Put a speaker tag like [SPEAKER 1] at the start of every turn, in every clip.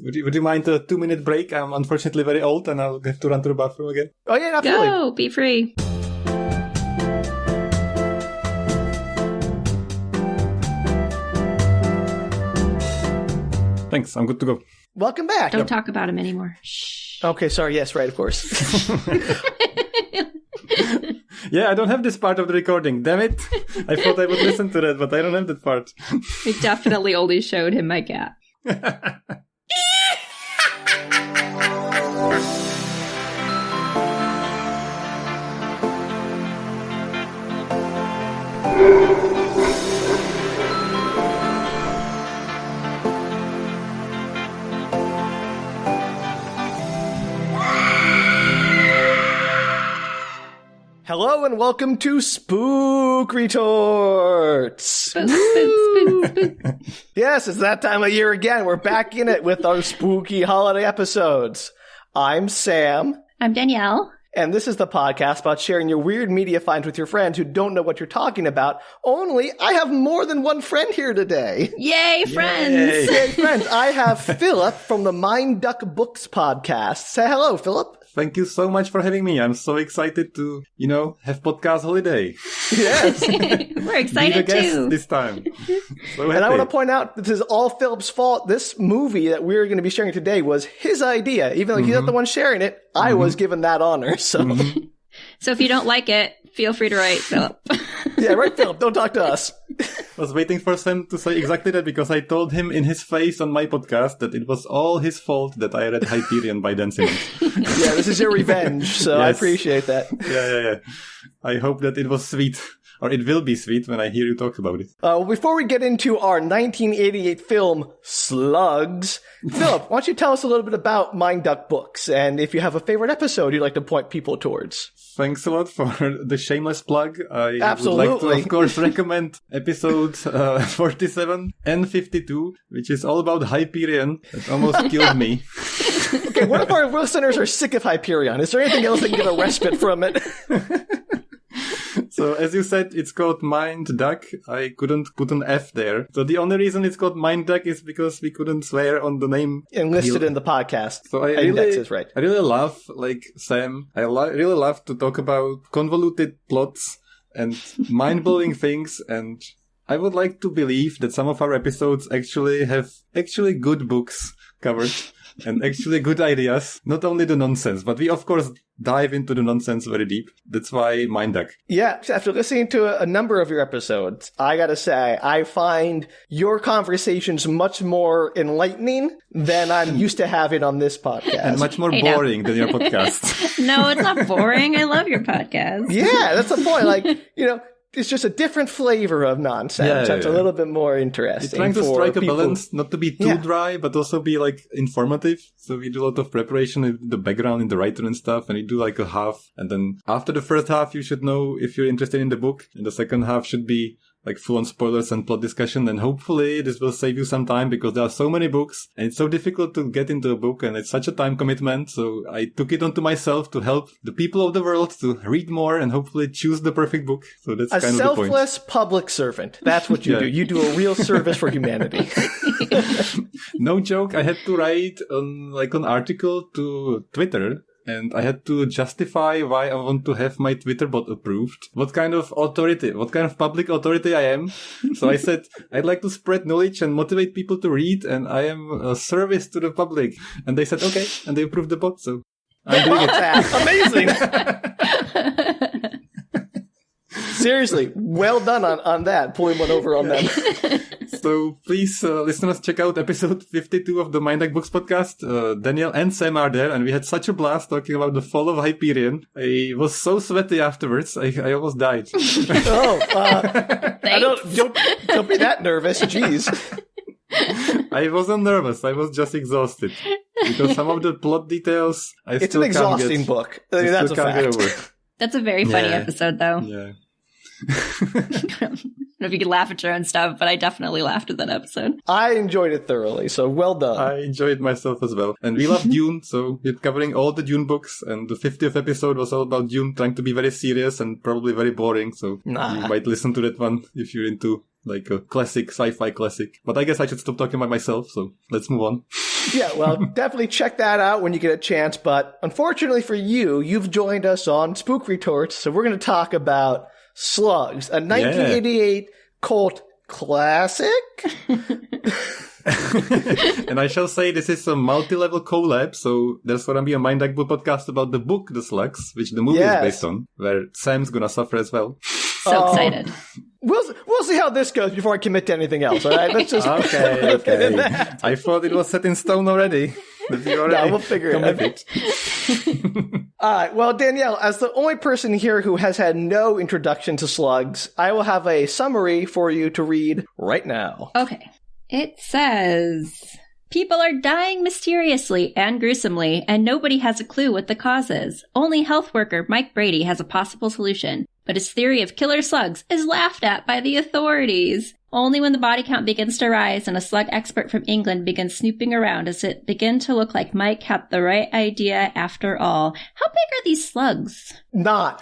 [SPEAKER 1] Would you mind a 2-minute break? I'm unfortunately very old and I'll have to run to the bathroom again.
[SPEAKER 2] Oh, yeah, absolutely.
[SPEAKER 3] Go, be free.
[SPEAKER 1] Thanks, I'm good to go.
[SPEAKER 2] Welcome back.
[SPEAKER 3] Don't talk about him anymore. Shh.
[SPEAKER 2] Okay, sorry. Yes, right, of course.
[SPEAKER 1] Yeah, I don't have this part of the recording. Damn it. I thought I would listen to that, but I don't have that part.
[SPEAKER 3] I definitely only showed him my cat.
[SPEAKER 2] Hello and welcome to Spook Retorts.
[SPEAKER 3] Spook, spook, spook, spook.
[SPEAKER 2] Yes, it's that time of year again. We're back in it with our spooky holiday episodes. I'm Sam,
[SPEAKER 3] I'm Danielle.
[SPEAKER 2] and this is the podcast about sharing your weird media finds with your friends who don't know what you're talking about. Only I have more than one friend here today.
[SPEAKER 3] Yay, friends!
[SPEAKER 1] Yay.
[SPEAKER 2] Hey, friends, I have Filip from the Mind Duck Books podcast. Say hello, Filip.
[SPEAKER 1] Thank you so much for having me. I'm so excited to, have podcast holiday.
[SPEAKER 2] Yes.
[SPEAKER 3] We're
[SPEAKER 1] Be
[SPEAKER 3] excited
[SPEAKER 1] the guest
[SPEAKER 3] too.
[SPEAKER 1] this time. So
[SPEAKER 2] And I
[SPEAKER 1] happy.
[SPEAKER 2] want to point out this is all Philip's fault. This movie that we're going to be sharing today was his idea. Even though he's not the one sharing it, I was given that honor. So,
[SPEAKER 3] So if you don't like it, feel free to write Filip.
[SPEAKER 2] yeah, right, Filip, don't talk to us.
[SPEAKER 1] I was waiting for Sam to say exactly that because I told him in his face on my podcast that it was all his fault that I read Hyperion by Dan Simmons.
[SPEAKER 2] Yeah, this is your revenge, so I
[SPEAKER 1] Yes.
[SPEAKER 2] appreciate that.
[SPEAKER 1] Yeah. I hope that it was sweet. Or it will be sweet when I hear you talk about it.
[SPEAKER 2] Before we get into our 1988 film, Slugs, Filip, why don't you tell us a little bit about Mind Duck Books, and if you have a favorite episode you'd like to point people towards.
[SPEAKER 1] Thanks a lot for the shameless plug. I
[SPEAKER 2] Absolutely.
[SPEAKER 1] would like to, of course, recommend episode 47 and 52, which is all about Hyperion. It almost killed me.
[SPEAKER 2] Okay, what if our listeners are sick of Hyperion? Is there anything else that can get a respite from it?
[SPEAKER 1] So, as you said, it's called Mind Duck. I couldn't put an F there. So the only reason it's called Mind Duck is because we couldn't swear on the name.
[SPEAKER 2] Enlisted in the podcast.
[SPEAKER 1] So I
[SPEAKER 2] Index is right.
[SPEAKER 1] I really love, like Sam, really love to talk about convoluted plots and mind-blowing things, and I would like to believe that some of our episodes actually have good books covered and actually good ideas, not only the nonsense, but we of course dive into the nonsense very deep. That's why Mind Duck.
[SPEAKER 2] Yeah, after listening to a number of your episodes, I gotta say, I find your conversations much more enlightening than I'm used to having on this podcast.
[SPEAKER 1] And much more
[SPEAKER 3] Hey, now.
[SPEAKER 1] boring than your podcast.
[SPEAKER 3] No, it's not boring. I love your podcast.
[SPEAKER 2] Yeah, that's the point. Like, it's just a different flavor of nonsense.
[SPEAKER 1] Yeah.
[SPEAKER 2] It's a little bit more
[SPEAKER 1] It's
[SPEAKER 2] interesting.
[SPEAKER 1] trying to
[SPEAKER 2] for
[SPEAKER 1] strike a
[SPEAKER 2] people.
[SPEAKER 1] balance, not to be too
[SPEAKER 2] Yeah.
[SPEAKER 1] dry, but also be like informative. So we do a lot of preparation in the background, in the writer and stuff, and we do like a half. And then after the first half, you should know if you're interested in the book. And the second half should be like full-on spoilers and plot discussion. And hopefully this will save you some time because there are so many books and it's so difficult to get into a book and it's such a time commitment. So I took it onto myself to help the people of the world to read more and hopefully choose the perfect book. So that's
[SPEAKER 2] A
[SPEAKER 1] kind of the point.
[SPEAKER 2] selfless public servant. That's what you
[SPEAKER 1] Yeah.
[SPEAKER 2] do. You do a real service for humanity.
[SPEAKER 1] No joke, I had to write an article to Twitter, and I had to justify why I want to have my Twitter bot approved. What kind of public authority I am. So I said, I'd like to spread knowledge and motivate people to read, and I am a service to the public. And they said, okay, and they approved the bot, so I'm doing it.
[SPEAKER 2] Amazing. Seriously, well done on that, pulling one over on them.
[SPEAKER 1] So please, listeners, check out episode 52 of the Mind Duck Books podcast. Danielle and Sam are there, and we had such a blast talking about the fall of Hyperion. I was so sweaty afterwards, I almost died.
[SPEAKER 2] Don't be that nervous. Jeez.
[SPEAKER 1] I wasn't nervous, I was just exhausted. Because some of the plot details,
[SPEAKER 2] It's an exhausting book. I mean, that's a fact.
[SPEAKER 3] That's a very funny
[SPEAKER 1] Yeah.
[SPEAKER 3] episode, though.
[SPEAKER 1] Yeah.
[SPEAKER 3] I don't know if you could laugh at your own stuff, but I definitely laughed at that episode.
[SPEAKER 2] I enjoyed it thoroughly, so well done.
[SPEAKER 1] I enjoyed myself as well. And we love Dune, so we're covering all the Dune books, and the 50th episode was all about Dune, trying to be very serious and probably very boring, so you might listen to that one if you're into like a classic, sci-fi classic. But I guess I should stop talking about myself, so let's move on.
[SPEAKER 2] Yeah, well, definitely check that out when you get a chance. But unfortunately for you, you've joined us on Spook Retorts, so we're going to talk about Slugs, a 1988 cult classic.
[SPEAKER 1] And I shall say this is a multi-level collab, so there's going to be a Mind Duck Book podcast about the book The Slugs, which the movie is based on, where Sam's going to suffer as well.
[SPEAKER 3] So excited.
[SPEAKER 2] We'll see how this goes before I commit to anything else. All right, let's just
[SPEAKER 1] okay. I thought it was set in stone already.
[SPEAKER 2] We'll figure it out. All right. Well, Danielle, as the only person here who has had no introduction to Slugs, I will have a summary for you to read right now.
[SPEAKER 3] Okay. It says, people are dying mysteriously and gruesomely, and nobody has a clue what the cause is. Only health worker Mike Brady has a possible solution, but his theory of killer slugs is laughed at by the authorities. Only when the body count begins to rise and a slug expert from England begins snooping around does it begin to look like Mike had the right idea after all. How big are these slugs?
[SPEAKER 2] Not.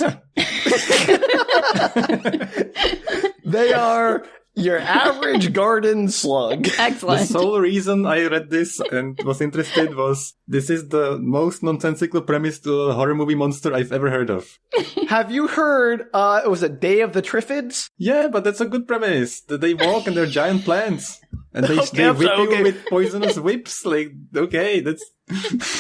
[SPEAKER 2] They are your average garden slug.
[SPEAKER 3] Excellent.
[SPEAKER 1] The sole reason I read this and was interested was this is the most nonsensical premise to a horror movie monster I've ever heard of.
[SPEAKER 2] Have you heard, it was a Day of the Triffids?
[SPEAKER 1] Yeah, but that's a good premise. That they walk and they're giant plants. And they whip you with poisonous whips. Like, okay, that's...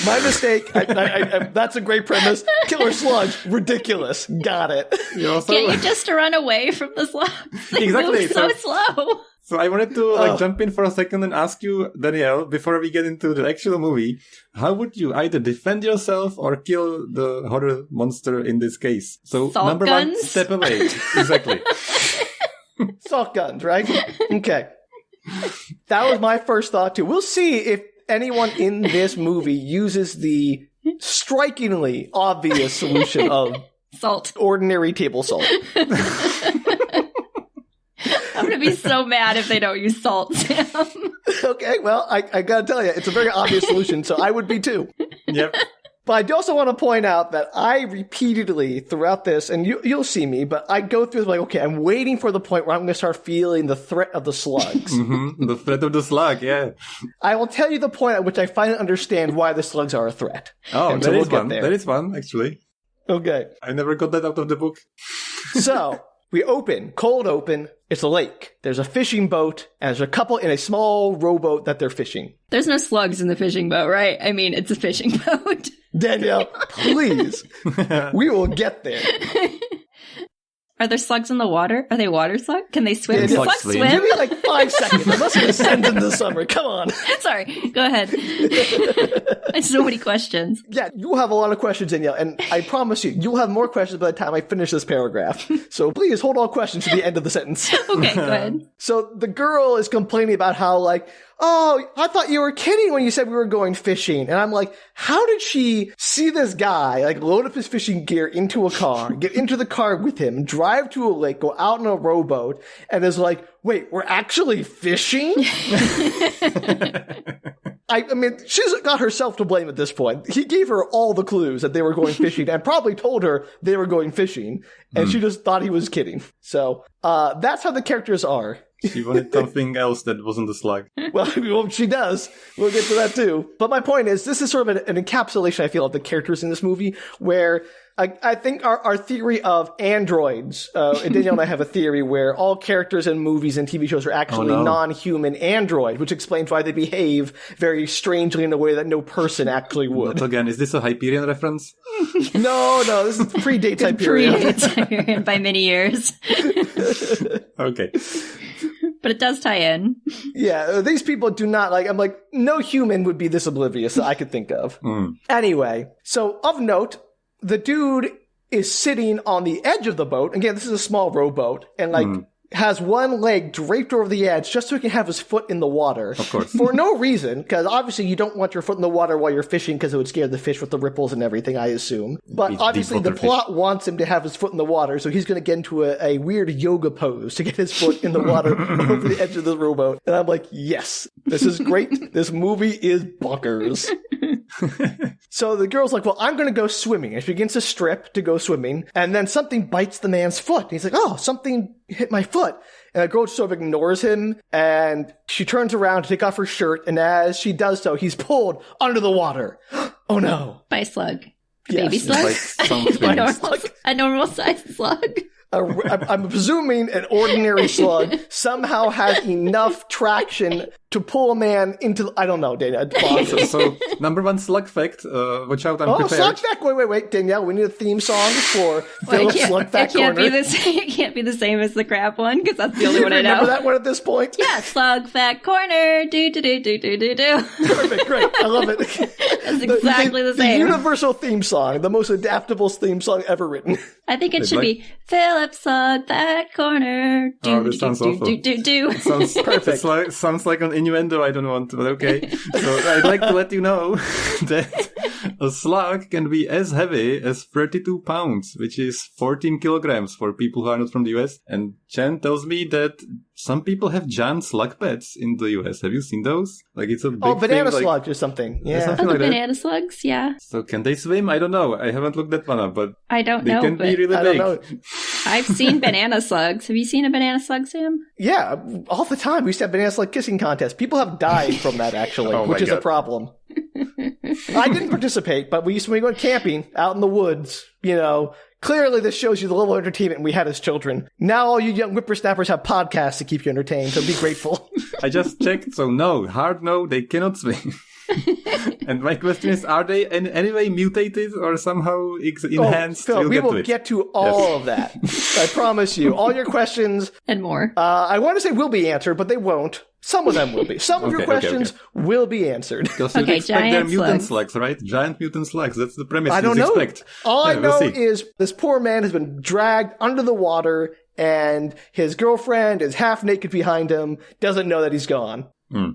[SPEAKER 2] My mistake. That's a great premise. Killer slugs. Ridiculous. Got it.
[SPEAKER 3] Can't you just run away from the slugs? They
[SPEAKER 1] exactly.
[SPEAKER 3] move so slow.
[SPEAKER 1] So I wanted to jump in for a second and ask you, Danielle, before we get into the actual movie, how would you either defend yourself or kill the horror monster in this case? So
[SPEAKER 3] Salt
[SPEAKER 1] number
[SPEAKER 3] guns?
[SPEAKER 1] 1, step away. Exactly.
[SPEAKER 2] Salt guns, right? Okay. That was my first thought too. We'll see if anyone in this movie uses the strikingly obvious solution of
[SPEAKER 3] salt.
[SPEAKER 2] Ordinary table salt.
[SPEAKER 3] I'm going to be so mad if they don't use salt, Sam.
[SPEAKER 2] Okay, well, I got to tell you, it's a very obvious solution, so I would be too.
[SPEAKER 1] Yep.
[SPEAKER 2] But I also want to point out that I repeatedly throughout this, and you'll see me, but I go through like, okay, I'm waiting for the point where I'm going to start feeling the threat of the slugs.
[SPEAKER 1] Mm-hmm. The threat of the slug, yeah.
[SPEAKER 2] I will tell you the point at which I finally understand why the slugs are a threat.
[SPEAKER 1] Oh,
[SPEAKER 2] and
[SPEAKER 1] there
[SPEAKER 2] so
[SPEAKER 1] is one. There is one, actually.
[SPEAKER 2] Okay.
[SPEAKER 1] I never got that out of the book.
[SPEAKER 2] So, we open, cold open, it's a lake. There's a fishing boat, and there's a couple in a small rowboat that they're fishing.
[SPEAKER 3] There's no slugs in the fishing boat, right? I mean, it's a fishing boat.
[SPEAKER 2] Danielle, please. We will get there.
[SPEAKER 3] Are there slugs in the water? Are they water slugs? Can they swim?
[SPEAKER 2] Yeah,
[SPEAKER 3] Can slugs swim?
[SPEAKER 2] Give me like 5 seconds. I must have sent in the summer. Come on.
[SPEAKER 3] Sorry. Go ahead. I have so many questions.
[SPEAKER 2] Yeah, you'll have a lot of questions, Danielle, and I promise you'll have more questions by the time I finish this paragraph. So please hold all questions to the end of the sentence.
[SPEAKER 3] Okay, go ahead.
[SPEAKER 2] So the girl is complaining about how, like, oh, I thought you were kidding when you said we were going fishing. And I'm like, how did she see this guy, like, load up his fishing gear into a car, get into the car with him, drive to a lake, go out in a rowboat, and is like, wait, we're actually fishing? I mean, she's got herself to blame at this point. He gave her all the clues that they were going fishing and probably told her they were going fishing, and she just thought he was kidding. So, that's how the characters are.
[SPEAKER 1] She wanted something else that wasn't a slug.
[SPEAKER 2] Well, she does. We'll get to that too. But my point is, this is sort of an encapsulation, I feel, of the characters in this movie, where I think our theory of androids, and Danielle and I have a theory where all characters in movies and TV shows are actually non-human android, which explains why they behave very strangely in a way that no person actually would.
[SPEAKER 1] But again, is this a Hyperion reference?
[SPEAKER 2] No, this is predates Hyperion.
[SPEAKER 3] Predates Hyperion by many years.
[SPEAKER 1] Okay.
[SPEAKER 3] But it does tie in.
[SPEAKER 2] Yeah, these people do not I'm like, no human would be this oblivious that I could think of. Anyway, so of note, the dude is sitting on the edge of the boat. Again, this is a small rowboat, and has one leg draped over the edge just so he can have his foot in the water.
[SPEAKER 1] Of course.
[SPEAKER 2] For no reason, because obviously you don't want your foot in the water while you're fishing because it would scare the fish with the ripples and everything, I assume. But obviously the plot wants him to have his foot in the water, so he's going to get into a weird yoga pose to get his foot in the water over the edge of the rowboat. And I'm like, yes, this is great. This movie is bonkers. So the girl's like, well, I'm going to go swimming. And she begins to strip to go swimming. And then something bites the man's foot. And he's like, oh, something hit my foot. And the girl sort of ignores him. And she turns around to take off her shirt. And as she does so, he's pulled under the water. Oh, no.
[SPEAKER 3] By slug.
[SPEAKER 2] Yes.
[SPEAKER 3] Baby slug? A normal sized slug.
[SPEAKER 2] I'm presuming an ordinary slug somehow has enough traction to pull a man into, I don't know, Danielle.
[SPEAKER 1] So number one slug fact, watch out, I'm prepared.
[SPEAKER 2] Slug fact, wait, Danielle, we need a theme song for Filip's slug fact corner.
[SPEAKER 3] It can't be the same as the crab one, because that's the only one I know.
[SPEAKER 2] Remember that one at this point?
[SPEAKER 3] Yeah, slug fact corner, do.
[SPEAKER 2] Perfect, great, I love it.
[SPEAKER 3] That's exactly the same.
[SPEAKER 2] The universal theme song, the most adaptable theme song ever written.
[SPEAKER 3] I think it should be Filip slug fact corner,
[SPEAKER 1] this sounds awful.
[SPEAKER 3] It
[SPEAKER 1] sounds perfect. Sounds like an innuendo I don't want, but okay. So I'd like to let you know that a slug can be as heavy as 32 pounds, which is 14 kilograms for people who are not from the US. And Chen tells me that some people have giant slug pets in the US. Have you seen those? Like, it's a big
[SPEAKER 2] banana
[SPEAKER 1] thing,
[SPEAKER 2] slugs or something. Yeah.
[SPEAKER 1] Something like
[SPEAKER 3] banana slugs, yeah.
[SPEAKER 1] So can they swim? I don't know. I haven't looked that one up, but
[SPEAKER 3] I don't know.
[SPEAKER 1] They can be really big.
[SPEAKER 3] I've seen banana slugs. Have you seen a banana slug, Sam?
[SPEAKER 2] Yeah, all the time. We used to have banana slug kissing contests. People have died from that, actually, which is a problem. I didn't participate, but we used to go camping out in the woods, Clearly, this shows you the level of entertainment we had as children. Now all you young whippersnappers have podcasts to keep you entertained, so be grateful.
[SPEAKER 1] I just checked, so no, they cannot swim. And my question is, are they in any way mutated or somehow enhanced?
[SPEAKER 2] Phil, we will get to all of that. I promise you. All your questions.
[SPEAKER 3] And more.
[SPEAKER 2] I want to say will be answered, but they won't. Some of them will be. Some of your questions will be answered.
[SPEAKER 1] Because you'd expect they're mutant slugs, right? Giant mutant slugs. That's the premise.
[SPEAKER 2] I don't know.
[SPEAKER 1] Expect.
[SPEAKER 2] All I know is this poor man has been dragged under the water, and his girlfriend is half naked behind him, doesn't know that he's gone.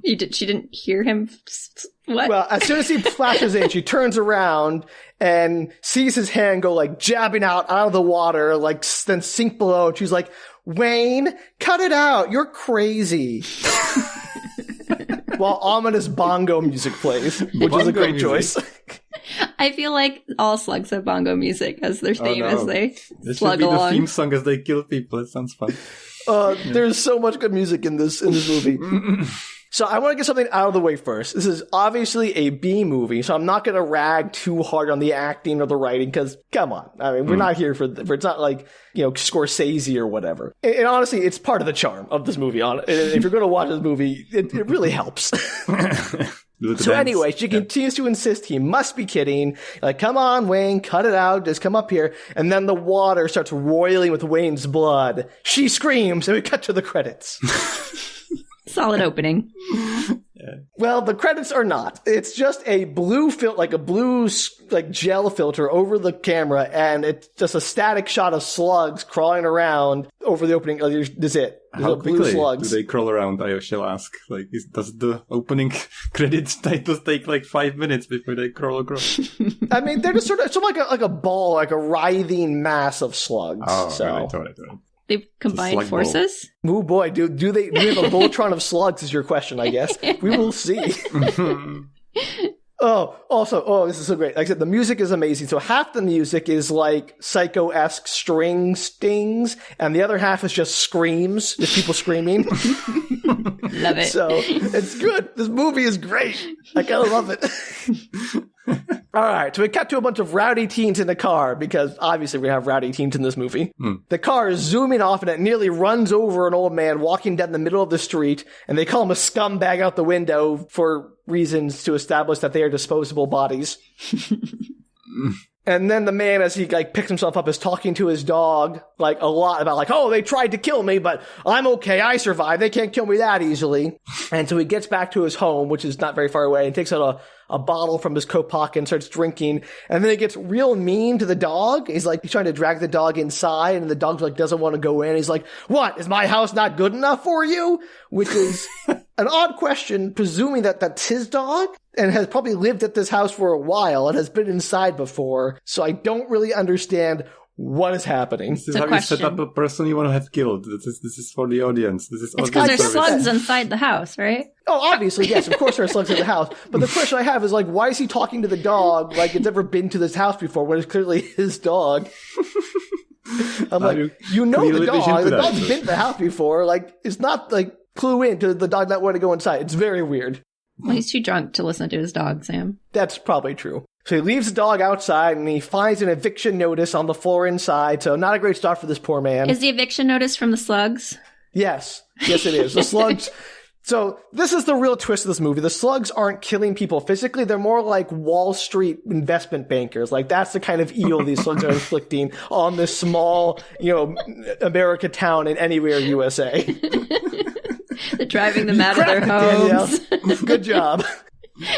[SPEAKER 3] She didn't hear him. What?
[SPEAKER 2] Well, as soon as he flashes in, she turns around and sees his hand go like jabbing out of the water, like then sink below. And she's like, Wayne, cut it out. You're crazy. While ominous bongo music plays, which is a great choice.
[SPEAKER 3] I feel like all slugs have bongo music as their theme as they slug along.
[SPEAKER 1] This should be the theme song as they kill people. It sounds fun.
[SPEAKER 2] There's so much good music in this movie. So I want to get something out of the way first. This is obviously a B movie, so I'm not going to rag too hard on the acting or the writing, because, come on. I mean, we're not here for it's not like, Scorsese or whatever. And honestly, it's part of the charm of this movie. If you're going to watch this movie, it really helps. So anyway, she continues to insist he must be kidding. Like, come on, Wayne, cut it out. Just come up here. And then the water starts roiling with Wayne's blood. She screams, and we cut to the credits.
[SPEAKER 3] Solid opening.
[SPEAKER 1] Yeah.
[SPEAKER 2] Well, the credits are not. It's just a blue gel filter over the camera, and it's just a static shot of slugs crawling around over the opening. That's it.
[SPEAKER 1] How quickly do they crawl around, I shall ask? Like, does the opening credits titles take like 5 minutes before they crawl across?
[SPEAKER 2] I mean, they're just sort of like a ball, like a writhing mass of slugs.
[SPEAKER 1] Oh,
[SPEAKER 2] so.
[SPEAKER 1] right.
[SPEAKER 3] They've combined forces?
[SPEAKER 2] Oh boy, do we have a Voltron of slugs is your question, I guess. We will see. This is so great. Like I said, the music is amazing. So half the music is like Psycho-esque string stings, and the other half is just screams, just people screaming.
[SPEAKER 3] Love it.
[SPEAKER 2] So it's good. This movie is great. I kind of love it. All right, so we cut to a bunch of rowdy teens in the car, because obviously we have rowdy teens in this movie. The car is zooming off, and it nearly runs over an old man walking down the middle of the street, and they call him a scumbag out the window for reasons to establish that they are disposable bodies. And then the man, as he picks himself up, is talking to his dog a lot about oh, they tried to kill me, but I'm okay. I survived. They can't kill me that easily. And so he gets back to his home, which is not very far away, and takes out a bottle from his coat pocket and starts drinking. And then he gets real mean to the dog. He's trying to drag the dog inside, and the dog doesn't want to go in. He's like, what? Is my house not good enough for you? Which is an odd question, presuming that that's his dog and has probably lived at this house for a while and has been inside before. So I don't really understand what is happening?
[SPEAKER 1] This is how you set up a person you want to have killed. This is for the audience. This is
[SPEAKER 3] it's because there's slugs inside the house, right?
[SPEAKER 2] Oh, obviously, yes. Of course there are slugs in the house. But the question I have is, like, why is he talking to the dog like it's never been to this house before when it's clearly his dog? I'm like, you know the dog. The dog's been to the house before. Like, it's not, like, clue in to the dog not want to go inside. It's very weird.
[SPEAKER 3] Well, he's too drunk to listen to his dog, Sam.
[SPEAKER 2] That's probably true. So he leaves the dog outside, and he finds an eviction notice on the floor inside, so not a great start for this poor man.
[SPEAKER 3] Is the eviction notice from the slugs?
[SPEAKER 2] Yes. Yes, it is. The slugs... So this is the real twist of this movie. The slugs aren't killing people physically. They're more like Wall Street investment bankers. Like, that's the kind of evil these slugs are inflicting on this small, America town in anywhere USA.
[SPEAKER 3] They're driving them out of their homes.
[SPEAKER 2] Danielle. Good job.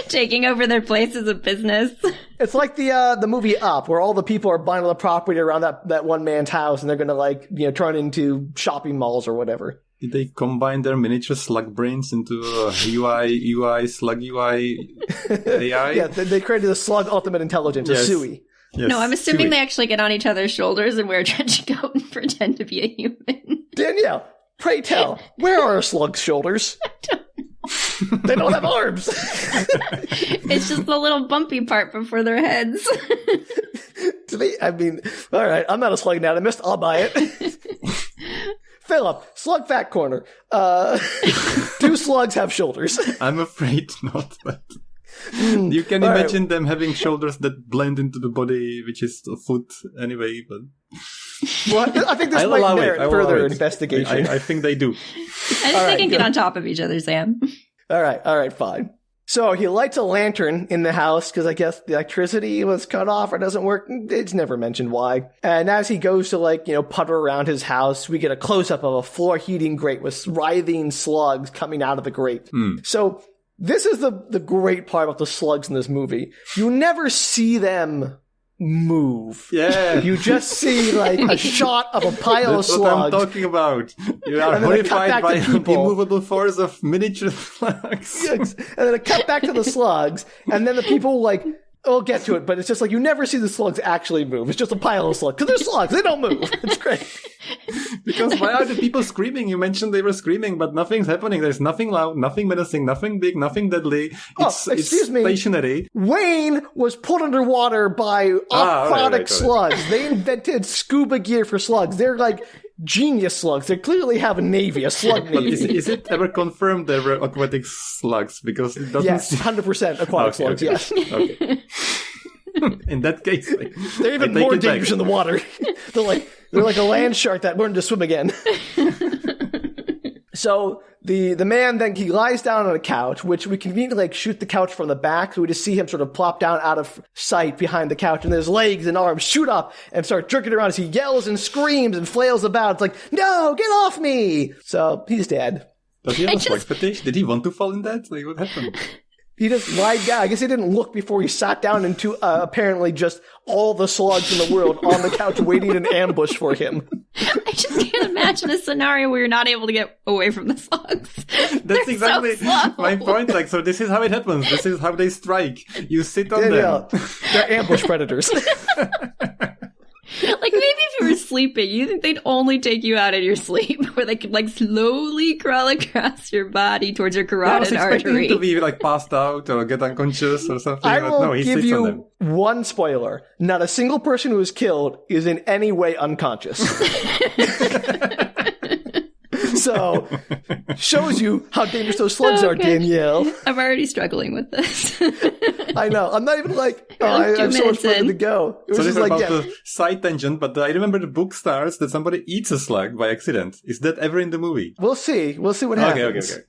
[SPEAKER 3] Taking over their places of business.
[SPEAKER 2] It's like the movie Up, where all the people are buying all the property around that one man's house, and they're going to turn into shopping malls or whatever.
[SPEAKER 1] Did they combine their miniature slug brains into a UI, slug UI AI?
[SPEAKER 2] Yeah, they created a slug ultimate intelligence, a SUI.
[SPEAKER 1] Yes,
[SPEAKER 3] no, I'm assuming
[SPEAKER 1] SUI.
[SPEAKER 3] They actually get on each other's shoulders and wear a trench coat and pretend to be a human.
[SPEAKER 2] Danielle, pray tell, where are a slug's shoulders? They don't have arms.
[SPEAKER 3] It's just the little bumpy part before their heads.
[SPEAKER 2] To me, I mean, all right, I'm not a slug anatomist. I'll buy it. Filip, slug fact corner. Do slugs have shoulders?
[SPEAKER 1] I'm afraid not, but you can imagine them having shoulders that blend into the body, which is a foot anyway. But
[SPEAKER 2] well, I think this might merit further investigation.
[SPEAKER 1] I think they do.
[SPEAKER 3] I think they can get on top of each other, Sam.
[SPEAKER 2] All right, fine. So he lights a lantern in the house because I guess the electricity was cut off or doesn't work. It's never mentioned why. And as he goes to putter around his house, we get a close-up of a floor heating grate with writhing slugs coming out of the grate. So this is the great part about the slugs in this movie. You never see them move.
[SPEAKER 1] Yeah.
[SPEAKER 2] You just see a shot of a pile of slugs.
[SPEAKER 1] That's what I'm talking about. You are horrified by the immovable force of miniature slugs.
[SPEAKER 2] Yes. And then a cut back to the slugs, and then the people we'll get to it, but it's just you never see the slugs actually move. It's just a pile of slugs. Because they're slugs. They don't move. It's great.
[SPEAKER 1] Because why are the people screaming? You mentioned they were screaming, but nothing's happening. There's nothing loud, nothing menacing, nothing big, nothing deadly. It's stationary.
[SPEAKER 2] Wayne was put underwater by aquatic slugs. They invented scuba gear for slugs. They're genius slugs. They clearly have a navy, a slug navy.
[SPEAKER 1] But is it ever confirmed there were aquatic slugs? Because it doesn't...
[SPEAKER 2] Yes, 100% aquatic slugs, yes.
[SPEAKER 1] Okay. In that case...
[SPEAKER 2] they're even more dangerous in the water. They're like a land shark that learned to swim again. So the man then he lies down on a couch, which we conveniently shoot the couch from the back, so we just see him sort of plop down out of sight behind the couch, and his legs and arms shoot up and start jerking around as he yells and screams and flails about. It's like, no, get off me! So he's dead.
[SPEAKER 1] Does he have a slug fetish? Did he want to fall in that? What happened?
[SPEAKER 2] He just lied down. I guess he didn't look before he sat down into apparently just all the slugs in the world on the couch waiting in ambush for him.
[SPEAKER 3] I just can't imagine a scenario where you're not able to get away from the slugs.
[SPEAKER 1] That's exactly my point. So this is how it happens. This is how they strike. You sit on them.
[SPEAKER 2] They're ambush predators.
[SPEAKER 3] Maybe if you were sleeping, you think they'd only take you out in your sleep, where they could slowly crawl across your body towards your carotid artery.
[SPEAKER 1] I was expecting to be passed out or get unconscious or something.
[SPEAKER 2] I will give you one spoiler. Not a single person who is killed is in any way unconscious. So, shows you how dangerous those slugs are, Danielle.
[SPEAKER 3] I'm already struggling with this.
[SPEAKER 2] I know. I'm not even I have so much further to go. It was
[SPEAKER 1] so this is about the side tangent, but I remember the book starts that somebody eats a slug by accident. Is that ever in the movie?
[SPEAKER 2] We'll see. We'll see what happens.
[SPEAKER 1] Okay.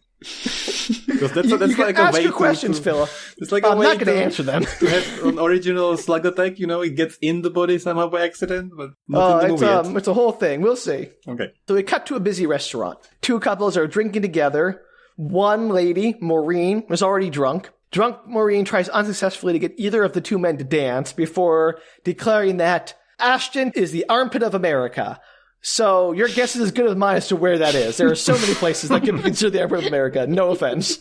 [SPEAKER 1] Because that's
[SPEAKER 2] you
[SPEAKER 1] like
[SPEAKER 2] can
[SPEAKER 1] a
[SPEAKER 2] ask
[SPEAKER 1] way
[SPEAKER 2] your questions, Philip.
[SPEAKER 1] It's like
[SPEAKER 2] I'm not going to answer them.
[SPEAKER 1] To have an original slug attack, it gets in the body somehow by accident, but not in the movie yet.
[SPEAKER 2] It's a whole thing. We'll see.
[SPEAKER 1] Okay.
[SPEAKER 2] So we cut to a busy restaurant. Two couples are drinking together. One lady, Maureen, was already drunk. Drunk Maureen tries unsuccessfully to get either of the two men to dance before declaring that Ashton is the armpit of America. So your guess is as good as mine as to where that is. There are so many places that can be considered the armpit of America. No offense.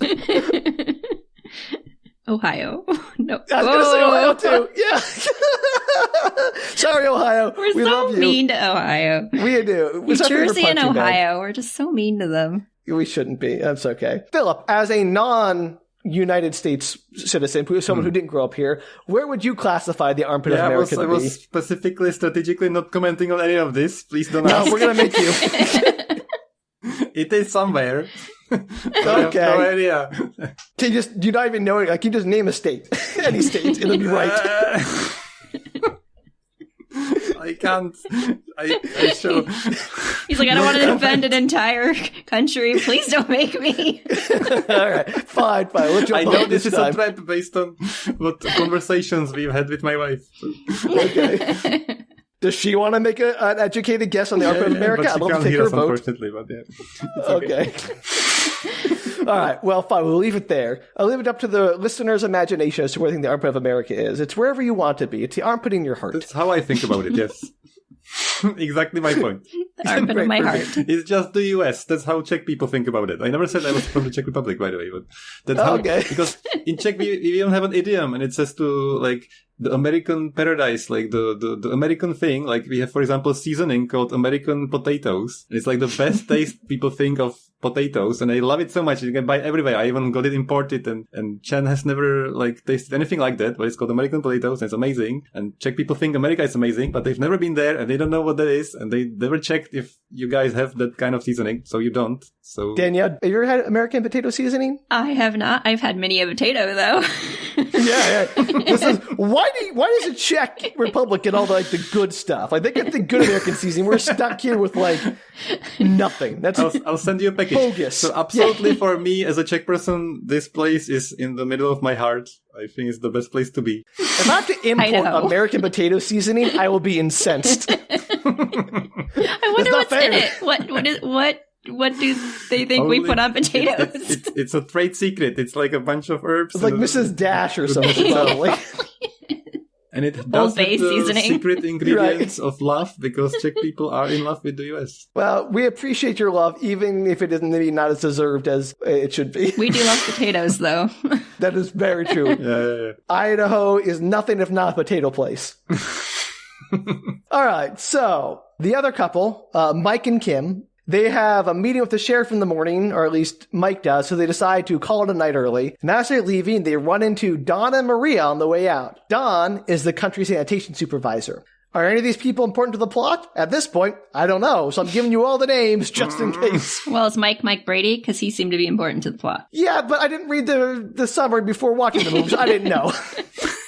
[SPEAKER 3] Ohio. No.
[SPEAKER 2] I was going to say Ohio too. Yeah. Sorry, Ohio.
[SPEAKER 3] We're
[SPEAKER 2] we
[SPEAKER 3] so
[SPEAKER 2] love you.
[SPEAKER 3] mean to Ohio.
[SPEAKER 2] We do.
[SPEAKER 3] New Jersey and Ohio, we're just so mean to them.
[SPEAKER 2] We shouldn't be. That's okay. Filip, as a non-United States citizen, someone who didn't grow up here, where would you classify the armpit of America to be?
[SPEAKER 1] I was specifically, strategically not commenting on any of this. Please don't ask.
[SPEAKER 2] No, we're going to make you.
[SPEAKER 1] It is somewhere.
[SPEAKER 2] Okay.
[SPEAKER 1] I have no idea.
[SPEAKER 2] You not even know it. Like, you just name a state. Any state. It'll be right.
[SPEAKER 1] I can't. I show.
[SPEAKER 3] He's like, I don't want to defend an entire country. Please don't make me.
[SPEAKER 2] All right. Fine.
[SPEAKER 1] I know this is a trap based on what conversations we've had with my wife.
[SPEAKER 2] Okay. Does she want to make an educated guess on the armpit of America? I'd love to take her vote.
[SPEAKER 1] Unfortunately, but yeah.
[SPEAKER 2] Okay. All right. Well, fine. We'll leave it there. I'll leave it up to the listener's imagination as to where I think the armpit of America is. It's wherever you want to be. It's the armpit in your heart.
[SPEAKER 1] That's how I think about it, yes. Exactly my point.
[SPEAKER 3] The armpit of my heart.
[SPEAKER 1] It's just the US. That's how Czech people think about it. I never said I was from the Czech Republic, by the way, but that's how.
[SPEAKER 2] Okay.
[SPEAKER 1] Because in Czech we don't have an idiom, and it says to like the American paradise, like the American thing. Like we have, for example, seasoning called American potatoes. And it's like the best taste people think of potatoes, and I love it so much. You can buy it everywhere. I even got it imported, and Chen has never like tasted anything like that, but it's called American potatoes, and it's amazing. And Czech people think America is amazing, but they've never been there, and they don't know what that is, and they never checked if you guys have that kind of seasoning, so you don't. So
[SPEAKER 2] Danielle, have you ever had American potato seasoning?
[SPEAKER 3] I have not. I've had many a potato though.
[SPEAKER 2] Yeah. This is why does the Czech Republic get all the good stuff? Like they get the good American seasoning. We're stuck here with like nothing. That's
[SPEAKER 1] I'll send you a package.
[SPEAKER 2] Bogus.
[SPEAKER 1] So absolutely for me as a Czech person, this place is in the middle of my heart. I think it's the best place to be.
[SPEAKER 2] If I have to import American potato seasoning, I will be incensed.
[SPEAKER 3] I wonder what's in it. What do they think we put on potatoes?
[SPEAKER 1] It's a trade secret. It's like a bunch of herbs.
[SPEAKER 2] It's like Mrs. Dash or something. Probably.
[SPEAKER 1] And it does have the
[SPEAKER 3] seasoning.
[SPEAKER 1] secret ingredients of love, because Czech people are in love with the US.
[SPEAKER 2] Well, we appreciate your love, even if it isn't maybe not as deserved as it should be.
[SPEAKER 3] We do love potatoes, though.
[SPEAKER 2] That is very true.
[SPEAKER 1] Yeah.
[SPEAKER 2] Idaho is nothing if not a potato place. All right, so the other couple, Mike and Kim, they have a meeting with the sheriff in the morning, or at least Mike does, so they decide to call it a night early. And as they're leaving, they run into Don and Maria on the way out. Don is the country sanitation supervisor. Are any of these people important to the plot? At this point, I don't know, so I'm giving you all the names just in case.
[SPEAKER 3] Well, is Mike Brady? Because he seemed to be important to the plot.
[SPEAKER 2] Yeah, but I didn't read the summary before watching the movie, so I didn't know.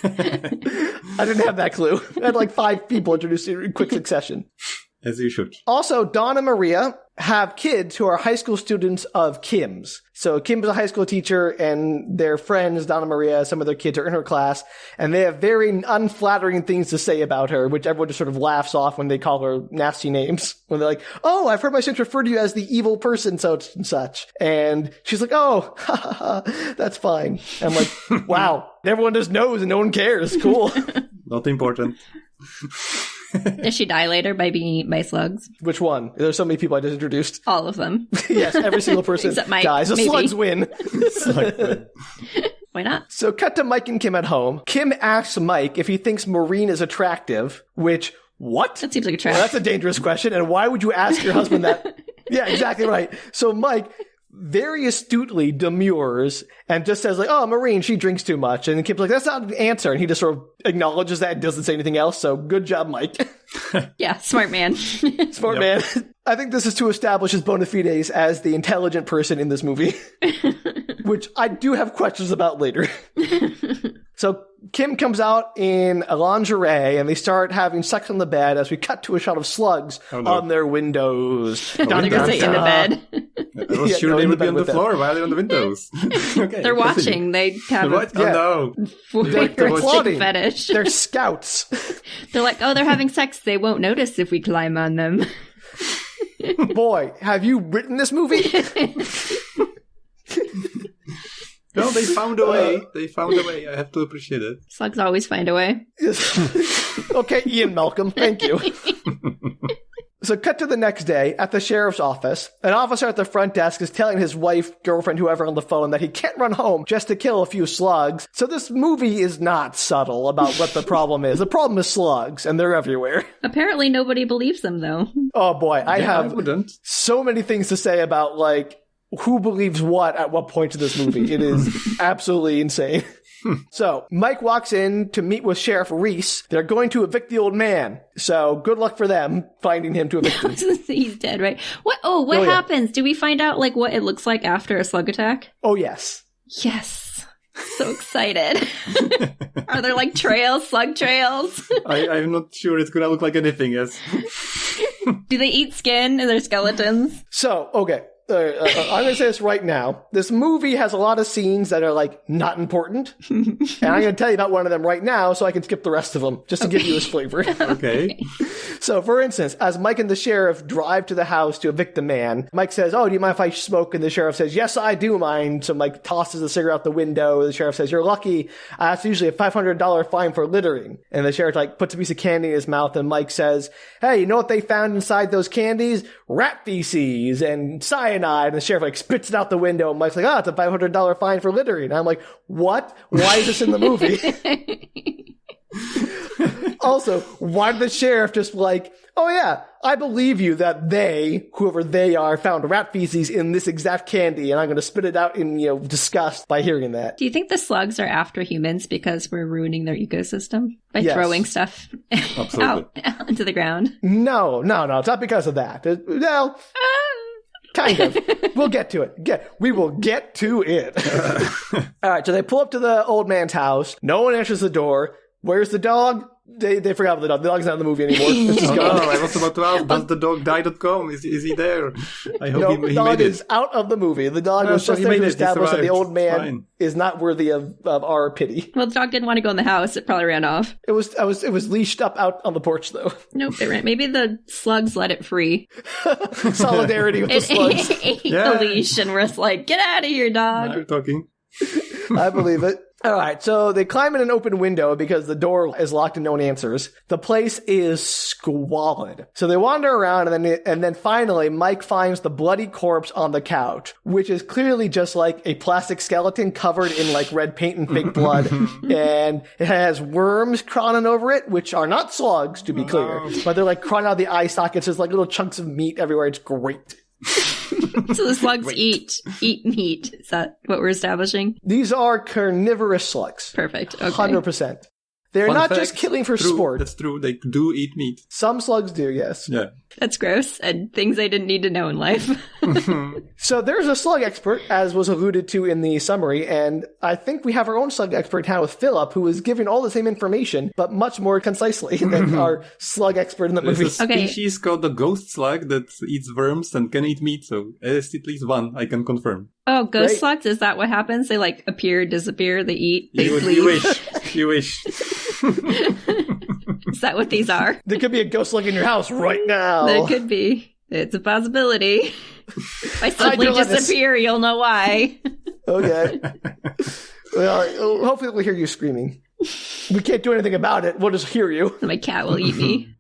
[SPEAKER 2] I didn't have that clue. I had like 5 people introduced in quick succession.
[SPEAKER 1] As you should.
[SPEAKER 2] Also, Don and Maria have kids who are high school students of Kim's. So Kim's a high school teacher, and their friends, Don and Maria, some of their kids are in her class, and they have very unflattering things to say about her, which everyone just sort of laughs off when they call her nasty names. When they're like, oh, I've heard my students refer to you as the evil person, such and such. And she's like, oh, ha, ha, ha, that's fine. And I'm like, wow, everyone just knows and no one cares. Cool.
[SPEAKER 1] Not important.
[SPEAKER 3] Does she die later by being eaten by slugs?
[SPEAKER 2] Which one? There's so many people I just introduced.
[SPEAKER 3] All of them.
[SPEAKER 2] Yes, every single person dies. The slugs win.
[SPEAKER 3] Why not?
[SPEAKER 2] So cut to Mike and Kim at home. Kim asks Mike if he thinks Maureen is attractive, which, what?
[SPEAKER 3] That seems like a trap.
[SPEAKER 2] Well, that's a dangerous question. And why would you ask your husband that? Yeah, exactly right. So Mike very astutely demurs and just says like, oh, Maureen, she drinks too much. And Kim's like, that's not an answer. And he just sort of acknowledges that and doesn't say anything else. So good job, Mike.
[SPEAKER 3] Yeah, smart man.
[SPEAKER 2] Smart man. I think this is to establish his bona fides as the intelligent person in this movie, which I do have questions about later. So Kim comes out in a lingerie and they start having sex on the bed as we cut to a shot of slugs on their windows.
[SPEAKER 3] They're going to say in the bed.
[SPEAKER 1] I was sure they would be on the floor while they're on the windows. Okay,
[SPEAKER 3] they're watching. They have
[SPEAKER 1] a
[SPEAKER 2] chicken
[SPEAKER 3] fetish.
[SPEAKER 2] They're scouts.
[SPEAKER 3] They're like, oh, they're having sex. They won't notice if we climb on them.
[SPEAKER 2] Boy, have you written this movie?
[SPEAKER 1] No, they found a way. They found a way. I have to appreciate it.
[SPEAKER 3] Slugs always find a way.
[SPEAKER 2] Okay, Ian Malcolm, thank you. So cut to the next day at the sheriff's office. An officer at the front desk is telling his wife, girlfriend, whoever on the phone that he can't run home just to kill a few slugs. So this movie is not subtle about what the problem is. The problem is slugs, and they're everywhere.
[SPEAKER 3] Apparently nobody believes them, though.
[SPEAKER 2] Oh boy, I
[SPEAKER 1] wouldn't.
[SPEAKER 2] so many things to say about, like, who believes what at what point in this movie. It is absolutely insane. So, Mike walks in to meet with Sheriff Reese. They're going to evict the old man. So, good luck for them finding him to evict him.
[SPEAKER 3] He's dead, right? What happens? Do we find out, like, what it looks like after a slug attack?
[SPEAKER 2] Oh, yes.
[SPEAKER 3] Yes. So excited. Are there, like, trails, slug trails?
[SPEAKER 1] I'm not sure it's gonna look like anything, yes.
[SPEAKER 3] Do they eat skin? Are there skeletons?
[SPEAKER 2] So, okay. I'm going to say this right now. This movie has a lot of scenes that are, like, not important. And I'm going to tell you about one of them right now so I can skip the rest of them, just to give you this flavor.
[SPEAKER 1] Okay.
[SPEAKER 2] So, for instance, as Mike and the sheriff drive to the house to evict the man, Mike says, "Oh, do you mind if I smoke?" And the sheriff says, "Yes, I do mind." So Mike tosses the cigarette out the window. The sheriff says, "You're lucky. That's usually a $500 fine for littering." And the sheriff, like, puts a piece of candy in his mouth, and Mike says, "Hey, you know what they found inside those candies? Rat feces and cyanide." And the sheriff, like, spits it out the window. And Mike's like, "Oh, it's a $500 fine for littering." And I'm like, what? Why is this in the movie? Also, why did the sheriff just like, "Oh yeah, I believe you that they, whoever they are, found rat feces in this exact candy, and I'm going to spit it out in, disgust by hearing that."
[SPEAKER 3] Do you think the slugs are after humans because we're ruining their ecosystem by throwing stuff out into the ground?
[SPEAKER 2] No, it's not because of that. Well, kind of. We'll get to it. We will get to it. All right, so they pull up to the old man's house. No one answers the door. Where's the dog? They forgot about the dog. The dog's not in the movie anymore.
[SPEAKER 1] I was about to ask, does the dog die.com? Is he there? I hope
[SPEAKER 2] the dog is out of the movie. The dog was just there to establish that the old man is not worthy of our pity.
[SPEAKER 3] Well, the dog didn't want to go in the house. It probably ran off.
[SPEAKER 2] It was leashed up out on the porch, though.
[SPEAKER 3] Nope, it ran. Maybe the slugs let it free.
[SPEAKER 2] Solidarity with the slugs.
[SPEAKER 3] It ate the leash and was like, "Get out of here, dog."
[SPEAKER 1] Now you're talking.
[SPEAKER 2] I believe it. All right, so they climb in an open window because the door is locked and no one answers. The place is squalid. So they wander around, and then finally Mike finds the bloody corpse on the couch, which is clearly just like a plastic skeleton covered in like red paint and fake blood. And it has worms crawling over it, which are not slugs, to be clear, but they're like crawling out of the eye sockets. There's like little chunks of meat everywhere. It's great.
[SPEAKER 3] So the slugs eat meat. Is that what we're establishing?
[SPEAKER 2] These are carnivorous slugs.
[SPEAKER 3] Perfect. Okay.
[SPEAKER 2] 100%. They're not just killing for sport.
[SPEAKER 1] That's true. They do eat meat.
[SPEAKER 2] Some slugs do, yes.
[SPEAKER 1] Yeah.
[SPEAKER 3] That's gross, and things I didn't need to know in life.
[SPEAKER 2] So there's a slug expert, as was alluded to in the summary, and I think we have our own slug expert now with Filip, who is giving all the same information, but much more concisely than our slug expert in the movie.
[SPEAKER 1] There's a species called the ghost slug that eats worms and can eat meat, so there's at least one, I can confirm.
[SPEAKER 3] Oh, ghost slugs? Is that what happens? They like appear, disappear, they eat, they leave?
[SPEAKER 1] You wish.
[SPEAKER 3] Is that what these are?
[SPEAKER 2] There could be a ghost slug in your house right now.
[SPEAKER 3] There could be. It's a possibility. If I suddenly disappear, you'll know why.
[SPEAKER 2] Okay. Well, hopefully we'll hear you screaming. We can't do anything about it. We'll just hear you.
[SPEAKER 3] My cat will eat me.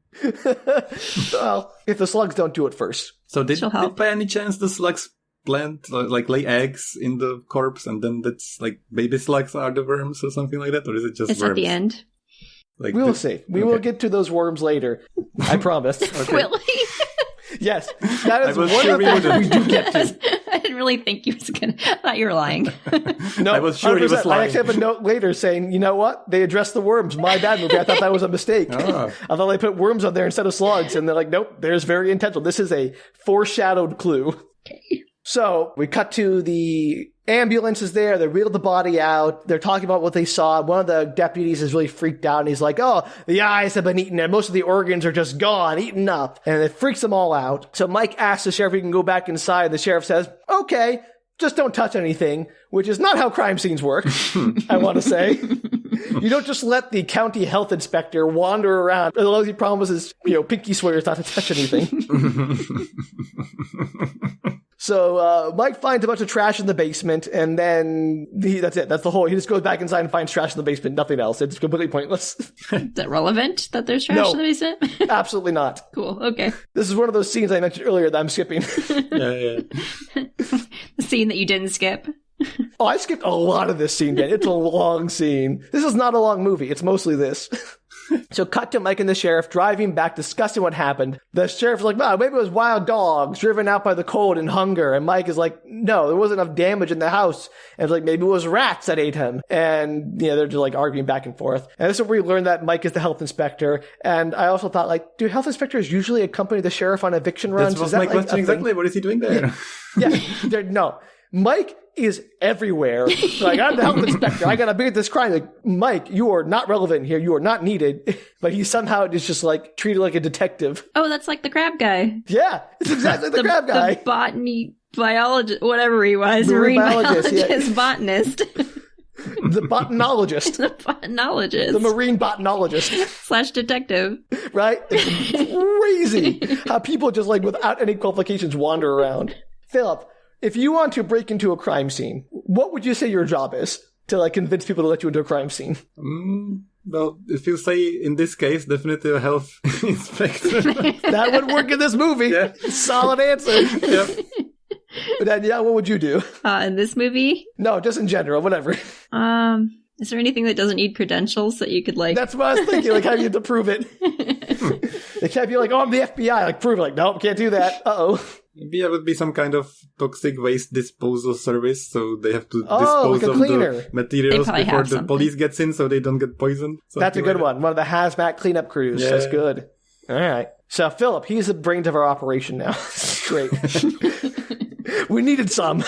[SPEAKER 2] Well, if the slugs don't do it first.
[SPEAKER 1] So did by any chance the slugs lay eggs in the corpse, and then that's like baby slugs are the worms or something like that? Or is it just worms?
[SPEAKER 3] It's at the end.
[SPEAKER 2] Like we'll see. We will get to those worms later. I promise.
[SPEAKER 3] Okay. Will we?
[SPEAKER 2] Yes. That is one of the things we do get to.
[SPEAKER 3] I didn't really think you was going to... I thought you were lying.
[SPEAKER 2] No,
[SPEAKER 1] I was sure he was lying.
[SPEAKER 2] I actually have a note later saying, you know what? They addressed the worms. My bad movie. I thought that was a mistake. I thought they put worms on there instead of slugs. And they're like, nope, there's very intentional. This is a foreshadowed clue.
[SPEAKER 3] Okay.
[SPEAKER 2] So we cut to the ambulance is there. They wheel the body out. They're talking about what they saw. One of the deputies is really freaked out, and he's like, "Oh, the eyes have been eaten, and most of the organs are just gone, eaten up." And it freaks them all out. So Mike asks the sheriff if he can go back inside. The sheriff says, "Okay, just don't touch anything," which is not how crime scenes work, I want to say. You don't just let the county health inspector wander around as long as he promises, pinky swears not to touch anything. So Mike finds a bunch of trash in the basement, and then that's it. That's the whole. He just goes back inside and finds trash in the basement. Nothing else. It's completely pointless.
[SPEAKER 3] Is that relevant that there's trash in the basement?
[SPEAKER 2] Absolutely not.
[SPEAKER 3] Cool. Okay.
[SPEAKER 2] This is one of those scenes I mentioned earlier that I'm skipping.
[SPEAKER 1] Yeah.
[SPEAKER 3] The scene that you didn't skip.
[SPEAKER 2] Oh, I skipped a lot of this scene, Dan. It's a long scene. This is not a long movie. It's mostly this. So cut to Mike and the sheriff driving back, discussing what happened. The sheriff's like, well, maybe it was wild dogs driven out by the cold and hunger. And Mike is like, no, there wasn't enough damage in the house. And it's like, maybe it was rats that ate him. And, they're just like arguing back and forth. And this is where we learn that Mike is the health inspector. And I also thought, like, do health inspectors usually accompany the sheriff on eviction runs?
[SPEAKER 1] That was my question exactly. What is he doing there?
[SPEAKER 2] No. Mike is everywhere. Like, I'm the health inspector. I gotta be at this crime. Like, Mike, you are not relevant here. You are not needed. But he somehow is just like treated like a detective.
[SPEAKER 3] Oh, that's like the crab guy.
[SPEAKER 2] Yeah, it's exactly the crab guy.
[SPEAKER 3] The botany biologist, whatever he was.
[SPEAKER 2] Marine biologist,
[SPEAKER 3] botanist.
[SPEAKER 2] The botanologist.
[SPEAKER 3] The botanologist.
[SPEAKER 2] The marine botanologist.
[SPEAKER 3] / detective.
[SPEAKER 2] Right? It's crazy how people just like without any qualifications wander around. Philip, if you want to break into a crime scene, what would you say your job is to like convince people to let you into a crime scene?
[SPEAKER 1] Well, if you say in this case, definitely a health inspector.
[SPEAKER 2] That would work in this movie. Yeah. Solid answer.
[SPEAKER 1] Yep.
[SPEAKER 2] But Danielle, what would you do?
[SPEAKER 3] In this movie?
[SPEAKER 2] No, just in general, whatever.
[SPEAKER 3] Is there anything that doesn't need credentials that you could like?
[SPEAKER 2] That's what I was thinking. Like, how do you have to prove it? They can't be like, oh, I'm the FBI. Like, prove it. Like, nope, can't do that. Uh-oh.
[SPEAKER 1] Maybe it would be some kind of toxic waste disposal service, so they have to dispose
[SPEAKER 2] like
[SPEAKER 1] of the materials before the police gets in, so they don't get poisoned.
[SPEAKER 2] That's a good one. One of the hazmat cleanup crews. Yeah. That's good. All right. So Philip, he's the brains of our operation now. Great. We needed some.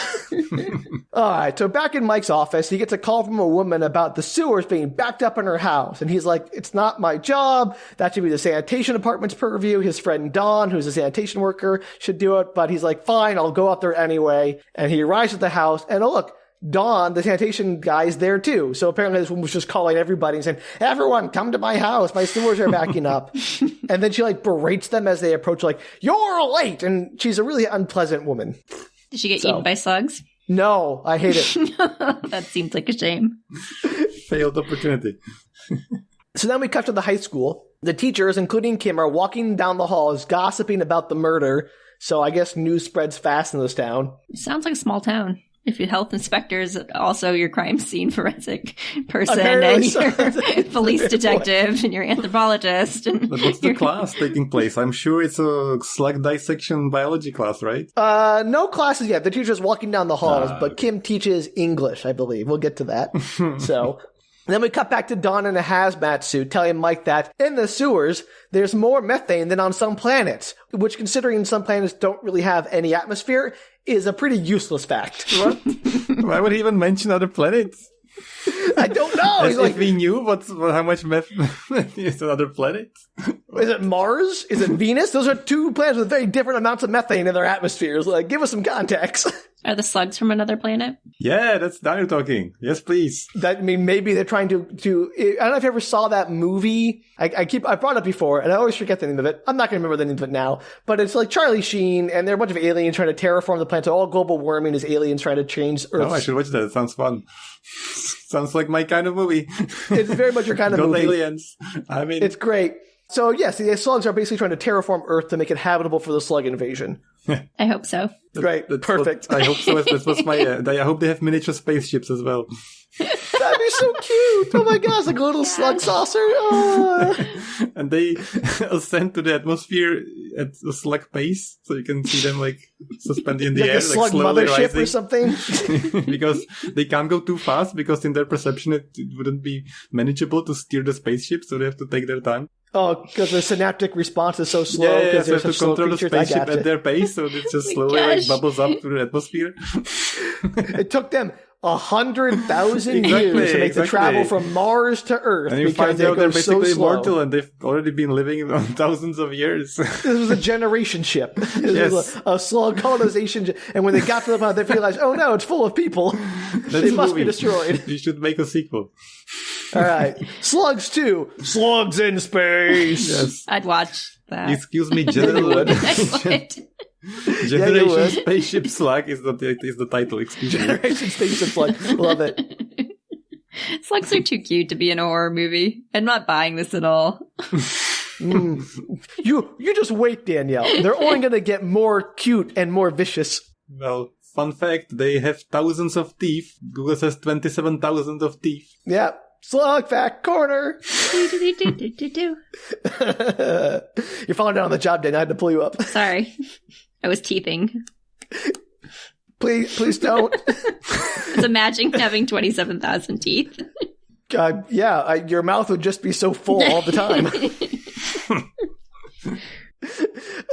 [SPEAKER 2] All right. So back in Mike's office, he gets a call from a woman about the sewers being backed up in her house. And he's like, it's not my job. That should be the sanitation department's purview. His friend Don, who's a sanitation worker, should do it. But he's like, fine, I'll go out there anyway. And he arrives at the house. And look, Don, the sanitation guy, is there too. So apparently this woman was just calling everybody and saying, everyone, come to my house. My sewers are backing up. And then she like berates them as they approach, like, you're late. And she's a really unpleasant woman.
[SPEAKER 3] Did she get eaten by slugs?
[SPEAKER 2] No, I hate it.
[SPEAKER 3] That seems like a shame.
[SPEAKER 1] Failed opportunity.
[SPEAKER 2] So then we cut to the high school. The teachers, including Kim, are walking down the halls gossiping about the murder. So I guess news spreads fast in this town.
[SPEAKER 3] It sounds like a small town. If your health inspector is also your crime scene forensic person, and your police detective, and your anthropologist. And
[SPEAKER 1] but what's the class taking place? I'm sure it's a slug dissection biology class, right?
[SPEAKER 2] No classes yet. The teacher's walking down the halls, but Kim teaches English, I believe. We'll get to that. So then we cut back to Don in a hazmat suit telling Mike that in the sewers, there's more methane than on some planets, which, considering some planets don't really have any atmosphere, is a pretty useless fact.
[SPEAKER 1] What? Why would he even mention other planets?
[SPEAKER 2] I don't know.
[SPEAKER 1] As if we knew how much methane is on other planets.
[SPEAKER 2] Is it Mars? Is it Venus? Those are two planets with very different amounts of methane in their atmospheres. Like, give us some context.
[SPEAKER 3] Are the slugs from another planet?
[SPEAKER 1] Yeah, that's now you're talking. Yes, please.
[SPEAKER 2] Maybe they're trying to. I don't know if you ever saw that movie. I brought it up before, and I always forget the name of it. I'm not going to remember the name of it now. But it's like Charlie Sheen, and there are a bunch of aliens trying to terraform the planet. So all global warming is aliens trying to change Earth.
[SPEAKER 1] Oh, I should watch that. It sounds fun. Sounds like my kind of movie.
[SPEAKER 2] It's very much your kind of movie.
[SPEAKER 1] Aliens. I mean,
[SPEAKER 2] it's great. So yes, the slugs are basically trying to terraform Earth to make it habitable for the slug invasion.
[SPEAKER 3] I hope so.
[SPEAKER 2] Right, perfect.
[SPEAKER 1] I hope so. That was my. I hope they have miniature spaceships as well.
[SPEAKER 2] That'd be so cute. Oh my gosh, like a little slug saucer. Oh.
[SPEAKER 1] And they ascend to the atmosphere at a slug pace, so you can see them like suspended in the
[SPEAKER 2] like
[SPEAKER 1] air,
[SPEAKER 2] a slug
[SPEAKER 1] like slowly
[SPEAKER 2] mothership
[SPEAKER 1] rising.
[SPEAKER 2] Or something.
[SPEAKER 1] Because they can't go too fast, because in their perception it wouldn't be manageable to steer the spaceship, so they have to take their time.
[SPEAKER 2] Oh, because the synaptic response is so slow.
[SPEAKER 1] Yeah, so they have to control the
[SPEAKER 2] creatures.
[SPEAKER 1] spaceship at their pace, so it just slowly like bubbles up through the atmosphere.
[SPEAKER 2] It took them 100,000 years to make the travel from Mars to Earth,
[SPEAKER 1] and you
[SPEAKER 2] because
[SPEAKER 1] find out they're basically
[SPEAKER 2] so
[SPEAKER 1] immortal, and they've already been living on thousands of years.
[SPEAKER 2] This was a generation ship. This was a slug colonization, and when they got to the planet, they realized, oh no, it's full of people. They must be destroyed.
[SPEAKER 1] You should make a sequel.
[SPEAKER 2] All right, Slugs 2, Slugs in Space.
[SPEAKER 1] Yes,
[SPEAKER 3] I'd watch that.
[SPEAKER 1] Excuse me, General. Generation Spaceship Slug is the title. Excuse me.
[SPEAKER 2] Generation Spaceship Slug. Love it.
[SPEAKER 3] Slugs are too cute to be in a horror movie. I'm not buying this at all.
[SPEAKER 2] You just wait, Danielle. They're only going to get more cute and more vicious.
[SPEAKER 1] Well, fun fact, they have thousands of teeth. Google says 27,000 of teeth.
[SPEAKER 2] Yeah. Slug fact corner.
[SPEAKER 3] Do.
[SPEAKER 2] You're falling down on the job, Danielle. I had to pull you up.
[SPEAKER 3] Sorry. I was teething.
[SPEAKER 2] Please don't.
[SPEAKER 3] Just imagine having 27,000 teeth.
[SPEAKER 2] God, yeah, your mouth would just be so full all the time.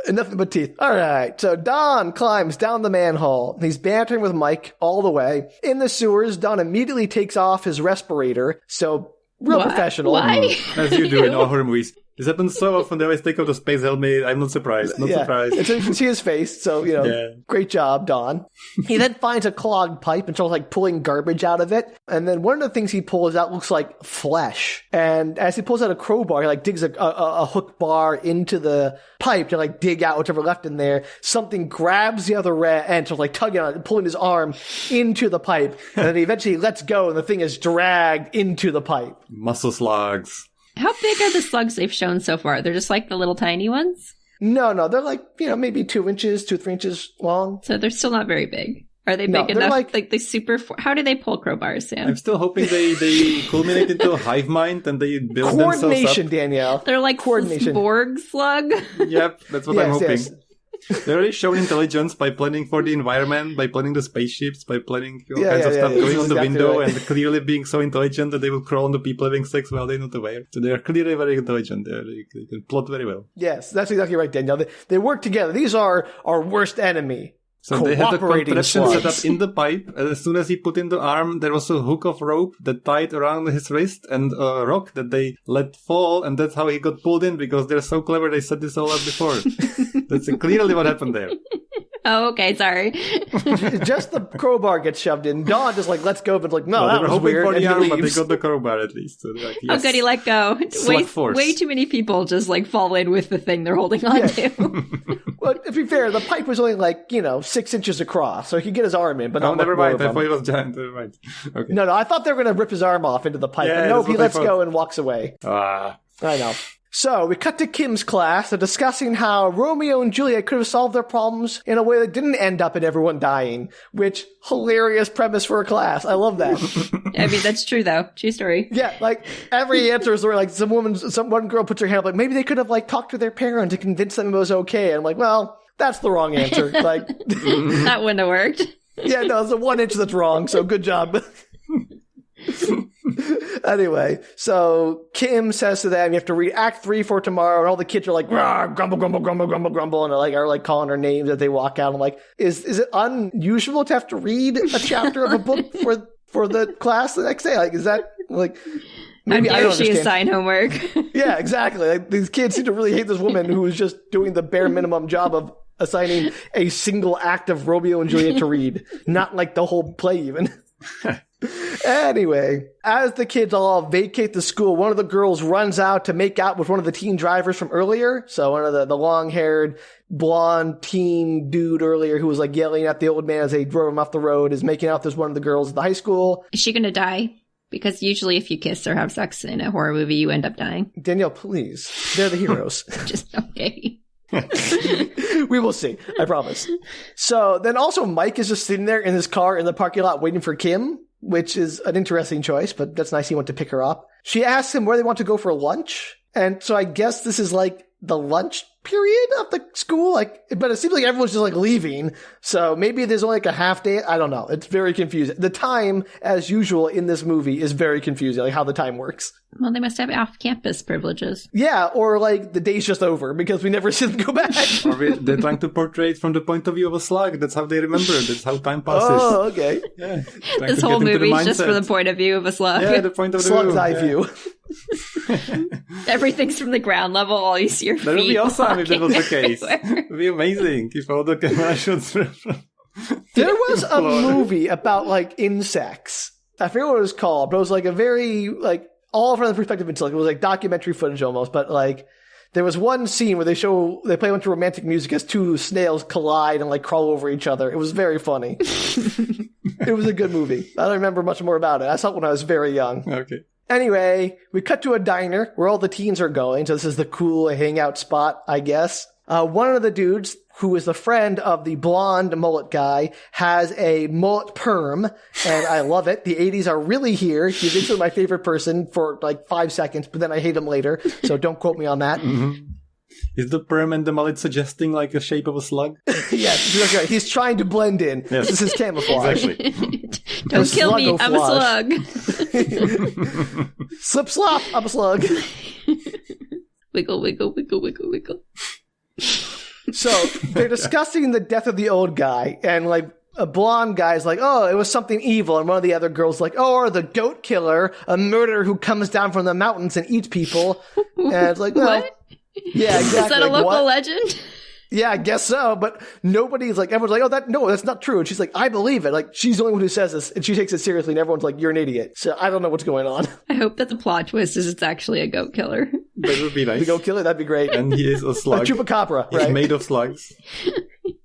[SPEAKER 2] Nothing but teeth. All right, so Don climbs down the manhole. He's bantering with Mike all the way. In the sewers, Don immediately takes off his respirator, so real professional.
[SPEAKER 3] Why?
[SPEAKER 1] As you do in all horror movies. This happens so often. They always take off the space helmet. I'm not surprised. Not surprised.
[SPEAKER 2] And so you can see his face. So, Great job, Don. He then finds a clogged pipe and starts like pulling garbage out of it. And then one of the things he pulls out looks like flesh. And as he pulls out a crowbar, he like digs a hook bar into the pipe to like dig out whatever left in there. Something grabs the other end, so like tugging on it, pulling his arm into the pipe. And then he eventually lets go and the thing is dragged into the pipe.
[SPEAKER 1] Muscle slugs.
[SPEAKER 3] How big are the slugs they've shown so far? They're just like the little tiny ones?
[SPEAKER 2] No, they're like, maybe 2 inches, 3 inches long.
[SPEAKER 3] So they're still not very big. Are they big enough? Like the super... How do they pull crowbars, Sam?
[SPEAKER 1] I'm still hoping they culminate into a hive mind and they build themselves up.
[SPEAKER 2] Coordination, Danielle.
[SPEAKER 3] They're like Borg slug?
[SPEAKER 1] Yep, that's what I'm hoping. Yes. They already shown intelligence by planning for the environment, by planning the spaceships, by planning all kinds of stuff, going on the window and clearly being so intelligent that they will crawl on the people having sex while they're not aware. So they are clearly very intelligent. They can plot very well.
[SPEAKER 2] Yes, that's exactly right, Danielle. They work together. These are our worst enemy.
[SPEAKER 1] So they had a contraption set up in the pipe, and as soon as he put in the arm, there was a hook of rope that tied around his wrist and a rock that they let fall, and that's how he got pulled in, because they're so clever they set this all up before. That's clearly what happened there.
[SPEAKER 3] Oh, okay, sorry.
[SPEAKER 2] Just the crowbar gets shoved in. Dawn just like, let's go, but like, no, that
[SPEAKER 1] they were
[SPEAKER 2] was
[SPEAKER 1] hoping
[SPEAKER 2] weird.
[SPEAKER 1] for the arm, but they got the crowbar at least. So like, yes.
[SPEAKER 3] Oh, good, he let go. Way too many people just like fall in with the thing they're holding on to.
[SPEAKER 2] Well, to be fair, the pipe was only like, 6 inches across, so he could get his arm in, but not
[SPEAKER 1] never mind.
[SPEAKER 2] I
[SPEAKER 1] thought it was giant. Never mind. Okay.
[SPEAKER 2] No, I thought they were going to rip his arm off into the pipe, but no, he lets go and walks away. I know. So, we cut to Kim's class. They're discussing how Romeo and Juliet could have solved their problems in a way that didn't end up in everyone dying, which, hilarious premise for a class. I love that.
[SPEAKER 3] I mean, that's true, though. True story.
[SPEAKER 2] Yeah, like, every answer is where, like, one girl puts her hand up, like, maybe they could have, like, talked to their parents and convinced them it was okay. And I'm like, well, that's the wrong answer. Like,
[SPEAKER 3] that wouldn't have worked.
[SPEAKER 2] Yeah, no, it's the 1 inch that's wrong, so good job. Anyway, so Kim says to them, you have to read Act 3 for tomorrow, and all the kids are like, grumble, grumble, grumble, grumble, grumble, and are calling her names as they walk out. I'm like, is it unusual to have to read a chapter of a book for the class the next day? Like, is that, like... Maybe I don't understand.
[SPEAKER 3] She assign homework.
[SPEAKER 2] Yeah, exactly. Like, these kids seem to really hate this woman who is just doing the bare minimum job of assigning a single act of Romeo and Juliet to read, not like the whole play even. Anyway, as the kids all vacate the school, one of the girls runs out to make out with one of the teen drivers from earlier. So one of the long-haired, blonde teen dude earlier who was like yelling at the old man as they drove him off the road is making out with one of the girls at the high school.
[SPEAKER 3] Is she going to die? Because usually if you kiss or have sex in a horror movie, you end up dying.
[SPEAKER 2] Danielle, please. They're the heroes.
[SPEAKER 3] Just okay.
[SPEAKER 2] We will see. I promise. So then also Mike is just sitting there in his car in the parking lot waiting for Kim, which is an interesting choice, but that's nice he went to pick her up. She asks him where they want to go for lunch. And so I guess this is like the lunch period of the school, but it seems like everyone's just like leaving. So maybe there's only like a half day. I don't know. It's very confusing. The time, as usual in this movie, is very confusing, like how the time works.
[SPEAKER 3] Well, they must have off-campus privileges.
[SPEAKER 2] Yeah, or like the day's just over because we never see them go back.
[SPEAKER 1] Or they're trying to portray it from the point of view of a slug. That's how they remember it. That's how time passes.
[SPEAKER 2] Oh, okay.
[SPEAKER 1] Yeah.
[SPEAKER 3] This whole movie is just from the point of view of a slug.
[SPEAKER 1] Yeah, the point of the
[SPEAKER 2] slug's eye view.
[SPEAKER 3] Everything's from the ground level. All you see your feet.
[SPEAKER 1] That would be awesome if that was the case.
[SPEAKER 3] Everywhere.
[SPEAKER 1] It would be amazing if all the camera shots were from...
[SPEAKER 2] There was a movie about like insects. I forget what it was called, but it was like a very like all from the perspective of insects. It was like documentary footage almost, but like There was one scene where they play a bunch of romantic music as two snails collide and like crawl over each other. It was very funny. It was a good movie. I don't remember much more about it. I saw it when I was very young.
[SPEAKER 1] Okay.
[SPEAKER 2] Anyway, we cut to a diner where all the teens are going. So this is the cool hangout spot, I guess. One of the dudes, who is the friend of the blonde mullet guy, has a mullet perm, and I love it. The 80s are really here. He's actually my favorite person for like 5 seconds, but then I hate him later, so don't quote me on that.
[SPEAKER 1] Mm-hmm. Is the perm and the mullet suggesting like a shape of a slug?
[SPEAKER 2] Yes, that's right. He's trying to blend in.
[SPEAKER 1] Yes.
[SPEAKER 2] This is camouflage.
[SPEAKER 1] Exactly.
[SPEAKER 3] Don't kill me, I'm a slug.
[SPEAKER 2] Slip slop, I'm a slug.
[SPEAKER 3] Wiggle, wiggle, wiggle, wiggle, wiggle.
[SPEAKER 2] So they're discussing the death of the old guy, and like a blonde guy's like, oh, it was something evil, and one of the other girls like, oh, or the goat killer, a murderer who comes down from the mountains and eats people. And it's like, well,
[SPEAKER 3] what?
[SPEAKER 2] Yeah, exactly.
[SPEAKER 3] Is that a
[SPEAKER 2] like,
[SPEAKER 3] local
[SPEAKER 2] what?
[SPEAKER 3] legend?
[SPEAKER 2] Yeah, I guess so, but nobody's like, everyone's like, oh, that's not true. And she's like, I believe it. Like, she's the only one who says this, and she takes it seriously, and everyone's like, you're an idiot. So I don't know what's going on.
[SPEAKER 3] I hope that the plot twist is it's actually a goat killer.
[SPEAKER 1] That would be nice.
[SPEAKER 2] The goat killer, that'd be great.
[SPEAKER 1] And he is a slug.
[SPEAKER 2] A chupacabra,
[SPEAKER 1] He's
[SPEAKER 2] right?
[SPEAKER 1] made of slugs.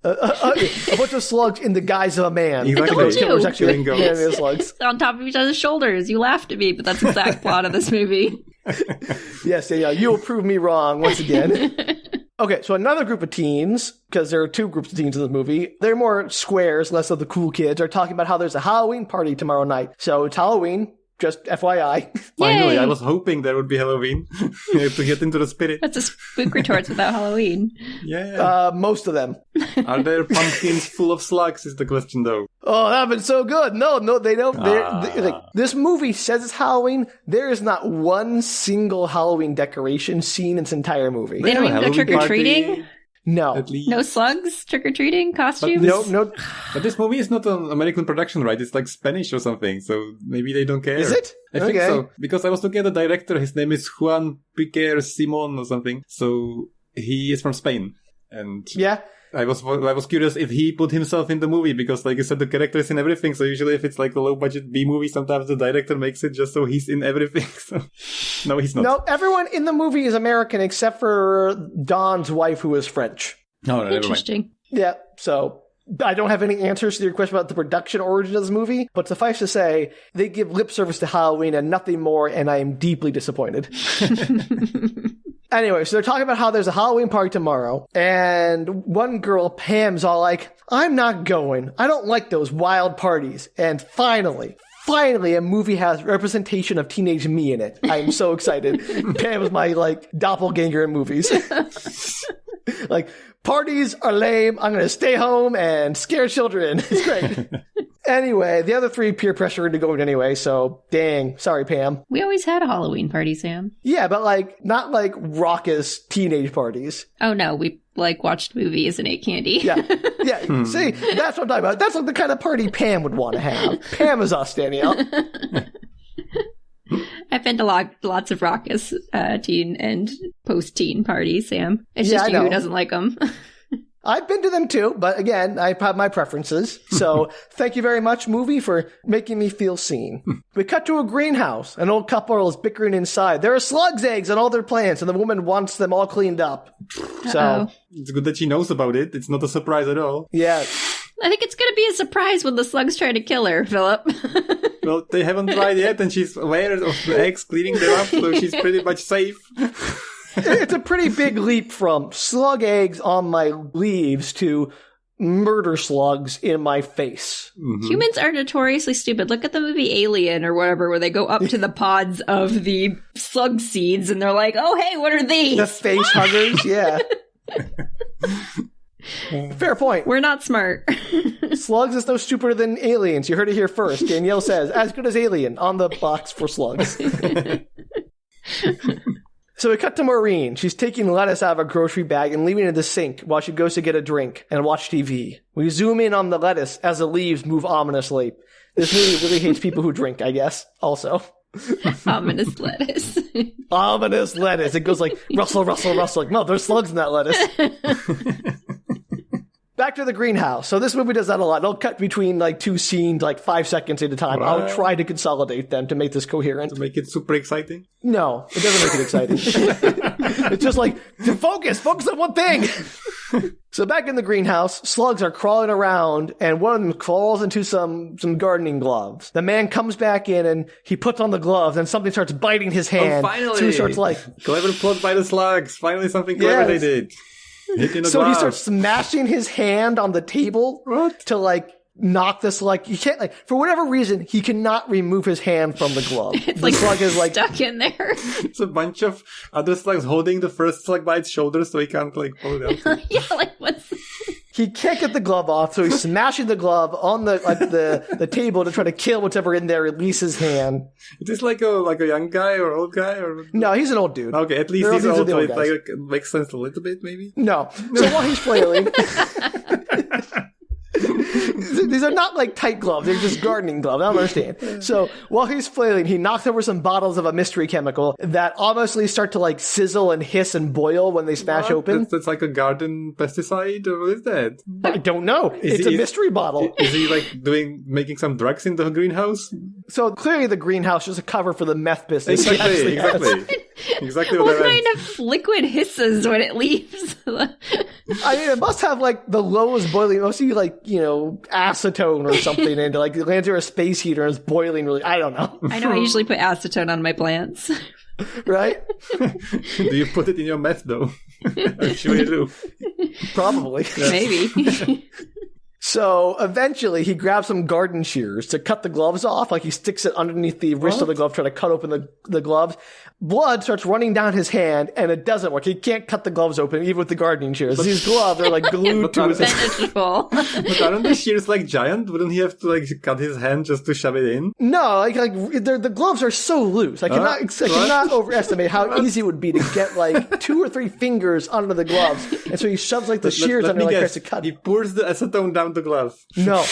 [SPEAKER 2] A bunch of slugs in the guise of a man.
[SPEAKER 1] Exactly.
[SPEAKER 3] told you.
[SPEAKER 2] Killer's actually
[SPEAKER 1] Killing goats.
[SPEAKER 2] yeah, they're slugs.
[SPEAKER 3] On top of each other's shoulders. You laughed at me, but that's the exact plot of this movie.
[SPEAKER 2] Yes, Danielle, you will prove me wrong once again. Okay, so another group of teens, because there are two groups of teens in this movie, they're more squares, less of the cool kids, are talking about how there's a Halloween party tomorrow night. So it's Halloween, just FYI.
[SPEAKER 1] Finally,
[SPEAKER 3] Yay!
[SPEAKER 1] I was hoping there would be Halloween to get into the spirit.
[SPEAKER 3] That's a Spook Retorts without Halloween.
[SPEAKER 1] Yeah.
[SPEAKER 2] Most of them.
[SPEAKER 1] Are there pumpkins full of slugs is the question, though.
[SPEAKER 2] Oh, that would been so good. No, they don't. Like, this movie says it's Halloween. There is not one single Halloween decoration seen in its entire movie.
[SPEAKER 3] They don't even go trick-or-treating?
[SPEAKER 2] No.
[SPEAKER 1] At least.
[SPEAKER 3] No slugs? Trick-or-treating? Costumes?
[SPEAKER 2] No.
[SPEAKER 1] But this movie is not an American production, right? It's like Spanish or something, so maybe they don't care.
[SPEAKER 2] Is it?
[SPEAKER 1] I think so. Because I was looking at the director, his name is Juan Piquer Simon or something. So he is from Spain. And
[SPEAKER 2] Yeah.
[SPEAKER 1] I was curious if he put himself in the movie, because like you said, the character is in everything. So usually if it's like a low budget B movie, sometimes the director makes it just so he's in everything. So no, he's not.
[SPEAKER 2] No, everyone in the movie is American except for Don's wife, who is French.
[SPEAKER 1] No, never mind.
[SPEAKER 3] Interesting.
[SPEAKER 2] Yeah, so I don't have any answers to your question about the production origin of this movie, but suffice to say, they give lip service to Halloween and nothing more, and I am deeply disappointed. Anyway, so they're talking about how there's a Halloween party tomorrow, and one girl, Pam's all like, I'm not going. I don't like those wild parties. And finally, a movie has representation of teenage me in it. I am so excited. Pam is my, like, doppelganger in movies. Like, parties are lame. I'm going to stay home and scare children. It's great. Anyway, the other three peer pressure into going anyway, so dang. Sorry, Pam.
[SPEAKER 3] We always had a Halloween party, Sam.
[SPEAKER 2] Yeah, but like, not like raucous teenage parties.
[SPEAKER 3] Oh no, we like watched movies and ate candy.
[SPEAKER 2] Yeah. See, that's what I'm talking about. That's like the kind of party Pam would want to have. Pam is us, Danielle.
[SPEAKER 3] I've been to lots of raucous teen and post-teen parties, Sam. It's just
[SPEAKER 2] I
[SPEAKER 3] you who
[SPEAKER 2] know.
[SPEAKER 3] doesn't like them.
[SPEAKER 2] I've been to them too, but again, I have my preferences. So thank you very much, movie, for making me feel seen. We cut to a greenhouse. An old couple is bickering inside. There are slugs' eggs on all their plants, and the woman wants them all cleaned up. So,
[SPEAKER 3] Uh-oh.
[SPEAKER 1] It's good that she knows about it. It's not a surprise at all.
[SPEAKER 2] yeah.
[SPEAKER 3] I think it's going to be a surprise when the slugs try to kill her, Philip.
[SPEAKER 1] Well, they haven't tried yet, and she's aware of the eggs, cleaning them up, so she's pretty much safe.
[SPEAKER 2] It's a pretty big leap from slug eggs on my leaves to murder slugs in my face.
[SPEAKER 1] Mm-hmm.
[SPEAKER 3] Humans are notoriously stupid. Look at the movie Alien or whatever, where they go up to the pods of the slug seeds and they're like, oh, hey, what are these?
[SPEAKER 2] The face huggers, yeah. Fair point.
[SPEAKER 3] We're not smart.
[SPEAKER 2] Slugs is no stupider than aliens. You heard it here first. Danielle says, as good as Alien on the box for slugs. So we cut to Maureen. She's taking lettuce out of a grocery bag and leaving it in the sink while she goes to get a drink and watch TV. We zoom in on the lettuce as the leaves move ominously. This movie really hates people who drink, I guess, also.
[SPEAKER 3] Ominous lettuce.
[SPEAKER 2] Ominous lettuce. It goes like, rustle, rustle, rustle. Like, no, there's slugs in that lettuce. back to the greenhouse. So this movie does that a lot. They'll cut between like two scenes, like 5 seconds at a time.
[SPEAKER 1] Right.
[SPEAKER 2] I'll try to consolidate them to make this coherent.
[SPEAKER 1] To make it super exciting?
[SPEAKER 2] No, it doesn't make it exciting. It's just like, focus on one thing. So back in the greenhouse, slugs are crawling around, and one of them crawls into some gardening gloves. The man comes back in, and he puts on the gloves, and something starts biting his hand.
[SPEAKER 1] Oh, finally!
[SPEAKER 2] So he starts like...
[SPEAKER 1] Clever plot by the slugs. Finally something clever they did. Hitting the
[SPEAKER 2] So
[SPEAKER 1] glove.
[SPEAKER 2] he starts smashing his hand on the table to like knock the slug. You can't like, for whatever reason, he cannot remove his hand from the glove.
[SPEAKER 3] It's
[SPEAKER 2] the
[SPEAKER 3] like
[SPEAKER 2] slug is like
[SPEAKER 3] stuck in there.
[SPEAKER 1] It's a bunch of other slugs holding the first slug by its shoulders so he can't like pull it out.
[SPEAKER 3] Yeah, like what's...
[SPEAKER 2] he can't get the glove off, so he's smashing the glove on the table to try to kill whatever in there, release his hand.
[SPEAKER 1] Is this like a young guy or old guy or?
[SPEAKER 2] No, he's an old dude.
[SPEAKER 1] Okay, at least
[SPEAKER 2] They're-
[SPEAKER 1] he's
[SPEAKER 2] these are
[SPEAKER 1] old,
[SPEAKER 2] the
[SPEAKER 1] so
[SPEAKER 2] old
[SPEAKER 1] it
[SPEAKER 2] guys.
[SPEAKER 1] like makes sense a little bit maybe.
[SPEAKER 2] No. So while he's flailing, these are not like tight gloves. They're just gardening gloves. I don't understand. So while he's flailing, he knocks over some bottles of a mystery chemical that obviously start to like sizzle and hiss and boil when they smash
[SPEAKER 1] What?
[SPEAKER 2] open.
[SPEAKER 1] That's like a garden pesticide or what is that?
[SPEAKER 2] I don't know. It's a mystery bottle.
[SPEAKER 1] Is he like making some drugs in the greenhouse?
[SPEAKER 2] So clearly the greenhouse is a cover for the meth business. he actually has.
[SPEAKER 1] Exactly
[SPEAKER 3] What
[SPEAKER 1] what I
[SPEAKER 3] kind
[SPEAKER 1] meant.
[SPEAKER 3] of liquid hisses when it leaves?
[SPEAKER 2] I mean, it must have like the lowest boiling. It must be like, acetone or something, and like it lands near a space heater and it's boiling really. I don't know.
[SPEAKER 3] I know I usually put acetone on my plants.
[SPEAKER 2] Right?
[SPEAKER 1] Do you put it in your meth though? I'm sure you do.
[SPEAKER 2] Probably.
[SPEAKER 3] Maybe.
[SPEAKER 2] So eventually he grabs some garden shears to cut the gloves off. Like he sticks it underneath the wrist of the glove, trying to cut open the gloves. Blood starts running down his hand, and it doesn't work. He can't cut the gloves open, even with the gardening shears. These gloves are like glued to his hand.
[SPEAKER 3] Manageable.
[SPEAKER 1] But aren't the shears like giant? Wouldn't he have to like cut his hand just to shove it in?
[SPEAKER 2] No, the gloves are so loose. I cannot overestimate how easy it would be to get like 2 or 3 fingers under the gloves. And so he shoves like the shears
[SPEAKER 1] Let
[SPEAKER 2] under,
[SPEAKER 1] me
[SPEAKER 2] like
[SPEAKER 1] guess.
[SPEAKER 2] tries to cut.
[SPEAKER 1] He pours the acetone down the glove.
[SPEAKER 2] No,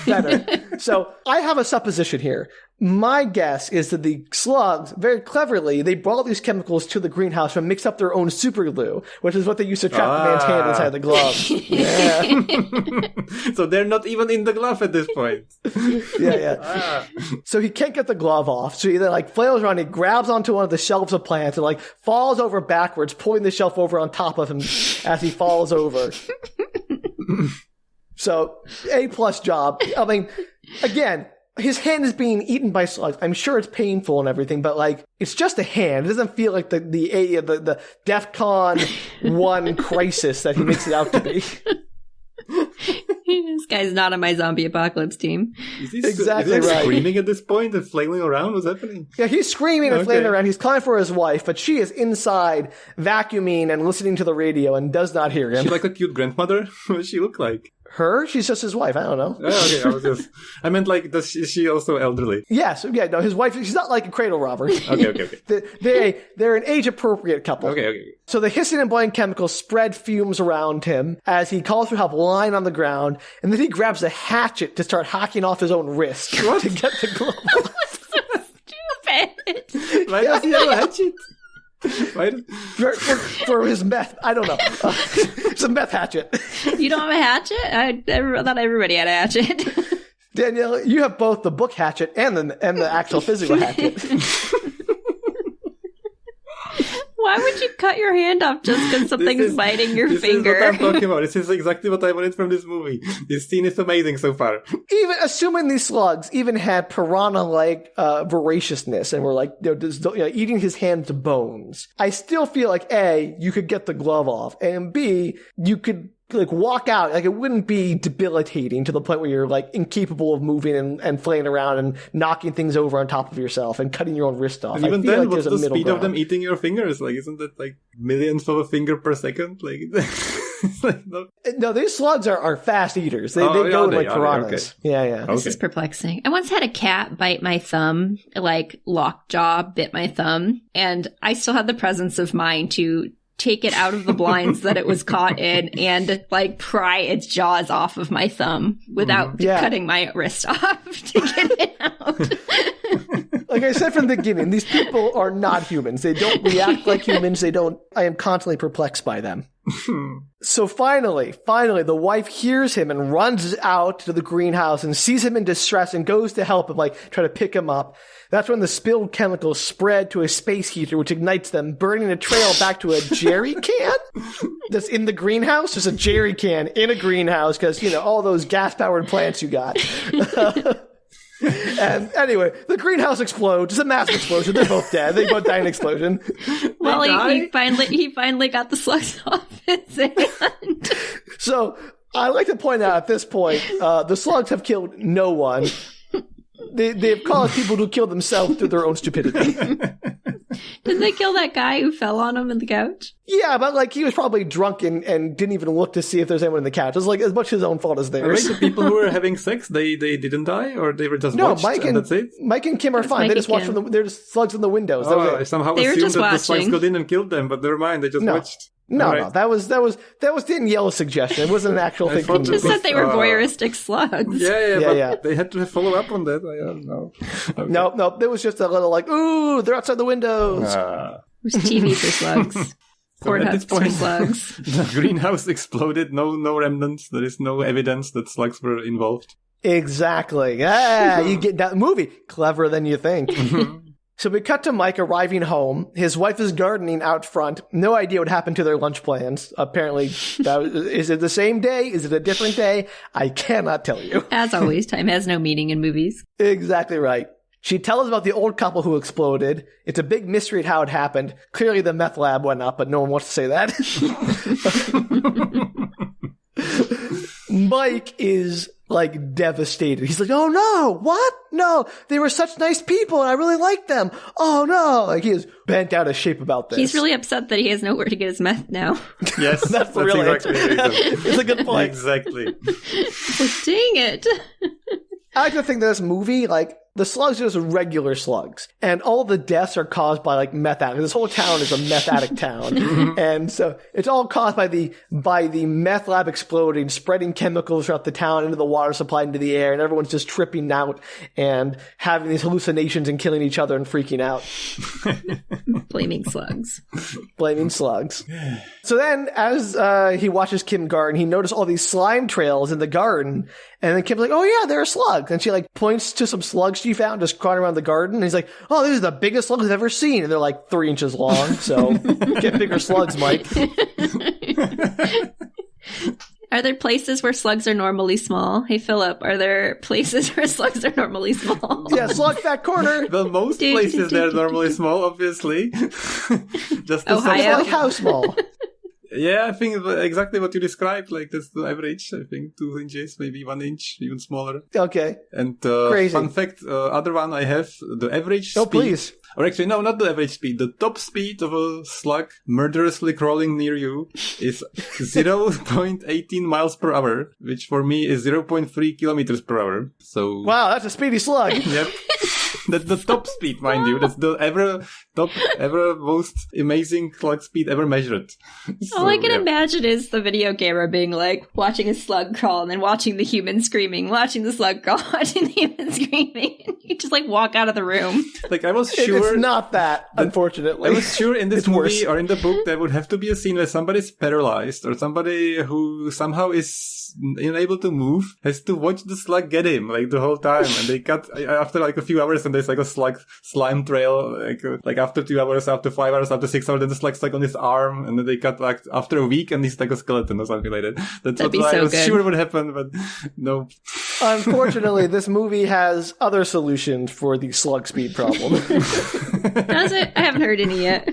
[SPEAKER 2] better. So I have a supposition here. My guess is that the slugs, very cleverly, they brought these chemicals to the greenhouse and mixed up their own super glue, which is what they used to trap the man's hand inside the glove. Yeah.
[SPEAKER 1] So they're not even in the glove at this point.
[SPEAKER 2] Yeah. So he can't get the glove off. So he then like flails around, he grabs onto one of the shelves of plants and like falls over backwards, pulling the shelf over on top of him as he falls over. So, A+ job. I mean, again, his hand is being eaten by slugs. I'm sure it's painful and everything, but like, it's just a hand. It doesn't feel like the DEFCON 1 crisis that he makes it out to be.
[SPEAKER 3] This guy's not on my zombie apocalypse team.
[SPEAKER 1] Is he
[SPEAKER 2] Exactly
[SPEAKER 1] is he
[SPEAKER 2] right.
[SPEAKER 1] screaming at this point and flailing around? What's happening?
[SPEAKER 2] Yeah, he's screaming and
[SPEAKER 1] Okay.
[SPEAKER 2] flailing around. He's calling for his wife, but she is inside vacuuming and listening to the radio and does not hear him.
[SPEAKER 1] She like a cute grandmother? What does she look like?
[SPEAKER 2] Her? She's just his wife. I don't know.
[SPEAKER 1] Oh, okay, I meant like, is she also elderly?
[SPEAKER 2] Yes. Yeah, no, his wife, she's not like a cradle robber.
[SPEAKER 1] Okay.
[SPEAKER 2] They're an age-appropriate couple.
[SPEAKER 1] Okay.
[SPEAKER 2] So the hissing and boiling chemicals spread fumes around him as he calls for help, lying on the ground, and then he grabs a hatchet to start hacking off his own wrist to get the glove off.
[SPEAKER 3] Stupid.
[SPEAKER 1] Why does he have a hatchet?
[SPEAKER 2] for his meth. I don't know. It's a meth hatchet.
[SPEAKER 3] You don't have a hatchet? I thought everybody had a hatchet.
[SPEAKER 2] Danielle, you have both the book hatchet and the actual physical hatchet.
[SPEAKER 3] Why would you cut your hand off just because something's biting your finger?
[SPEAKER 1] This is what I'm talking about. This is exactly what I wanted from this movie. This scene is amazing so far.
[SPEAKER 2] Even assuming these slugs even had piranha-like voraciousness and were like eating his hand to bones, I still feel like A, you could get the glove off, and B, you could like walk out, like it wouldn't be debilitating to the point where you're like incapable of moving and flaying around and knocking things over on top of yourself and cutting your own wrist off.
[SPEAKER 1] And even then,
[SPEAKER 2] like
[SPEAKER 1] what's
[SPEAKER 2] there's a
[SPEAKER 1] the
[SPEAKER 2] middle
[SPEAKER 1] speed of them
[SPEAKER 2] ground.
[SPEAKER 1] eating your fingers? Like, isn't that like millions of a finger per second? Like, it's like
[SPEAKER 2] No, these slugs are fast eaters. They
[SPEAKER 1] Oh,
[SPEAKER 2] go
[SPEAKER 1] are they?
[SPEAKER 2] like
[SPEAKER 1] Are they?
[SPEAKER 2] piranhas.
[SPEAKER 1] Okay.
[SPEAKER 2] Yeah.
[SPEAKER 3] This is perplexing. I once had a cat bite my thumb, like lockjaw bit my thumb, and I still had the presence of mind to take it out of the blinds that it was caught in and like pry its jaws off of my thumb without cutting my wrist off to get it out.
[SPEAKER 2] Like I said from the beginning, these people are not humans. They don't react like humans. I am constantly perplexed by them. So finally, the wife hears him and runs out to the greenhouse and sees him in distress and goes to help him, like try to pick him up. That's when the spilled chemicals spread to a space heater, which ignites them, burning a trail back to a jerry can that's in the greenhouse. There's a jerry can in a greenhouse because, all those gas-powered plants you got. And anyway, the greenhouse explodes. It's a massive explosion. They're both dead. They both die in an explosion.
[SPEAKER 3] Well, he finally got the slugs off his hand.
[SPEAKER 2] So I like to point out at this point, the slugs have killed no one. They've caused people to kill themselves through their own stupidity.
[SPEAKER 3] Did they kill that guy who fell on him in the couch?
[SPEAKER 2] Yeah, but he was probably drunk and didn't even look to see if there's anyone in the couch. It was as much his own fault as theirs.
[SPEAKER 1] Right, the people who were having sex, they didn't die, or they were just watched,
[SPEAKER 2] Mike and
[SPEAKER 1] that's it?
[SPEAKER 2] Mike and Kim are fine. They just watched they're just slugs in the windows.
[SPEAKER 1] I somehow
[SPEAKER 3] they
[SPEAKER 1] assumed that the slugs
[SPEAKER 3] watching.
[SPEAKER 1] got in and killed them, but never mind, they just watched.
[SPEAKER 2] No, that was Danielle's suggestion. It wasn't an actual thing.
[SPEAKER 3] They just said they were voyeuristic slugs.
[SPEAKER 1] Yeah. They had to follow up on that. I don't know. Okay.
[SPEAKER 2] No. There was just a little ooh, they're outside the windows.
[SPEAKER 3] There's TV for slugs.
[SPEAKER 1] At this point,
[SPEAKER 3] slugs.
[SPEAKER 1] The greenhouse exploded. No remnants. There is no evidence that slugs were involved.
[SPEAKER 2] Exactly. Yeah, you get that movie. Cleverer than you think. So we cut to Mike arriving home. His wife is gardening out front. No idea what happened to their lunch plans. Apparently, is it the same day? Is it a different day? I cannot tell you.
[SPEAKER 3] As always, time has no meaning in movies.
[SPEAKER 2] Exactly right. She tells about the old couple who exploded. It's a big mystery at how it happened. Clearly the meth lab went up, but no one wants to say that. Mike is devastated. He's like, oh no, what? No, they were such nice people and I really liked them. Oh no. He is bent out of shape about this.
[SPEAKER 3] He's really upset that he has nowhere to get his meth now.
[SPEAKER 1] Yes,
[SPEAKER 2] that's the real
[SPEAKER 1] exactly
[SPEAKER 2] answer. It's a good point.
[SPEAKER 1] Exactly.
[SPEAKER 3] Dang it.
[SPEAKER 2] I like to think that this movie, the slugs are just regular slugs. And all the deaths are caused by, meth addicts. This whole town is a meth addict town. And so it's all caused by the meth lab exploding, spreading chemicals throughout the town into the water supply, into the air, and everyone's just tripping out and having these hallucinations and killing each other and freaking out.
[SPEAKER 3] Blaming slugs.
[SPEAKER 2] Blaming slugs. So then, as he watches Kim garden, he notices all these slime trails in the garden. And then Kim's like, oh yeah, there are slugs. And she points to some slugs she found just crawling around the garden. And he's like, oh, these are the biggest slugs I've ever seen. And they're 3 inches long. So get bigger slugs, Mike.
[SPEAKER 3] Are there places where slugs are normally small? Hey, Filip, are there places where slugs are normally small?
[SPEAKER 2] Yeah, slug fat corner.
[SPEAKER 1] Well, most places they're normally small, obviously. Just
[SPEAKER 3] Ohio?
[SPEAKER 2] How small?
[SPEAKER 1] Yeah, I think exactly what you described. That's the average. I think 2 inches, maybe 1 inch, even smaller.
[SPEAKER 2] Okay.
[SPEAKER 1] And
[SPEAKER 2] crazy.
[SPEAKER 1] Fun fact, other one I have, the average speed.
[SPEAKER 2] Oh, please.
[SPEAKER 1] Or actually, no, not the average speed. The top speed of a slug murderously crawling near you is 0.18 miles per hour, which for me is 0.3 kilometers per hour. So.
[SPEAKER 2] Wow, that's a speedy slug.
[SPEAKER 1] Yep. That's the top speed, mind you. That's the ever most amazing slug speed ever measured.
[SPEAKER 3] All I can imagine is the video camera being watching a slug crawl and then watching the human screaming, watching the slug crawl, watching the human screaming. You just walk out of the room.
[SPEAKER 1] I was sure.
[SPEAKER 2] It's not that, unfortunately.
[SPEAKER 1] I was sure in this
[SPEAKER 2] it's
[SPEAKER 1] movie
[SPEAKER 2] worse.
[SPEAKER 1] Or in the book there would have to be a scene where somebody's paralyzed or somebody who somehow is unable to move has to watch the slug get him the whole time. And they cut after a few hours and there's a slime trail after 2 hours, after 5 hours, after 6 hours, then the slug's on his arm, and then they cut after a week and he's a skeleton or something like that. That's
[SPEAKER 3] That'd
[SPEAKER 1] what I was
[SPEAKER 3] good.
[SPEAKER 1] sure would happen, but no.
[SPEAKER 2] Unfortunately, this movie has other solutions for the slug speed problem.
[SPEAKER 3] Does it? I haven't heard any yet.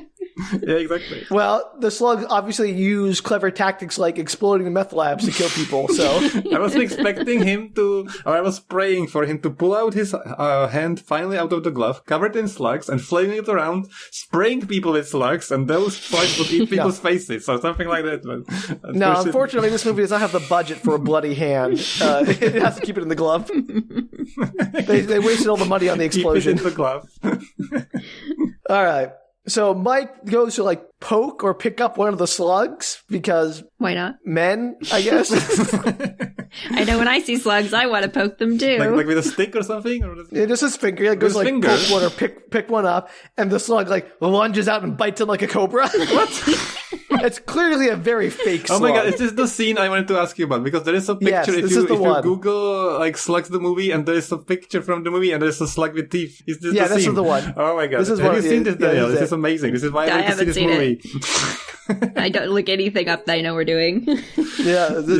[SPEAKER 1] Yeah, exactly.
[SPEAKER 2] Well, the slugs obviously use clever tactics like exploding meth labs to kill people, so...
[SPEAKER 1] I was expecting him to, or I was praying for him to pull out his hand finally out of the glove, covered in slugs, and flailing it around, spraying people with slugs, and those slugs would eat people's faces, or something like that. But
[SPEAKER 2] no, unfortunately, this movie does not have the budget for a bloody hand. It has to keep it in the glove. They wasted all the money on the explosion.
[SPEAKER 1] Keep it in the glove.
[SPEAKER 2] All right. So Mike goes to like poke or pick up one of the slugs because
[SPEAKER 3] why not?
[SPEAKER 2] Men, I guess.
[SPEAKER 3] I know when I see slugs, I want to poke them too.
[SPEAKER 1] Like with a stick or something? Or
[SPEAKER 2] just his finger. It goes like
[SPEAKER 1] finger.
[SPEAKER 2] Poke one or pick one up, and the slug like lunges out and bites him like a cobra. What? It's clearly a very fake slug.
[SPEAKER 1] Oh my god, it's just the scene I wanted to ask you about, because there is a picture if you Google like Slugs the movie, and there is a picture from the movie, and there is a slug with teeth. Is this the scene?
[SPEAKER 2] This is the one.
[SPEAKER 1] Oh my god.
[SPEAKER 2] Have
[SPEAKER 1] you seen this, Danielle? This is amazing. This is why I want to see this movie.
[SPEAKER 3] I don't look anything up that I know we're doing.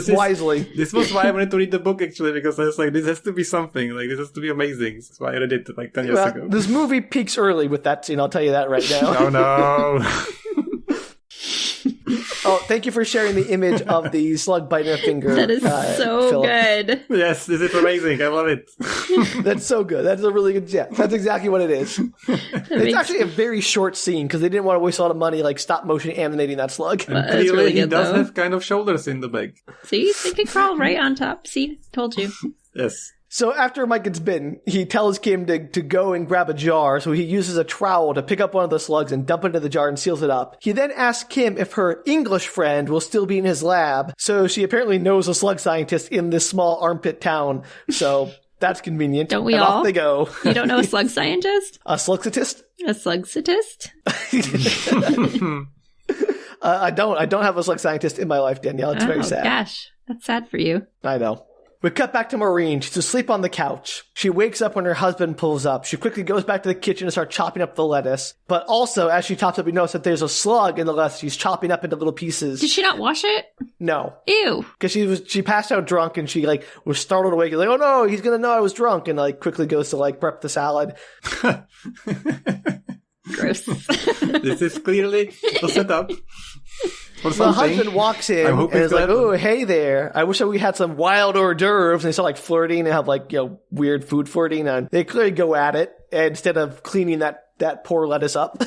[SPEAKER 2] Wisely.
[SPEAKER 1] This was why I wanted to read the book, actually, because I was like, this has to be something. Like, this has to be amazing. That's why I read it like 10 years ago.
[SPEAKER 2] This movie peaks early with that scene, I'll tell you that right now.
[SPEAKER 1] Oh no.
[SPEAKER 2] Oh, thank you for sharing the image of the slug biting a finger.
[SPEAKER 3] That is so
[SPEAKER 2] Filip.
[SPEAKER 3] good.
[SPEAKER 1] Yes, this is amazing. I love it.
[SPEAKER 2] That's so good. That's a really good. Yeah, that's exactly what it is. It's actually a very short scene because they didn't want to waste a lot of money like stop motion animating that slug.
[SPEAKER 1] And clearly, really he does have kind of shoulders in the bag.
[SPEAKER 3] See, they can crawl right on top. See, told you.
[SPEAKER 1] Yes.
[SPEAKER 2] So after Mike gets bitten, he tells Kim to go and grab a jar, so he uses a trowel to pick up one of the slugs and dump it into the jar and seals it up. He then asks Kim if her English friend will still be in his lab, so she apparently knows a slug scientist in this small armpit town, so that's convenient.
[SPEAKER 3] Don't we
[SPEAKER 2] and
[SPEAKER 3] all?
[SPEAKER 2] Off they go.
[SPEAKER 3] You don't know a slug scientist?
[SPEAKER 2] A slug-satist?
[SPEAKER 3] A slug-satist?
[SPEAKER 2] I don't have a slug scientist in my life, Danielle. It's very sad.
[SPEAKER 3] Gosh, that's sad for you.
[SPEAKER 2] I know. We cut back to Maureen. She's asleep on the couch. She wakes up when her husband pulls up. She quickly goes back to the kitchen and starts chopping up the lettuce. But also, as she chops up, we notice that there's a slug in the lettuce. She's chopping up into little pieces.
[SPEAKER 3] Did she not wash it?
[SPEAKER 2] No.
[SPEAKER 3] Ew.
[SPEAKER 2] Because she passed out drunk and she like was startled awake. Like, oh no, he's gonna know I was drunk, and like quickly goes to like prep the salad.
[SPEAKER 3] Gross.
[SPEAKER 1] This is clearly a setup.
[SPEAKER 2] The husband walks in and is like, oh, hey there. I wish that we had some wild hors d'oeuvres. And they start like flirting and have like, weird food flirting. And they clearly go at it instead of cleaning that poor lettuce up.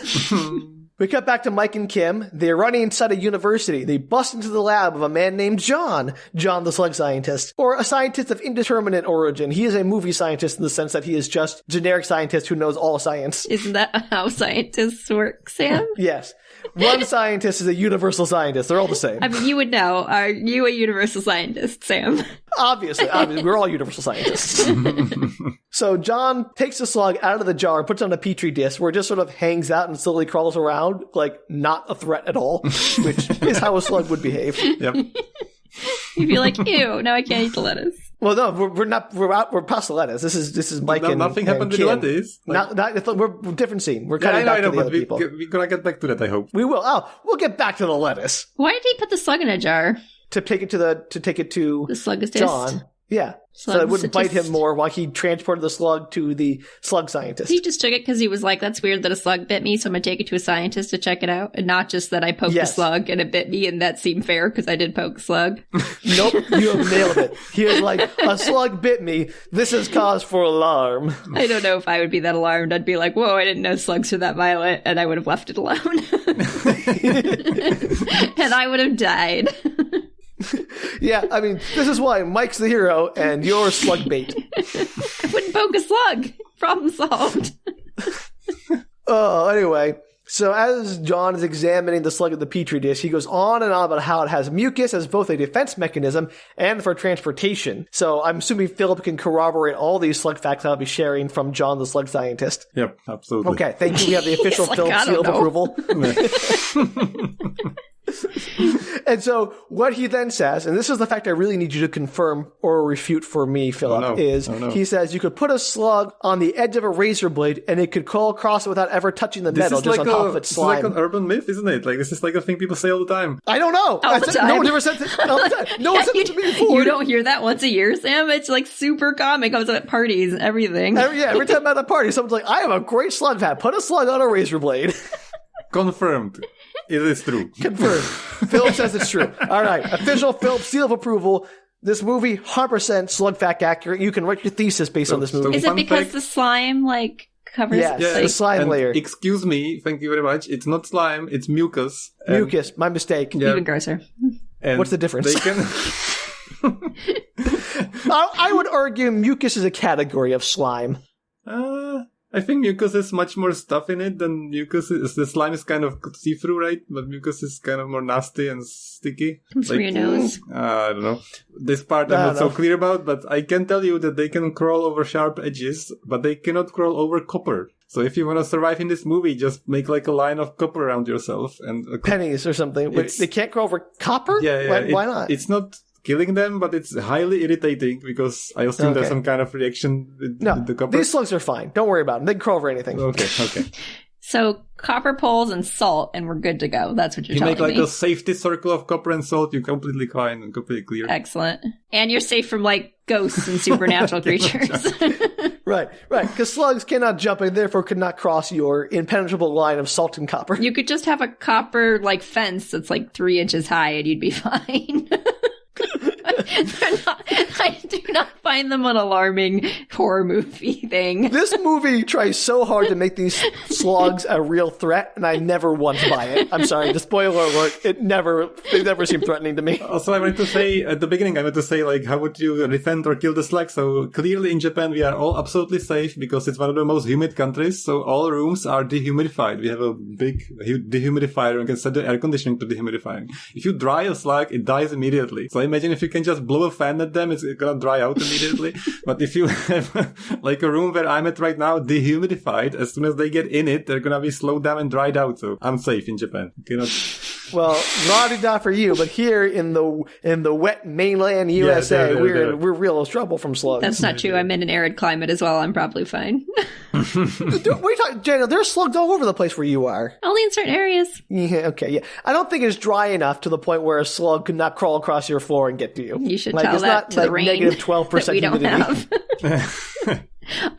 [SPEAKER 2] We cut back to Mike and Kim. They're running inside a university. They bust into the lab of a man named John the slug scientist, or a scientist of indeterminate origin. He is a movie scientist in the sense that he is just generic scientist who knows all science.
[SPEAKER 3] Isn't that how scientists work, Sam?
[SPEAKER 2] Yes. One scientist is a universal scientist. They're all the same.
[SPEAKER 3] I mean, you would know. Are you a universal scientist, Sam?
[SPEAKER 2] Obviously. We're all universal scientists. So John takes the slug out of the jar, puts it on a petri dish where it just sort of hangs out and slowly crawls around, like not a threat at all, which is how a slug would behave.
[SPEAKER 1] Yep.
[SPEAKER 3] You'd be like, ew, now I can't eat the lettuce.
[SPEAKER 2] Well, no, we're not. We're past the lettuce. This is Mike and
[SPEAKER 1] nothing happened to the lettuce.
[SPEAKER 2] We're different scene. We're cutting back to the other people.
[SPEAKER 1] We're gonna get back to that. I hope
[SPEAKER 2] we will. We'll get back to the lettuce.
[SPEAKER 3] Why did he put the slug in a jar?
[SPEAKER 2] To take it to the
[SPEAKER 3] slugist.
[SPEAKER 2] John. Yeah. So it wouldn't bite him more while he transported the slug to the slug scientist.
[SPEAKER 3] He just took it because he was like, that's weird that a slug bit me, so I'm going to take it to a scientist to check it out. And not just that I poked a slug and it bit me, and that seemed fair because I did poke a slug.
[SPEAKER 2] Nope, you have nailed it. He was like, a slug bit me. This is cause for alarm.
[SPEAKER 3] I don't know if I would be that alarmed. I'd be like, whoa, I didn't know slugs are that violent. And I would have left it alone. And I would have died.
[SPEAKER 2] Yeah, I mean, this is why Mike's the hero and you're slug bait.
[SPEAKER 3] I wouldn't poke a slug. Problem solved.
[SPEAKER 2] Anyway, so as John is examining the slug in the petri dish, he goes on and on about how it has mucus as both a defense mechanism and for transportation. So I'm assuming Filip can corroborate all these slug facts I'll be sharing from John the slug scientist.
[SPEAKER 1] Yep, absolutely.
[SPEAKER 2] Okay, thank you. We have the official Filip seal of approval. And so what he then says, and this is the fact I really need you to confirm or refute for me, Filip, he says you could put a slug on the edge of a razor blade and it could crawl across it without ever touching the metal, just on top of its slime.
[SPEAKER 1] This is like an urban myth, isn't it? Like, this is like a thing people say all the time.
[SPEAKER 2] I don't know.
[SPEAKER 3] All the time.
[SPEAKER 2] No one ever said that. All the time. No one said it to me before.
[SPEAKER 3] You don't hear that once a year, Sam? It's like super common. It comes at parties and everything.
[SPEAKER 2] Every time I'm at a party, someone's like, I have a great slug hat. Put a slug on a razor blade.
[SPEAKER 1] Confirmed. It is true.
[SPEAKER 2] Confirmed. Filip says it's true. All right. Official Filip seal of approval. This movie, 100% slug fact accurate. You can write your thesis based on this movie.
[SPEAKER 3] Is it because the slime, covers
[SPEAKER 2] the slime layer?
[SPEAKER 1] Excuse me. Thank you very much. It's not slime. It's mucus.
[SPEAKER 2] Mucus. My mistake.
[SPEAKER 1] Yeah.
[SPEAKER 3] Even grosser.
[SPEAKER 1] And
[SPEAKER 2] what's the difference?
[SPEAKER 1] They can...
[SPEAKER 2] I would argue mucus is a category of slime.
[SPEAKER 1] I I think mucus is much more stuff in it than mucus is. The slime is kind of see-through, right? But mucus is kind of more nasty and sticky.
[SPEAKER 3] Comes through your nose.
[SPEAKER 1] I don't know. This part I'm not so clear about, but I can tell you that they can crawl over sharp edges, but they cannot crawl over copper. So if you want to survive in this movie, just make like a line of copper around yourself and
[SPEAKER 2] pennies or something. Wait, they can't crawl over copper?
[SPEAKER 1] Yeah.
[SPEAKER 2] Why not?
[SPEAKER 1] It's not killing them, but it's highly irritating because I assume there's some kind of reaction with the copper.
[SPEAKER 2] These slugs are fine. Don't worry about them. They can crawl over anything.
[SPEAKER 1] Okay.
[SPEAKER 3] So copper poles and salt, and we're good to go. That's what you're telling me.
[SPEAKER 1] You make like a safety circle of copper and salt, you're completely fine and completely clear.
[SPEAKER 3] Excellent. And you're safe from like ghosts and supernatural creatures.
[SPEAKER 2] Right. Because slugs cannot jump and therefore could not cross your impenetrable line of salt and copper.
[SPEAKER 3] You could just have a copper like fence that's like 3 inches high and you'd be fine. I do not find them an alarming horror movie thing.
[SPEAKER 2] This movie tries so hard to make these slugs a real threat, and I never once buy it. I'm sorry, the spoiler alert, they never seem threatening to me.
[SPEAKER 1] Also, I wanted to say, at the beginning, like, how would you defend or kill the slug? So clearly in Japan, we are all absolutely safe because it's one of the most humid countries. So all rooms are dehumidified. We have a big dehumidifier and can set the air conditioning to dehumidifying. If you dry a slug, it dies immediately. So imagine if you can just blow a fan at them, it's gonna dry out immediately. But if you have like a room where I'm at right now, dehumidified, as soon as they get in it, they're gonna be slowed down and dried out. So I'm safe in Japan.
[SPEAKER 2] Well, la-di-da for you, but here in the wet mainland USA, we're real trouble from slugs.
[SPEAKER 3] That's not true. I'm in an arid climate as well. I'm probably fine.
[SPEAKER 2] What are you talking, Jenna? There's slugs all over the place where you are.
[SPEAKER 3] Only in certain areas.
[SPEAKER 2] Yeah, okay, yeah. I don't think it's dry enough to the point where a slug could not crawl across your floor and get to you.
[SPEAKER 3] You should tell that to the rain
[SPEAKER 2] negative 12%
[SPEAKER 3] that we don't
[SPEAKER 2] humidity.
[SPEAKER 3] have.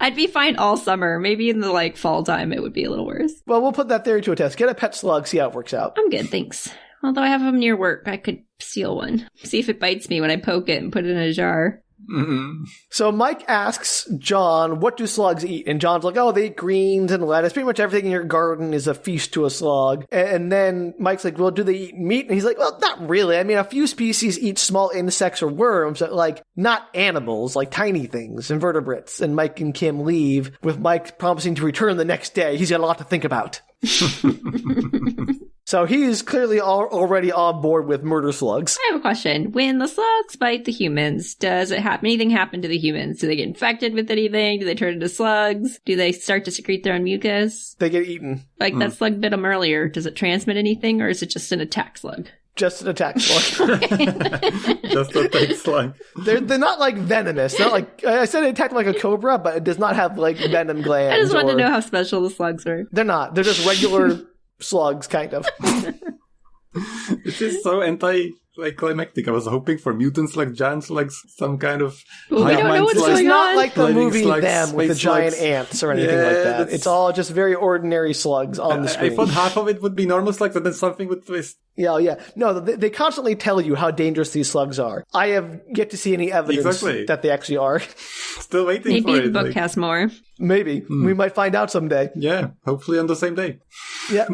[SPEAKER 3] I'd be fine all summer. Maybe in the like fall time it would be a little worse.
[SPEAKER 2] Well, we'll put that theory to a test. Get a pet slug, see how it works out.
[SPEAKER 3] I'm good, thanks. Although I have them near work, I could steal one. See if it bites me when I poke it and put it in a jar.
[SPEAKER 1] Mm-hmm.
[SPEAKER 2] So Mike asks John, what do slugs eat? And John's like, oh, they eat greens and lettuce. Pretty much everything in your garden is a feast to a slug. And then Mike's like, well, do they eat meat? And he's like, well, not really. I mean, a few species eat small insects or worms, but like not animals, like tiny things, invertebrates. And Mike and Kim leave with Mike promising to return the next day. He's got a lot to think about. So he's clearly already on board with murder slugs.
[SPEAKER 3] I have a question. When the slugs bite the humans, does anything happen to the humans? Do they get infected with anything? Do they turn into slugs? Do they start to secrete their own mucus?
[SPEAKER 2] They get eaten.
[SPEAKER 3] Like that slug bit them earlier. Does it transmit anything, or is it just an attack slug?
[SPEAKER 2] Just an attack slug.
[SPEAKER 1] Just an attack slug.
[SPEAKER 2] They're not like venomous. Not like I said, it attacked like a cobra, but it does not have like venom glands.
[SPEAKER 3] I just wanted to know how special the slugs were.
[SPEAKER 2] They're not. They're just regular slugs, kind of.
[SPEAKER 1] This is so anti-climactic. I was hoping for mutant slugs, giant slugs, some kind of...
[SPEAKER 3] Well, we don't know what's going on.
[SPEAKER 2] It's not like the movie
[SPEAKER 1] slugs,
[SPEAKER 2] Them with the giant ants or anything like that. It's all just very ordinary slugs on the screen.
[SPEAKER 1] I thought half of it would be normal slugs and then something would twist.
[SPEAKER 2] Yeah. No, they constantly tell you how dangerous these slugs are. I have yet to see any evidence that they actually are.
[SPEAKER 1] Still waiting for it.
[SPEAKER 3] Maybe the book has more.
[SPEAKER 2] Maybe. We might find out someday.
[SPEAKER 1] Yeah, hopefully on the same day.
[SPEAKER 2] Yeah.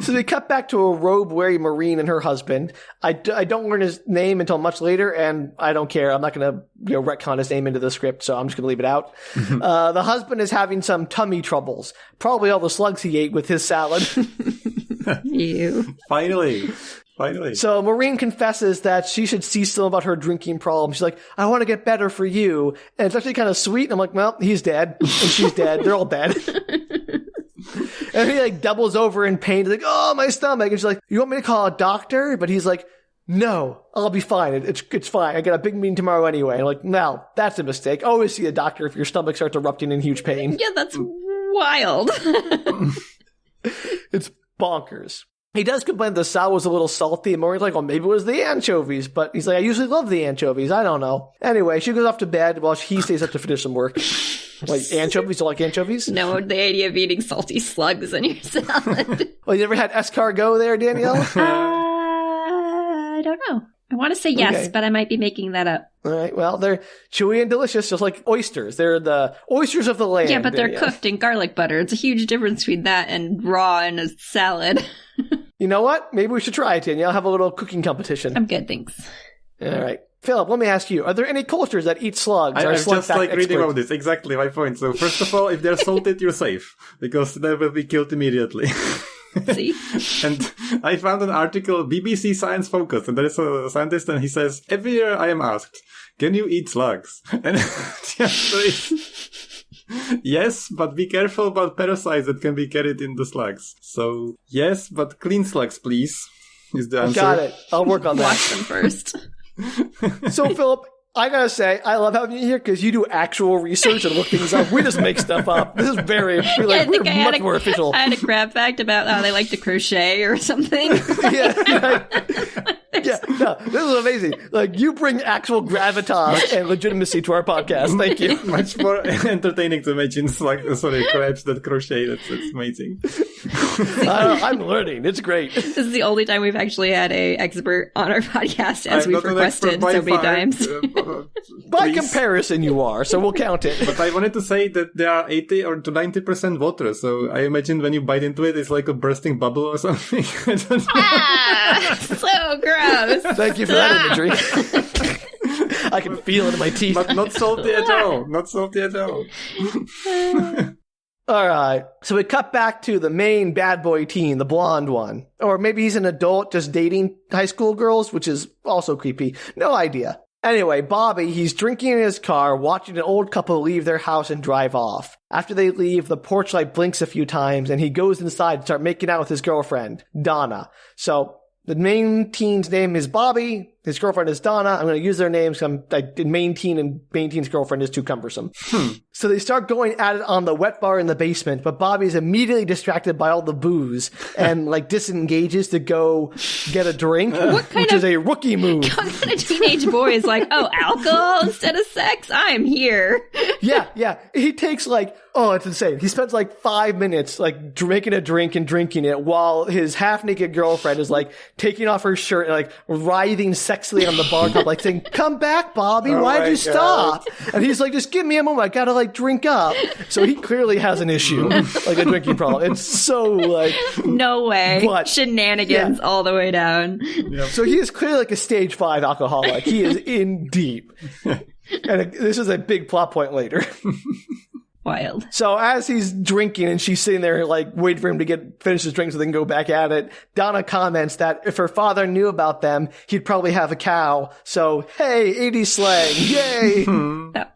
[SPEAKER 2] So they cut back to a robe-wearing Marine and her husband. I don't learn his name until much later, and I don't care. I'm not going to retcon his name into the script, so I'm just going to leave it out. The husband is having some tummy troubles. Probably all the slugs he ate with his salad.
[SPEAKER 3] You.
[SPEAKER 1] Finally.
[SPEAKER 2] So Maureen confesses that she should see some about her drinking problem. She's like, I want to get better for you. And it's actually kind of sweet. And I'm like, well, he's dead. And she's dead. They're all dead. And he like doubles over in pain. He's like, oh, my stomach. And she's like, you want me to call a doctor? But he's like, no, I'll be fine. It's fine. I got a big meeting tomorrow anyway. I'm like, no, that's a mistake. Always see a doctor if your stomach starts erupting in huge pain.
[SPEAKER 3] Yeah, that's wild.
[SPEAKER 2] It's bonkers. He does complain the sal was a little salty, and Maureen's like, well, maybe it was the anchovies. But he's like, I usually love the anchovies. I don't know. Anyway, she goes off to bed while he stays up to finish some work. Like anchovies? You like anchovies?
[SPEAKER 3] No, the idea of eating salty slugs in your salad.
[SPEAKER 2] Well, you never had escargot there, Danielle?
[SPEAKER 3] I don't know. I want to say yes, but I might be making that up.
[SPEAKER 2] All right. Well, they're chewy and delicious, just like oysters. They're the oysters of the land.
[SPEAKER 3] Yeah, but they're cooked in garlic butter. It's a huge difference between that and raw in a salad.
[SPEAKER 2] You know what? Maybe we should try it, Danielle. Have a little cooking competition.
[SPEAKER 3] I'm good, thanks.
[SPEAKER 2] All right. Philip, let me ask you, are there any cultures that eat slugs?
[SPEAKER 1] I'm just reading about this. Exactly my point. So first of all, if they're salted, you're safe because they will be killed immediately.
[SPEAKER 3] See?
[SPEAKER 1] And I found an article, BBC Science Focus, and there is a scientist and he says, every year I am asked, can you eat slugs? And the answer is, yes, but be careful about parasites that can be carried in the slugs. So, yes, but clean slugs, please, is the answer.
[SPEAKER 2] Got it. I'll work on that.
[SPEAKER 3] Wash them first.
[SPEAKER 2] So, Philip, I gotta say, I love having you here because you do actual research and look things up. We just make stuff up. This is very, we're much more official.
[SPEAKER 3] I had a crap fact about how they like to crochet or something.
[SPEAKER 2] Yeah, no, this is amazing. Like, you bring actual gravitas and legitimacy to our podcast. Thank you.
[SPEAKER 1] Much more entertaining to imagine crabs that crochet. That's amazing.
[SPEAKER 2] I'm learning. It's great.
[SPEAKER 3] This is the only time we've actually had a expert on our podcast, as we've requested so many times.
[SPEAKER 2] By comparison, you are, so we'll count it.
[SPEAKER 1] But I wanted to say that there are 80 or to 90% water, so I imagine when you bite into it, it's like a bursting bubble or something.
[SPEAKER 3] So gross.
[SPEAKER 2] Thank you for that imagery. I can feel it in my teeth.
[SPEAKER 1] But not salty at all. Not salty at all.
[SPEAKER 2] All right. So we cut back to the main bad boy teen, the blonde one. Or maybe he's an adult just dating high school girls, which is also creepy. No idea. Anyway, Bobby, he's drinking in his car, watching an old couple leave their house and drive off. After they leave, the porch light blinks a few times, and he goes inside to start making out with his girlfriend, Donna. So the main teen's name is Bobby. His girlfriend is Donna. I'm going to use their names because main teen and main teen's girlfriend is too cumbersome. So they start going at it on the wet bar in the basement, but Bobby's immediately distracted by all the booze and disengages to go get a drink, which is a rookie move.
[SPEAKER 3] What kind of teenage boy is like, oh, alcohol instead of sex? I'm here.
[SPEAKER 2] Yeah. He takes it's insane. He spends 5 minutes making a drink and drinking it while his half-naked girlfriend is taking off her shirt and writhing sexily on the bar top, saying, "Come back, Bobby. Why'd you stop?" And he's like, "Just give me a moment. I gotta drink up." So he clearly has an issue, a drinking problem. It's so
[SPEAKER 3] no way. Shenanigans all the way down.
[SPEAKER 2] Yep. So he is clearly a stage 5 alcoholic. He is in deep. And this is a big plot point later.
[SPEAKER 3] Wild.
[SPEAKER 2] So as he's drinking and she's sitting there waiting for him to finish his drink so they can go back at it, Donna comments that if her father knew about them, he'd probably have a cow. So, hey, 80s slang. Yay!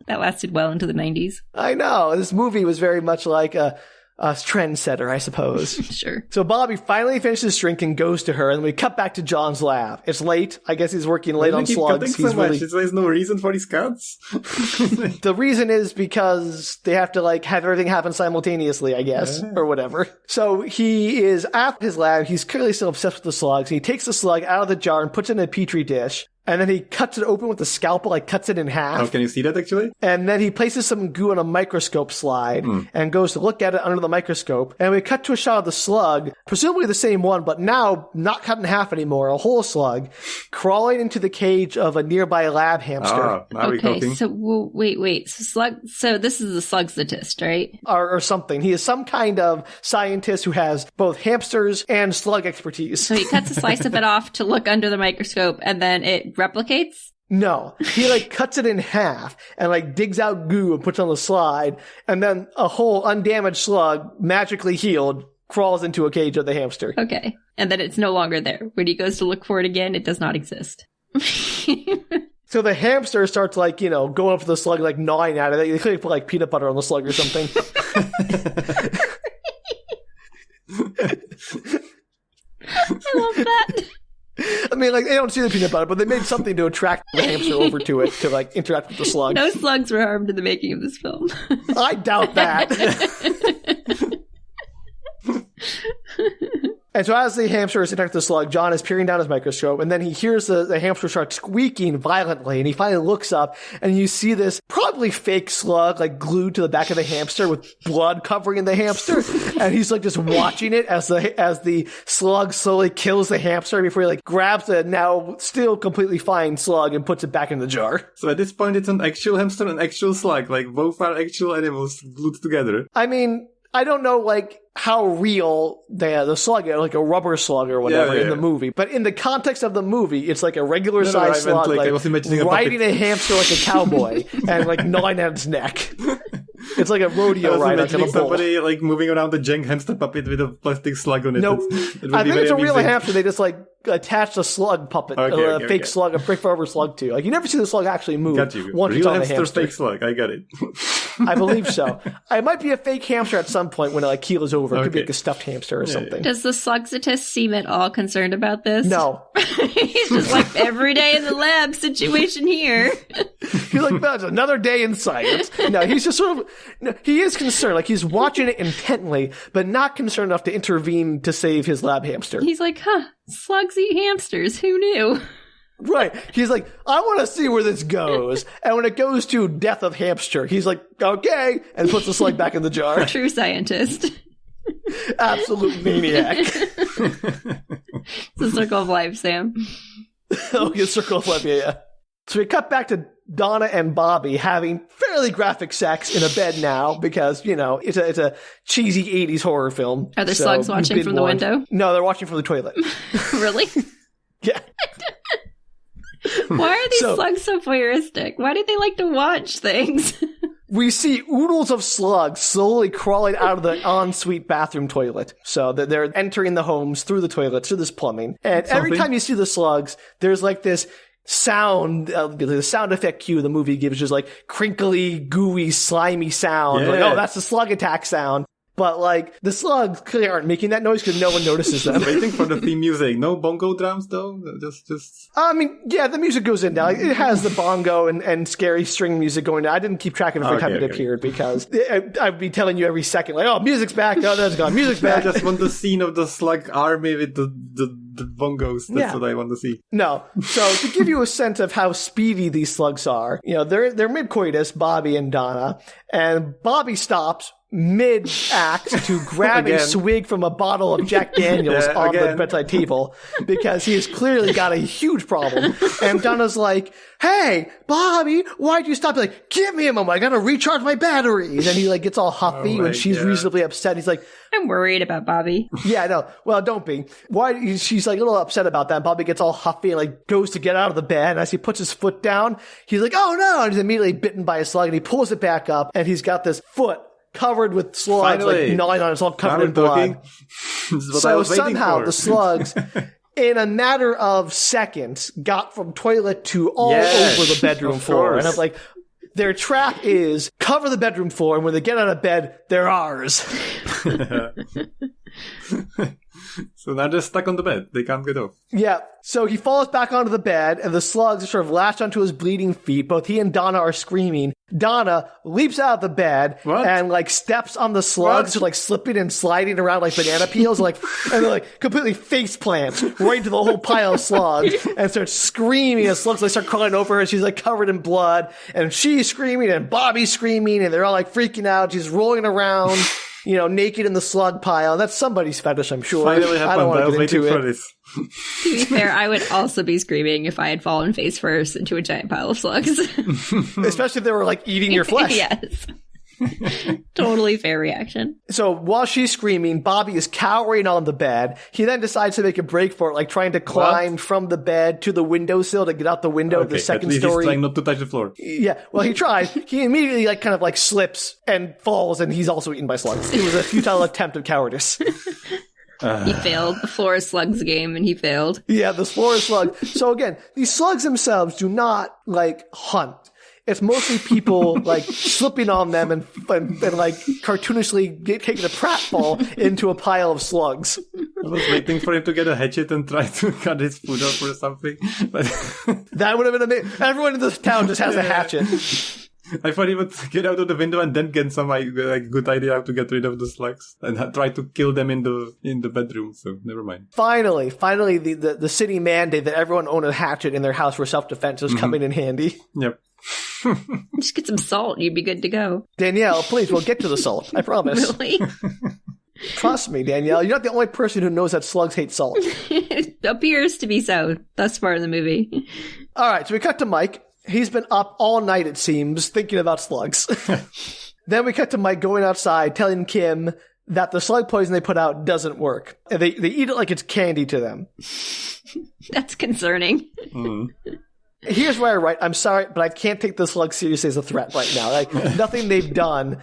[SPEAKER 3] That lasted well into the 90s.
[SPEAKER 2] I know. This movie was very much like a trendsetter, I suppose.
[SPEAKER 3] Sure.
[SPEAKER 2] So Bobby finally finishes his drink and goes to her, and we cut back to John's lab. It's late. I guess he's working late on slugs.
[SPEAKER 1] There's no reason for these cuts.
[SPEAKER 2] The reason is because they have to have everything happen simultaneously, I guess, or whatever. So he is at his lab. He's clearly still obsessed with the slugs. He takes the slug out of the jar and puts it in a petri dish. And then he cuts it open with a scalpel, cuts it in half.
[SPEAKER 1] Oh, can you see that actually?
[SPEAKER 2] And then he places some goo on a microscope slide and goes to look at it under the microscope. And we cut to a shot of the slug, presumably the same one, but now not cut in half anymore, a whole slug, crawling into the cage of a nearby lab hamster.
[SPEAKER 3] Okay, so wait. So this is the slugstatist, right?
[SPEAKER 2] Or something. He is some kind of scientist who has both hamsters and slug expertise.
[SPEAKER 3] So he cuts a slice of it off to look under the microscope, and then it replicates?
[SPEAKER 2] No. He cuts it in half and digs out goo and puts on the slide, and then a whole undamaged slug, magically healed, crawls into a cage of the hamster.
[SPEAKER 3] Okay. And then it's no longer there. When he goes to look for it again, it does not exist.
[SPEAKER 2] So the hamster starts going up to the slug, gnawing at it. They clearly put peanut butter on the slug or something.
[SPEAKER 3] I love that.
[SPEAKER 2] I mean, they don't see the peanut butter, but they made something to attract the hamster over to it to interact with the slug.
[SPEAKER 3] No slugs were harmed in the making of this film.
[SPEAKER 2] I doubt that. And so as the hamster is interacting with the slug, John is peering down his microscope, and then he hears the hamster start squeaking violently, and he finally looks up, and you see this probably fake slug, glued to the back of the hamster with blood covering the hamster, and he's just watching it as the slug slowly kills the hamster before he grabs the now still completely fine slug and puts it back in the jar.
[SPEAKER 1] So at this point, it's an actual hamster and an actual slug, both are actual animals glued together.
[SPEAKER 2] I mean, I don't know, like, how real the slug is, like a rubber slug or whatever in the movie. But in the context of the movie, it's like a regular-sized slug, like riding a hamster like a cowboy and, like, gnawing at its neck. It's like a rodeo ride on a bull.
[SPEAKER 1] Somebody, like, moving around the giant hamster puppet with a plastic slug on it.
[SPEAKER 2] Nope. I think it's a real hamster. They just, like, attached a slug puppet, fake slug, a fake rubber slug to. Like, you never see the slug actually move.
[SPEAKER 1] Got you.
[SPEAKER 2] Once
[SPEAKER 1] Real
[SPEAKER 2] it's on the
[SPEAKER 1] hamster,
[SPEAKER 2] hamster.
[SPEAKER 1] fake slug. I got it.
[SPEAKER 2] I believe so. It might be a fake hamster at some point when it, like, keels over. It could be like a stuffed hamster or something.
[SPEAKER 3] Does the slugsitist seem at all concerned about this?
[SPEAKER 2] No.
[SPEAKER 3] He's just like, every day in the lab situation here.
[SPEAKER 2] He's like, that's another day in science. No, he's just sort of, no, he is concerned. Like, he's watching it intently, but not concerned enough to intervene to save his lab hamster.
[SPEAKER 3] He's like, slugs eat hamsters. Who knew?
[SPEAKER 2] Right. He's like, I want to see where this goes. And when it goes to death of hamster, he's like, okay, and puts the slug back in the jar.
[SPEAKER 3] True scientist.
[SPEAKER 2] Absolute maniac.
[SPEAKER 3] It's a circle of life, Sam.
[SPEAKER 2] Oh, yeah, circle of life, yeah. So we cut back to Donna and Bobby having fairly graphic sex in a bed now because, you know, it's a cheesy 80s horror film.
[SPEAKER 3] Are the slugs watching from the window?
[SPEAKER 2] No, they're watching from the toilet.
[SPEAKER 3] Really?
[SPEAKER 2] Yeah.
[SPEAKER 3] Why are these slugs so voyeuristic? Why do they like to watch things?
[SPEAKER 2] We see oodles of slugs slowly crawling out of the ensuite bathroom toilet. So they're entering the homes through the toilets, through this plumbing. And every time you see the slugs, there's like this sound, the sound effect cue the movie gives, just like crinkly, gooey, slimy sound.
[SPEAKER 1] Yeah.
[SPEAKER 2] Like, oh, that's the slug attack sound. But, like, the slugs clearly aren't making that noise because no one notices them.
[SPEAKER 1] Waiting for the theme music. No bongo drums, though? Just...
[SPEAKER 2] I mean, yeah, the music goes in now. Like, it has the bongo and scary string music going down. I didn't keep track of every time it appeared because I'd be telling you every second, like, oh, music's back. Oh, that's gone. Music's back.
[SPEAKER 1] I just want the scene of the slug army with the bongos. That's what I want to see.
[SPEAKER 2] No. So, to give you a sense of how speedy these slugs are, you know, they're mid-coitus, Bobby and Donna, and Bobby stops mid-act to grab a swig from a bottle of Jack Daniels on the bedside table because he has clearly got a huge problem. And Donna's like, hey, Bobby, why'd you stop? He's like, give me a moment. I gotta recharge my batteries. And he like gets all huffy when she's reasonably upset. He's like,
[SPEAKER 3] I'm worried about Bobby.
[SPEAKER 2] Yeah, no. Well, don't be. Why? She's like a little upset about that. Bobby gets all huffy and like goes to get out of the bed. And as he puts his foot down, he's like, oh no. And he's immediately bitten by a slug and he pulls it back up and he's got this foot covered with slugs, like gnawing on it. It's all covered in blood. So somehow the slugs, in a matter of seconds, got from toilet to all over the bedroom floor. And I'm like, their trap is cover the bedroom floor, and when they get out of bed, they're ours.
[SPEAKER 1] So now they're stuck on the bed. They can't get off.
[SPEAKER 2] Yeah. So he falls back onto the bed, and the slugs are sort of lashed onto his bleeding feet. Both he and Donna are screaming. Donna leaps out of the bed and like steps on the slugs, like slipping and sliding around like banana peels, like and they're like completely face plants right into the whole pile of slugs and starts screaming as slugs like start crawling over her. She's like covered in blood, and she's screaming, and Bobby's screaming, and they're all like freaking out. She's rolling around, you know, naked in the slug pile. That's somebody's fetish, I'm sure.
[SPEAKER 1] Finally happened.
[SPEAKER 2] I don't want to get into
[SPEAKER 1] for
[SPEAKER 2] it.
[SPEAKER 1] this.
[SPEAKER 3] To be fair, I would also be screaming if I had fallen face first into a giant pile of slugs.
[SPEAKER 2] Especially if they were like eating your flesh.
[SPEAKER 3] Yes. Totally fair reaction.
[SPEAKER 2] So while she's screaming, Bobby is cowering on the bed. He then decides to make a break for it, like trying to climb from the bed to the windowsill to get out the window of the second
[SPEAKER 1] at least
[SPEAKER 2] story.
[SPEAKER 1] He's trying not to touch the floor.
[SPEAKER 2] Yeah, well, he tries. He immediately like kind of like slips and falls, and he's also eaten by slugs. It was a futile attempt of cowardice.
[SPEAKER 3] He failed the floor slugs game, and he failed.
[SPEAKER 2] Yeah, the floor slug. So again, these slugs themselves do not like hunt. It's mostly people like slipping on them and like cartoonishly taking a pratfall into a pile of slugs.
[SPEAKER 1] I was waiting for him to get a hatchet and try to cut his food off or something. But
[SPEAKER 2] that would have been amazing. Everyone in this town just has a hatchet.
[SPEAKER 1] I thought he would get out of the window and then get some like good idea how to get rid of the slugs and try to kill them in the bedroom. So never mind.
[SPEAKER 2] Finally, the city mandate that everyone own a hatchet in their house for self-defense is coming in handy.
[SPEAKER 1] Yep.
[SPEAKER 3] Just get some salt, you'd be good to go.
[SPEAKER 2] Danielle, please, we'll get to the salt. I promise.
[SPEAKER 3] Really?
[SPEAKER 2] Trust me, Danielle. You're not the only person who knows that slugs hate salt.
[SPEAKER 3] It appears to be so thus far in the movie.
[SPEAKER 2] All right, so we cut to Mike. He's been up all night, it seems, thinking about slugs. Then we cut to Mike going outside, telling Kim that the slug poison they put out doesn't work. And they eat it like it's candy to them.
[SPEAKER 3] That's concerning.
[SPEAKER 2] Here's where I write, I'm sorry, but I can't take the slug seriously as a threat right now. Like, nothing they've done.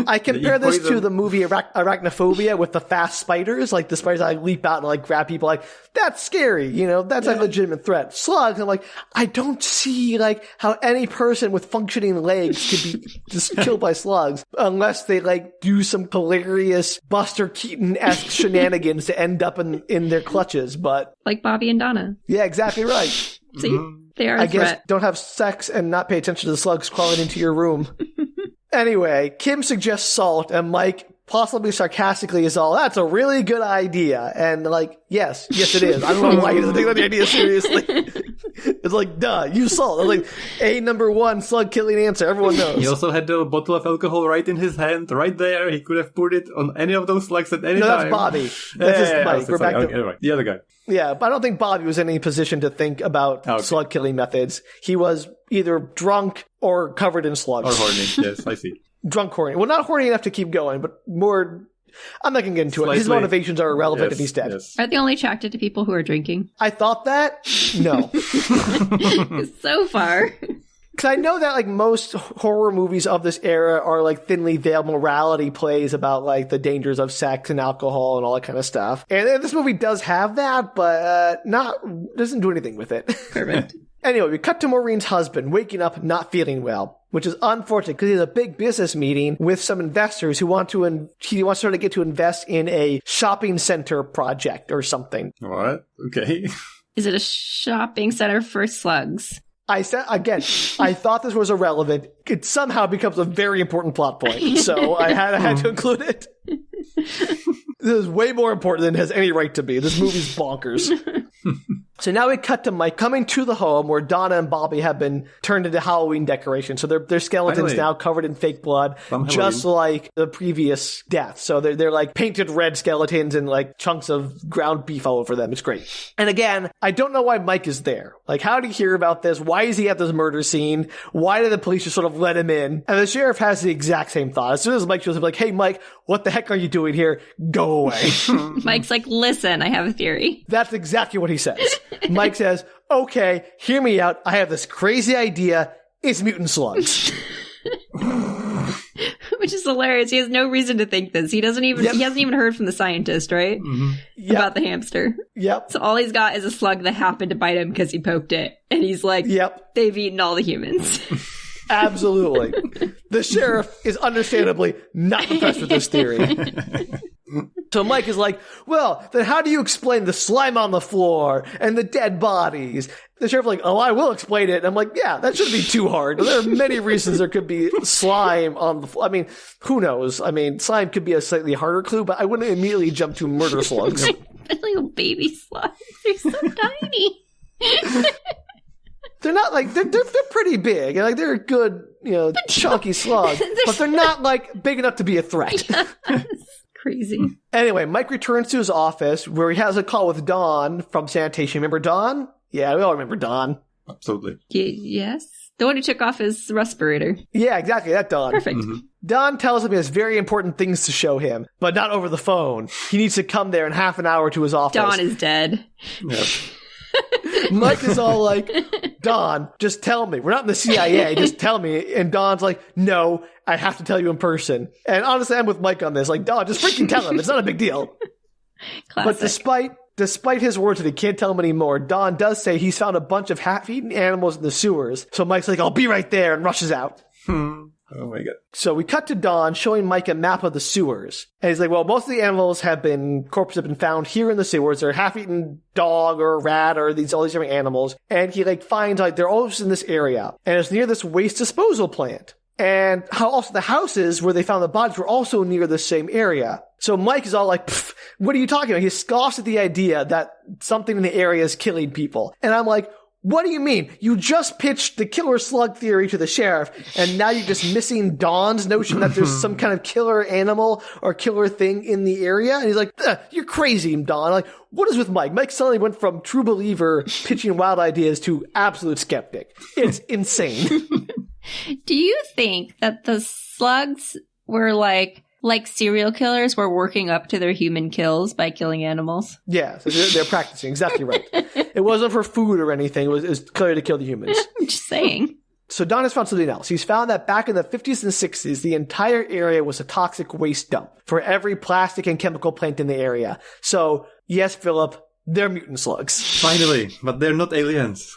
[SPEAKER 2] I compare this to the movie Arachnophobia with the fast spiders. Like, the spiders that leap out and, like, grab people. Like, that's scary, you know? That's a legitimate threat. Slugs, I'm like, I don't see, like, how any person with functioning legs could be just killed by slugs unless they, like, do some hilarious Buster Keaton-esque shenanigans to end up in their clutches, but...
[SPEAKER 3] Like Bobby and Donna.
[SPEAKER 2] Yeah, exactly right.
[SPEAKER 3] See? They are a
[SPEAKER 2] I guess
[SPEAKER 3] threat.
[SPEAKER 2] don't have sex and not pay attention to the slugs crawling into your room. Anyway, Kim suggests salt, and Mike, possibly sarcastically, is all, that's a really good idea. And like, yes it is. I don't know why he doesn't take that idea seriously. It's like, duh, use salt. It's like, number one slug killing answer. Everyone knows.
[SPEAKER 1] He also had the bottle of alcohol right in his hand, right there. He could have poured it on any of those slugs at any time.
[SPEAKER 2] No, that's Bobby. That's just Mike. We're back to...
[SPEAKER 1] Right. The other guy.
[SPEAKER 2] Yeah, but I don't think Bobby was in any position to think about slug killing methods. He was either drunk or covered in slugs.
[SPEAKER 1] Or horny, yes, I see.
[SPEAKER 2] Drunk horny. Well, not horny enough to keep going, but more... I'm not going to get into it. His motivations are irrelevant and he's dead.
[SPEAKER 1] Yes.
[SPEAKER 3] Are they only attracted to people who are drinking?
[SPEAKER 2] I thought that. No.
[SPEAKER 3] So far.
[SPEAKER 2] Because I know that, like, most horror movies of this era are, like, thinly veiled morality plays about, like, the dangers of sex and alcohol and all that kind of stuff. And this movie does have that, but doesn't do anything with it.
[SPEAKER 3] Perfect.
[SPEAKER 2] Anyway, we cut to Maureen's husband waking up not feeling well, which is unfortunate because he has a big business meeting with some investors who he wants her to get to invest in a shopping center project or something.
[SPEAKER 1] What? Okay.
[SPEAKER 3] Is it a shopping center for slugs?
[SPEAKER 2] I said, again, I thought this was irrelevant. It somehow becomes a very important plot point, so I had to include it. This is way more important than it has any right to be. This movie's bonkers. So now we cut to Mike coming to the home where Donna and Bobby have been turned into Halloween decorations. So their skeletons now covered in fake blood, just like the previous death. So they're like painted red skeletons and like chunks of ground beef all over them. It's great. And again, I don't know why Mike is there. Like, how did he hear about this? Why is he at this murder scene? Why did the police just sort of let him in? And the sheriff has the exact same thought. As soon as Mike shows up, like, hey, Mike, what the heck are you doing here? Go away.
[SPEAKER 3] Mike's like, listen, I have a theory.
[SPEAKER 2] That's exactly what he says. Mike says, okay, hear me out. I have this crazy idea. It's mutant slugs.
[SPEAKER 3] Which is hilarious. He has no reason to think this. He hasn't even heard from the scientist, right? Mm-hmm. Yep. About the hamster.
[SPEAKER 2] Yep.
[SPEAKER 3] So all he's got is a slug that happened to bite him because he poked it. And he's like, yep, they've eaten all the humans.
[SPEAKER 2] Absolutely. The sheriff is understandably not impressed with this theory. So Mike is like, well, then how do you explain the slime on the floor and the dead bodies? The sheriff's like, oh, I will explain it. And I'm like, yeah, that shouldn't be too hard. There are many reasons there could be slime on the floor. I mean, who knows? I mean, slime could be a slightly harder clue, but I wouldn't immediately jump to murder slugs.
[SPEAKER 3] Little baby slugs. They're so tiny.
[SPEAKER 2] They're not like, they're pretty big. Like, they're a good, chunky slug, but they're not like big enough to be a threat.
[SPEAKER 3] Yes. Crazy.
[SPEAKER 2] Anyway, Mike returns to his office where he has a call with Dawn from sanitation. Remember Dawn? Yeah, we all remember Dawn.
[SPEAKER 1] Absolutely.
[SPEAKER 3] Yes. The one who took off his respirator.
[SPEAKER 2] Yeah, exactly. That Dawn.
[SPEAKER 3] Perfect.
[SPEAKER 1] Mm-hmm.
[SPEAKER 2] Dawn tells him he has very important things to show him, but not over the phone. He needs to come there in half an hour to his office.
[SPEAKER 3] Dawn is dead.
[SPEAKER 1] Yep.
[SPEAKER 2] Mike is all like, Dawn, just tell me. We're not in the CIA. Just tell me. And Dawn's like, no, I have to tell you in person. And honestly, I'm with Mike on this. Like, Dawn, just freaking tell him. It's not a big deal.
[SPEAKER 3] Classic.
[SPEAKER 2] But despite his words that he can't tell him anymore, Dawn does say he's found a bunch of half-eaten animals in the sewers. So Mike's like, I'll be right there, and rushes out.
[SPEAKER 1] Oh my god.
[SPEAKER 2] So we cut to Dawn showing Mike a map of the sewers. And he's like, well, most of the animals corpses have been found here in the sewers. They're half-eaten dog or rat or all these different animals. And he finds they're all just in this area. And it's near this waste disposal plant. And how also the houses where they found the bodies were also near the same area. So Mike is all like, what are you talking about? He scoffs at the idea that something in the area is killing people. And I'm like, what do you mean? You just pitched the killer slug theory to the sheriff, and now you're just missing Dawn's notion that there's some kind of killer animal or killer thing in the area? And he's like, you're crazy, Dawn. Like, what is with Mike? Mike suddenly went from true believer pitching wild ideas to absolute skeptic. It's insane.
[SPEAKER 3] Do you think that the slugs were like serial killers were working up to their human kills by killing animals?
[SPEAKER 2] Yeah, so they're practicing. Exactly right. It wasn't for food or anything. It was clearly to kill the humans.
[SPEAKER 3] I'm just saying.
[SPEAKER 2] So Don has found something else. He's found that back in the 50s and 60s, the entire area was a toxic waste dump for every plastic and chemical plant in the area. So, yes, Filip, they're mutant slugs.
[SPEAKER 1] Finally, but they're not aliens.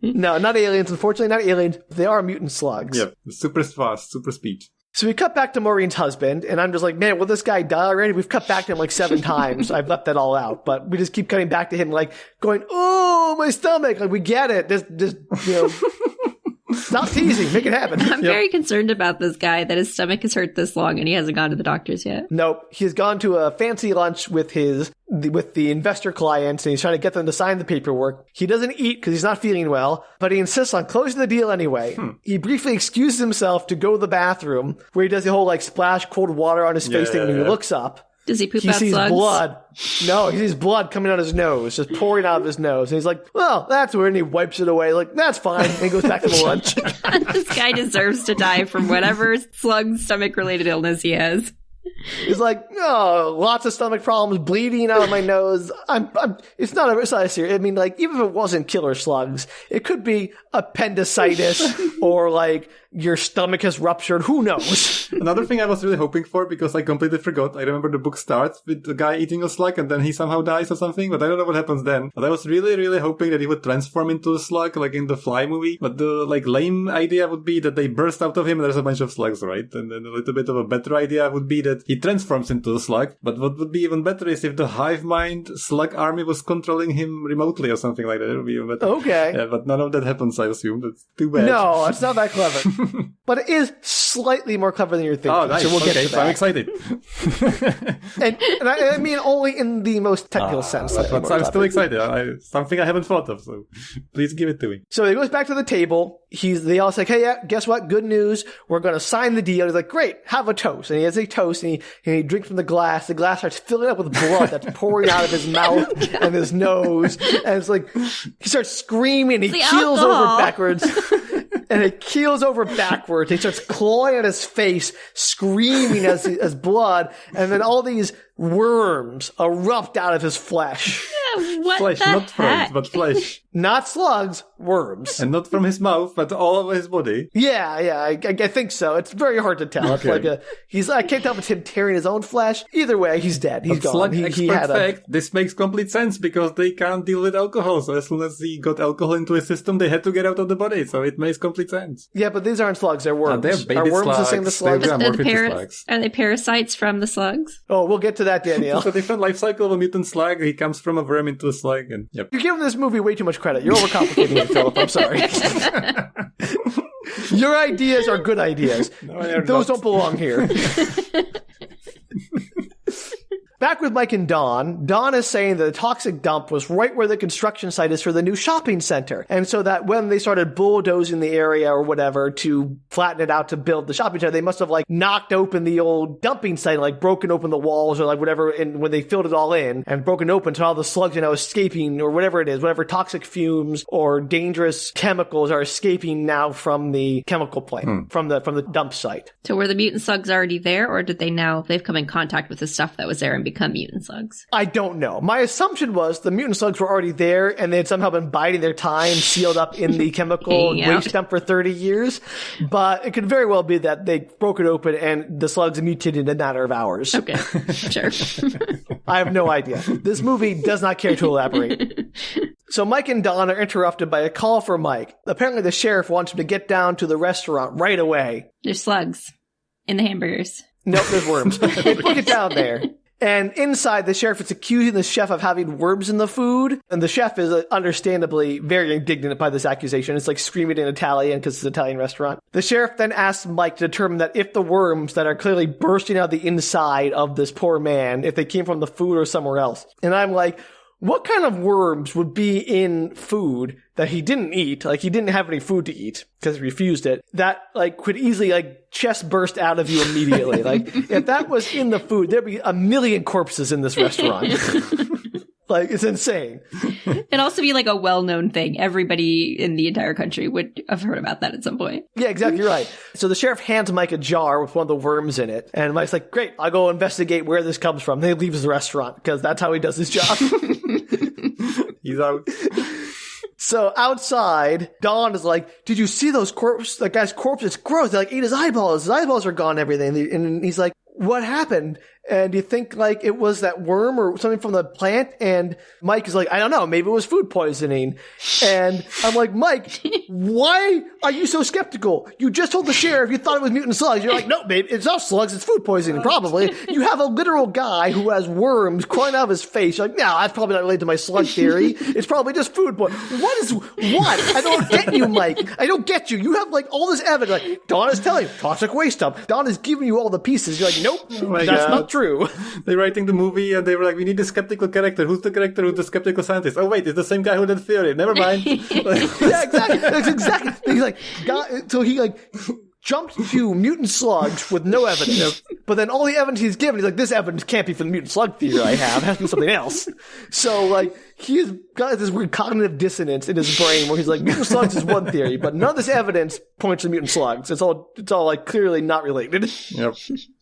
[SPEAKER 2] No, not aliens. Unfortunately, not aliens. They are mutant slugs.
[SPEAKER 1] Yep, super fast, super speed.
[SPEAKER 2] So we cut back to Maureen's husband, and I'm just like, man, will this guy die already? We've cut back to him like 7 times. I've left that all out, but we just keep cutting back to him, like going, oh, my stomach. Like, we get it. Just stop teasing. Make it happen.
[SPEAKER 3] I'm very concerned about this guy that his stomach has hurt this long and he hasn't gone to the doctors yet.
[SPEAKER 2] Nope. He's gone to a fancy lunch with the investor clients, and he's trying to get them to sign the paperwork. He doesn't eat because he's not feeling well, but he insists on closing the deal anyway. He briefly excuses himself to go to the bathroom, where he does the whole, like, splash cold water on his face thing, and he looks up.
[SPEAKER 3] Does he poop
[SPEAKER 2] he
[SPEAKER 3] out
[SPEAKER 2] sees
[SPEAKER 3] slugs?
[SPEAKER 2] Blood. No, he sees blood coming out of his nose, just pouring out of his nose. And he's like, well, that's weird. And he wipes it away. Like, that's fine. And he goes back to the lunch.
[SPEAKER 3] This guy deserves to die from whatever slug stomach-related illness he has.
[SPEAKER 2] He's like, oh, lots of stomach problems, bleeding out of my nose. It's not a serious. I mean, like, even if it wasn't killer slugs, it could be appendicitis or like your stomach has ruptured. Who knows?
[SPEAKER 1] Another thing I was really hoping for, because I completely forgot. I remember the book starts with the guy eating a slug and then he somehow dies or something, but I don't know what happens then. But I was really, really hoping that he would transform into a slug, like in the Fly movie. But the like lame idea would be that they burst out of him and there's a bunch of slugs, right? And then a little bit of a better idea would be that he transforms into a slug. But what would be even better is if the hive mind slug army was controlling him remotely or something like that. It would be even better.
[SPEAKER 2] Okay.
[SPEAKER 1] Yeah, but none of that happens, I assume. That's too bad.
[SPEAKER 2] No, it's not that clever. But it is slightly more clever than you're thinking.
[SPEAKER 1] Oh, nice.
[SPEAKER 2] So we'll get to that.
[SPEAKER 1] I'm excited.
[SPEAKER 2] and I mean only in the most technical sense.
[SPEAKER 1] But I'm still excited. Something I haven't thought of, so please give it to me.
[SPEAKER 2] So he goes back to the table. They all say, hey, yeah, guess what? Good news. We're going to sign the deal. He's like, great, have a toast. And he has a toast, and he drinks from the glass. The glass starts filling up with blood that's pouring out of his mouth and his nose. And it's like, he starts screaming. He keels over backwards. And it keels over backwards. He starts clawing at his face, screaming as blood. And then all these worms erupt out of his flesh.
[SPEAKER 3] What
[SPEAKER 1] flesh,
[SPEAKER 3] the
[SPEAKER 1] not
[SPEAKER 3] heck?
[SPEAKER 1] throat, but flesh.
[SPEAKER 2] Not slugs, worms.
[SPEAKER 1] And not from his mouth, but all over his body.
[SPEAKER 2] Yeah, I think so. It's very hard to tell.
[SPEAKER 1] Okay.
[SPEAKER 2] It's like I can't tell if it's him tearing his own flesh. Either way, he's dead. He's gone.
[SPEAKER 1] Slug expert fact, this makes complete sense because they can't deal with alcohol. So as soon as he got alcohol into his system, they had to get out of the body. So it makes complete sense.
[SPEAKER 2] Yeah, but these aren't slugs. They're worms.
[SPEAKER 1] They're baby
[SPEAKER 2] Are worms
[SPEAKER 1] slugs.
[SPEAKER 2] the same as slugs?
[SPEAKER 3] Are they parasites from the slugs?
[SPEAKER 2] Oh, we'll get to that, Danielle.
[SPEAKER 1] It's a different life cycle of a mutant slug. He comes from a worm into a slug. And yep.
[SPEAKER 2] You're giving this movie way too much credit. You're overcomplicating it, Filip. I'm sorry. Your ideas are good ideas.
[SPEAKER 1] No,
[SPEAKER 2] those don't belong here. Back with Mike and Dawn, Dawn is saying that the toxic dump was right where the construction site is for the new shopping center. And so that when they started bulldozing the area or whatever to flatten it out to build the shopping center, they must have like knocked open the old dumping site, like broken open the walls or like whatever, and when they filled it all in and broken open, so all the slugs are now escaping or whatever it is, whatever toxic fumes or dangerous chemicals are escaping now from the chemical plant, from the dump site.
[SPEAKER 3] So were the mutant slugs already there, or did they've come in contact with the stuff that was there and become mutant slugs?
[SPEAKER 2] I don't know. My assumption was the mutant slugs were already there and they had somehow been biding their time, sealed up in the chemical waste dump for 30 years. But it could very well be that they broke it open and the slugs mutated in a matter of hours.
[SPEAKER 3] Okay, sure.
[SPEAKER 2] I have no idea. This movie does not care to elaborate. So Mike and Dawn are interrupted by a call for Mike. Apparently the sheriff wants him to get down to the restaurant right away.
[SPEAKER 3] There's slugs in the hamburgers.
[SPEAKER 2] Nope, there's worms. They put it down there. And inside, the sheriff is accusing the chef of having worms in the food. And the chef is understandably very indignant by this accusation. It's like screaming in Italian because it's an Italian restaurant. The sheriff then asks Mike to determine that if the worms that are clearly bursting out the inside of this poor man, if they came from the food or somewhere else. And I'm like, what kind of worms would be in food that he didn't eat? Like, he didn't have any food to eat because he refused it. That, like, could easily, like, chest burst out of you immediately. Like, if that was in the food, there'd be a million corpses in this restaurant. Like, it's insane.
[SPEAKER 3] It'd also be like a well-known thing. Everybody in the entire country would have heard about that at some point.
[SPEAKER 2] Yeah, exactly right. So the sheriff hands Mike a jar with one of the worms in it. And Mike's like, great, I'll go investigate where this comes from. Then he leaves the restaurant because that's how he does his job.
[SPEAKER 1] He's out.
[SPEAKER 2] So outside, Dawn is like, did you see those corpse? That guy's corpse? It's gross. They like ate his eyeballs. His eyeballs are gone and everything. And he's like, what happened? And you think like it was that worm or something from the plant? And Mike is like, I don't know. Maybe it was food poisoning. And I'm like, Mike, why are you so skeptical? You just told the sheriff you thought it was mutant slugs. You're like, no, babe, it's not slugs. It's food poisoning, probably. You have a literal guy who has worms crawling out of his face. You're like, no, that's probably not related to my slug theory. It's probably just food poisoning. What? I don't get you, Mike. I don't get you. You have like all this evidence. Like, Dawn is telling you, toxic waste dump. Dawn is giving you all the pieces. You're like, nope, that's not true.
[SPEAKER 1] They're writing the movie and they were like, we need a skeptical character. Who's the character who's the skeptical scientist? Oh, wait, it's the same guy who did theory. Never mind.
[SPEAKER 2] Yeah, exactly. That's exactly. He's like, so he like jumped to mutant slugs with no evidence. But then all the evidence he's given, he's like, this evidence can't be for the mutant slug theory I have. It has to be something else. So like, he's got this weird cognitive dissonance in his brain where he's like, mutant slugs is one theory, but none of this evidence points to mutant slugs. It's all like clearly not related.
[SPEAKER 1] Yep.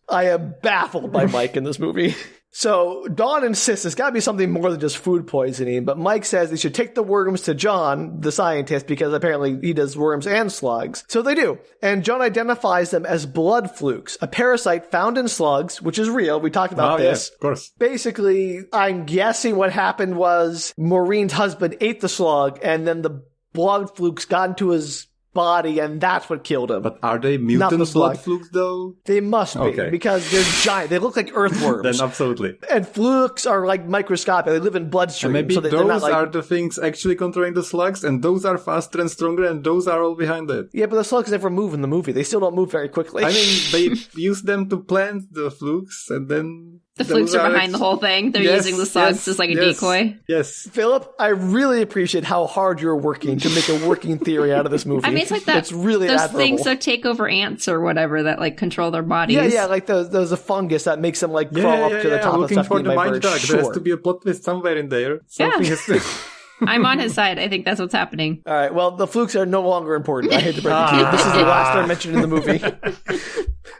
[SPEAKER 2] I am baffled by Mike in this movie. So Dawn insists it's got to be something more than just food poisoning, but Mike says they should take the worms to John, the scientist, because apparently he does worms and slugs. So they do. And John identifies them as blood flukes, a parasite found in slugs, which is real. We talked about this.
[SPEAKER 1] Yeah, of course.
[SPEAKER 2] Basically, I'm guessing what happened was Maureen's husband ate the slug, and then the blood flukes got into his body, and that's what killed him.
[SPEAKER 1] But are they mutant blood flukes, though?
[SPEAKER 2] They must be, because they're giant. They look like earthworms.
[SPEAKER 1] Then absolutely.
[SPEAKER 2] And flukes are like microscopic. They live in bloodstream.
[SPEAKER 1] And maybe
[SPEAKER 2] so
[SPEAKER 1] those are the things actually controlling the slugs, and those are faster and stronger, and those are all behind it.
[SPEAKER 2] Yeah, but the slugs never move in the movie. They still don't move very quickly.
[SPEAKER 1] I mean, they use them to plant the flukes, and then...
[SPEAKER 3] The flukes are behind the whole thing. They're using the slugs as like a decoy.
[SPEAKER 1] Yes.
[SPEAKER 2] Philip, I really appreciate how hard you're working to make a working theory out of this movie.
[SPEAKER 3] I mean, it's like that.
[SPEAKER 2] It's really
[SPEAKER 3] those
[SPEAKER 2] admirable.
[SPEAKER 3] Things that take over ants or whatever that like control their bodies.
[SPEAKER 2] Yeah, like there's a fungus that makes them like crawl up to the top of stuff.
[SPEAKER 1] Looking for the mind dog. There has to be a plot twist somewhere in there. Something has to...
[SPEAKER 3] I'm on his side. I think that's what's happening.
[SPEAKER 2] All right. Well, the flukes are no longer important. I hate to break it to you. This is the last they're mentioned in the movie.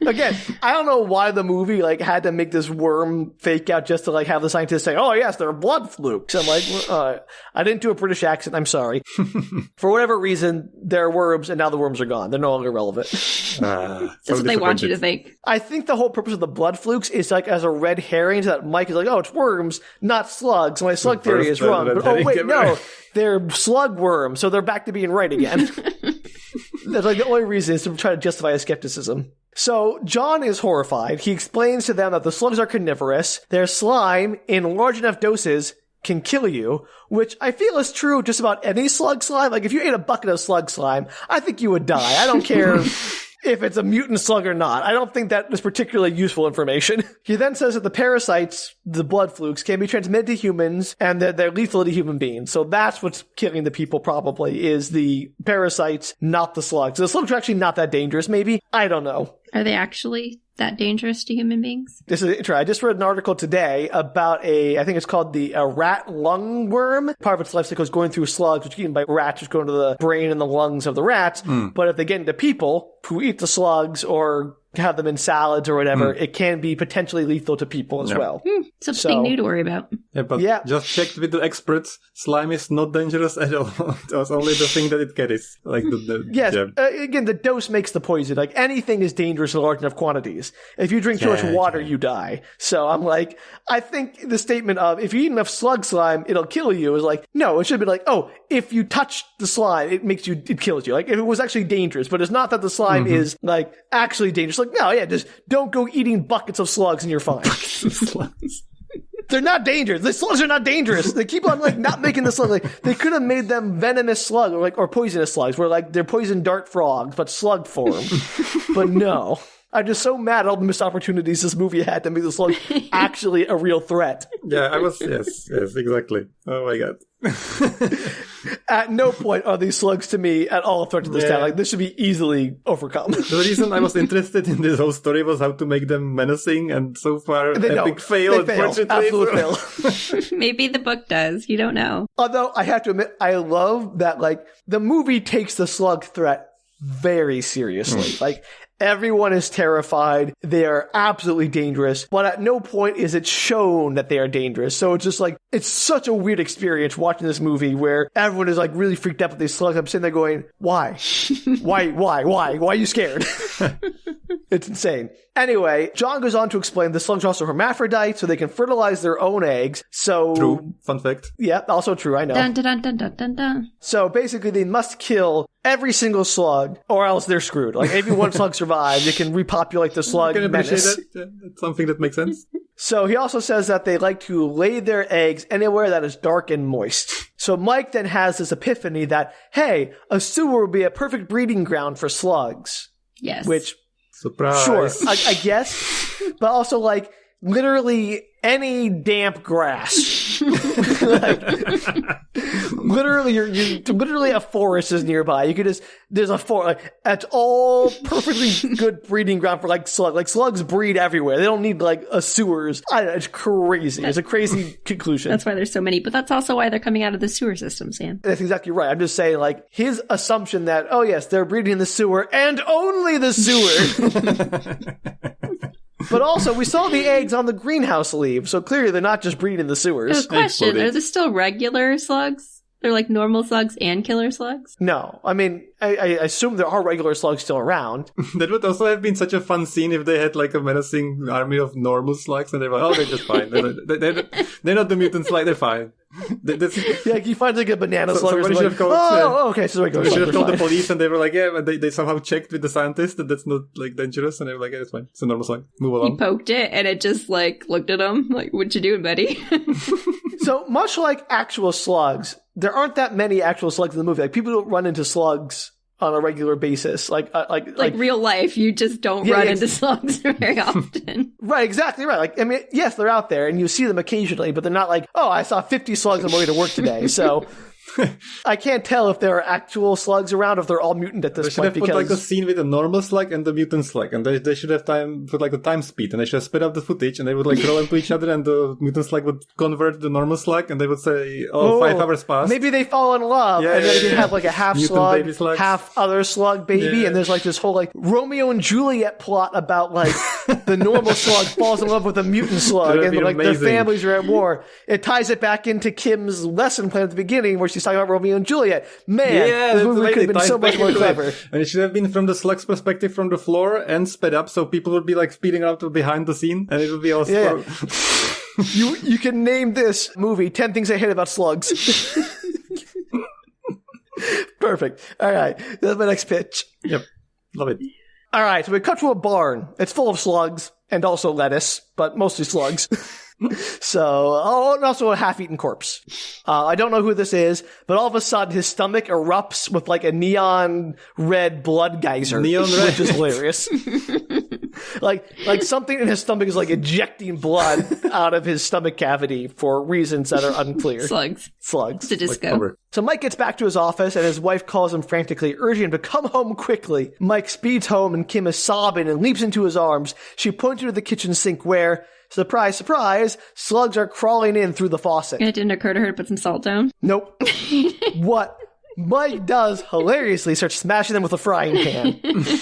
[SPEAKER 2] Again, I don't know why the movie like had to make this worm fake out just to like have the scientists say, "Oh yes, they're blood flukes." I'm like, I didn't do a British accent. I'm sorry. For whatever reason, they're worms, and now the worms are gone. They're no longer relevant.
[SPEAKER 3] That's what they want you to think.
[SPEAKER 2] I think the whole purpose of the blood flukes is like as a red herring, so that Mike is like, "Oh, it's worms, not slugs." My slug theory is wrong. But oh wait, no, they're slug worms, so they're back to being right again. That's like the only reason is to try to justify his skepticism. So John is horrified. He explains to them that the slugs are carnivorous. Their slime, in large enough doses, can kill you, which I feel is true just about any slug slime. Like if you ate a bucket of slug slime, I think you would die. I don't care if it's a mutant slug or not. I don't think that is particularly useful information. He then says that the parasites, the blood flukes, can be transmitted to humans and that they're lethal to human beings. So that's what's killing the people probably, is the parasites, not the slugs. The slugs are actually not that dangerous, maybe. I don't know.
[SPEAKER 3] Are they actually that dangerous to human beings?
[SPEAKER 2] This is interesting. I just read an article today about I think it's called the rat lung worm. Part of its life cycle is going through slugs, which are eaten by rats, which go into the brain and the lungs of the rats. But if they get into people who eat the slugs or have them in salads or whatever, it can be potentially lethal to people as well.
[SPEAKER 3] Something new to worry about.
[SPEAKER 1] Yeah, but just checked with the experts. Slime is not dangerous at all. It's only the thing that it carries. Like
[SPEAKER 2] again, the dose makes the poison. Like anything is dangerous in large enough quantities. If you drink too much water, you die. So I'm like, I think the statement of if you eat enough slug slime, it'll kill you is like, no, it should be like, oh, if you touch the slime, it kills you. Like if it was actually dangerous, but it's not that the slime is like actually dangerous. Like, no, just don't go eating buckets of slugs and you're fine. They're not dangerous. The slugs are not dangerous. They keep on like not making the slugs. Like they could have made them venomous slugs or poisonous slugs, where like they're poison dart frogs, but slug form. But no. I'm just so mad at all the missed opportunities this movie had to make the slug actually a real threat.
[SPEAKER 1] Yeah, I was, yes, exactly. Oh my god.
[SPEAKER 2] At no point are these slugs to me at all a threat to this town. Like, this should be easily overcome.
[SPEAKER 1] The reason I was interested in this whole story was how to make them menacing, and so far, epic fail, unfortunately.
[SPEAKER 2] Absolute fail.
[SPEAKER 3] Maybe the book does. You don't know.
[SPEAKER 2] Although, I have to admit, I love that, like, the movie takes the slug threat very seriously. Like, everyone is terrified. They are absolutely dangerous. But at no point is it shown that they are dangerous. So it's just like, it's such a weird experience watching this movie where everyone is like really freaked out with these slugs. I'm sitting there going, why? Why are you scared? It's insane. Anyway, John goes on to explain the slugs are also hermaphrodites, so they can fertilize their own eggs. So
[SPEAKER 1] true. Fun fact.
[SPEAKER 2] Yeah, also true. I know.
[SPEAKER 3] Dun, dun, dun, dun, dun, dun.
[SPEAKER 2] So basically, they must kill every single slug, or else they're screwed. Like, if one slug survives, they can repopulate the slug menace.
[SPEAKER 1] That's something that makes sense.
[SPEAKER 2] So he also says that they like to lay their eggs anywhere that is dark and moist. So Mike then has this epiphany that, hey, a sewer would be a perfect breeding ground for slugs.
[SPEAKER 3] Yes.
[SPEAKER 2] Which,
[SPEAKER 1] surprise.
[SPEAKER 2] Sure, I guess. But also, like, literally any damp grass. Like, literally a forest is nearby. You could just, there's a forest. Like, that's all perfectly good breeding ground for, like, slugs. Like, slugs breed everywhere. They don't need, like, a sewers. I don't know, it's crazy. It's a crazy conclusion.
[SPEAKER 3] That's why there's so many. But that's also why they're coming out of the sewer system, Sam.
[SPEAKER 2] That's exactly right. I'm just saying, like, his assumption that, oh yes, they're breeding in the sewer and only the sewer. But also, we saw the eggs on the greenhouse leaf, so clearly they're not just breeding in the sewers.
[SPEAKER 3] Question, are there still regular slugs? They're like normal slugs and killer slugs?
[SPEAKER 2] No. I mean, I assume there are regular slugs still around.
[SPEAKER 1] That would also have been such a fun scene if they had like a menacing army of normal slugs and they were like, oh, they're just fine. They're not the mutant slug, they're fine.
[SPEAKER 2] Yeah, he finds like a banana slug.
[SPEAKER 1] Somebody should have called,
[SPEAKER 2] okay, so
[SPEAKER 1] they should have called the police and they were like, yeah, but they somehow checked with the scientists that that's not like dangerous and they were like, yeah, it's fine. It's a normal slug. Move along.
[SPEAKER 3] He poked it and it just like looked at him like, what you doing, buddy?
[SPEAKER 2] So much like actual slugs, there aren't that many actual slugs in the movie. Like, people don't run into slugs on a regular basis. Like
[SPEAKER 3] real life, you just don't run into slugs very often.
[SPEAKER 2] Right, exactly right. Like, I mean, yes, they're out there and you see them occasionally, but they're not like, oh, I saw 50 slugs on my way to work today. So I can't tell if there are actual slugs around, if they're all mutant at this point.
[SPEAKER 1] They should have put like a scene with a normal slug and the mutant slug, and they should have put like a time speed, and they should have sped up the footage, and they would like roll into each other, and the mutant slug would convert the normal slug, and they would say, 5 hours passed.
[SPEAKER 2] Maybe they fall in love, and then they have like a half slug, half other slug baby, and there's like this whole like Romeo and Juliet plot about like the normal slug falls in love with a mutant slug, and like their families are at war. It ties it back into Kim's lesson plan at the beginning, where she's talking about Romeo and Juliet. Man, this movie could have been so much more clever.
[SPEAKER 1] And it should have been from the slug's perspective from the floor and sped up, so people would be like speeding up to behind the scene, and it would be all slow.
[SPEAKER 2] You can name this movie 10 Things I Hate About Slugs. Perfect. All right. That's my next pitch.
[SPEAKER 1] Yep. Love it.
[SPEAKER 2] All right. So we cut to a barn. It's full of slugs and also lettuce, but mostly slugs. So, and also a half-eaten corpse. I don't know who this is, but all of a sudden his stomach erupts with like a neon red blood geyser.
[SPEAKER 1] Neon red.
[SPEAKER 2] Which is hilarious. like something in his stomach is like ejecting blood out of his stomach cavity for reasons that are unclear.
[SPEAKER 3] Slugs.
[SPEAKER 2] Slugs.
[SPEAKER 3] It's a disco.
[SPEAKER 2] So Mike gets back to his office and his wife calls him frantically, urging him to come home quickly. Mike speeds home and Kim is sobbing and leaps into his arms. She points her to the kitchen sink where, surprise, surprise, slugs are crawling in through the faucet.
[SPEAKER 3] And it didn't occur to her to put some salt down?
[SPEAKER 2] Nope. What Mike does hilariously starts smashing them with a frying pan,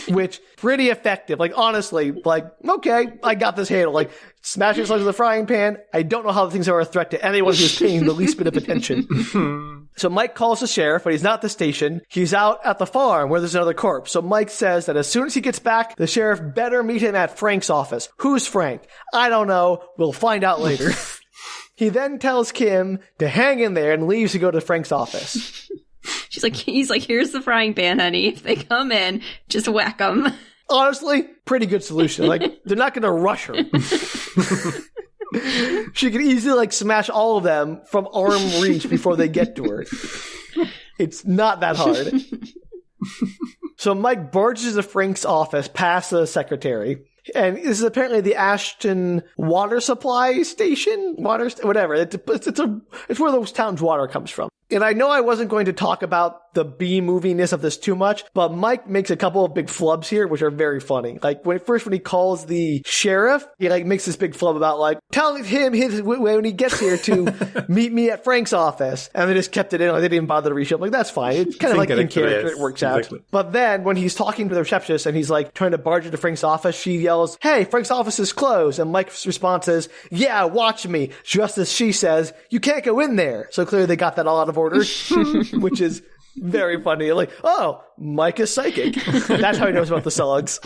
[SPEAKER 2] which pretty effective. Like, honestly, like, okay, I got this handle. Like, smashing slugs with a frying pan, I don't know how the things are a threat to anyone who's paying the least bit of attention. So Mike calls the sheriff, but he's not at the station. He's out at the farm where there's another corpse. So Mike says that as soon as he gets back, the sheriff better meet him at Frank's office. Who's Frank? I don't know. We'll find out later. He then tells Kim to hang in there and leaves to go to Frank's office.
[SPEAKER 3] He's like, here's the frying pan, honey. If they come in, just whack them.
[SPEAKER 2] Honestly, pretty good solution. Like, they're not going to rush her. She could easily, like, smash all of them from arm reach before they get to her. It's not that hard. So Mike barges into Frank's office past the secretary. And this is apparently the Ashton water supply station? Whatever. It's where the town's water comes from. And I know I wasn't going to talk about the B-moviness of this too much, but Mike makes a couple of big flubs here, which are very funny. Like, when he calls the sheriff, he, like, makes this big flub about, like, telling him when he gets here to meet me at Frank's office. And they just kept it in. Like, they didn't even bother to reshow. Like, that's fine. It's kind of like in character. It works out. But then, when he's talking to the receptionist and he's, like, trying to barge into Frank's office, she yells, "Hey, Frank's office is closed." And Mike's response is, "Yeah, watch me." Just as she says, "You can't go in there." So clearly they got that all out of order, which is very funny. Like, oh, Mike is psychic. That's how he knows about the slugs.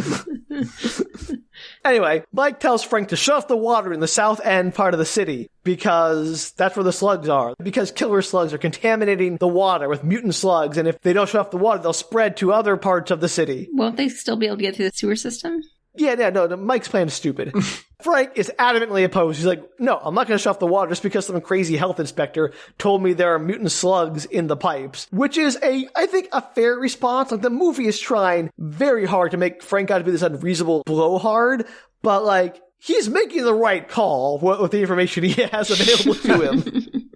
[SPEAKER 2] Anyway, Mike tells Frank to shut off the water in the south end part of the city because that's where the slugs are. Because killer slugs are contaminating the water with mutant slugs, and if they don't shut off the water, they'll spread to other parts of the city.
[SPEAKER 3] Won't they still be able to get through the sewer system?
[SPEAKER 2] Yeah, no, Mike's plan is stupid. Frank is adamantly opposed. He's like, no, I'm not going to shut off the water just because some crazy health inspector told me there are mutant slugs in the pipes, which is I think, a fair response. Like, the movie is trying very hard to make Frank out to be this unreasonable blowhard, but, like, he's making the right call with the information he has available to him.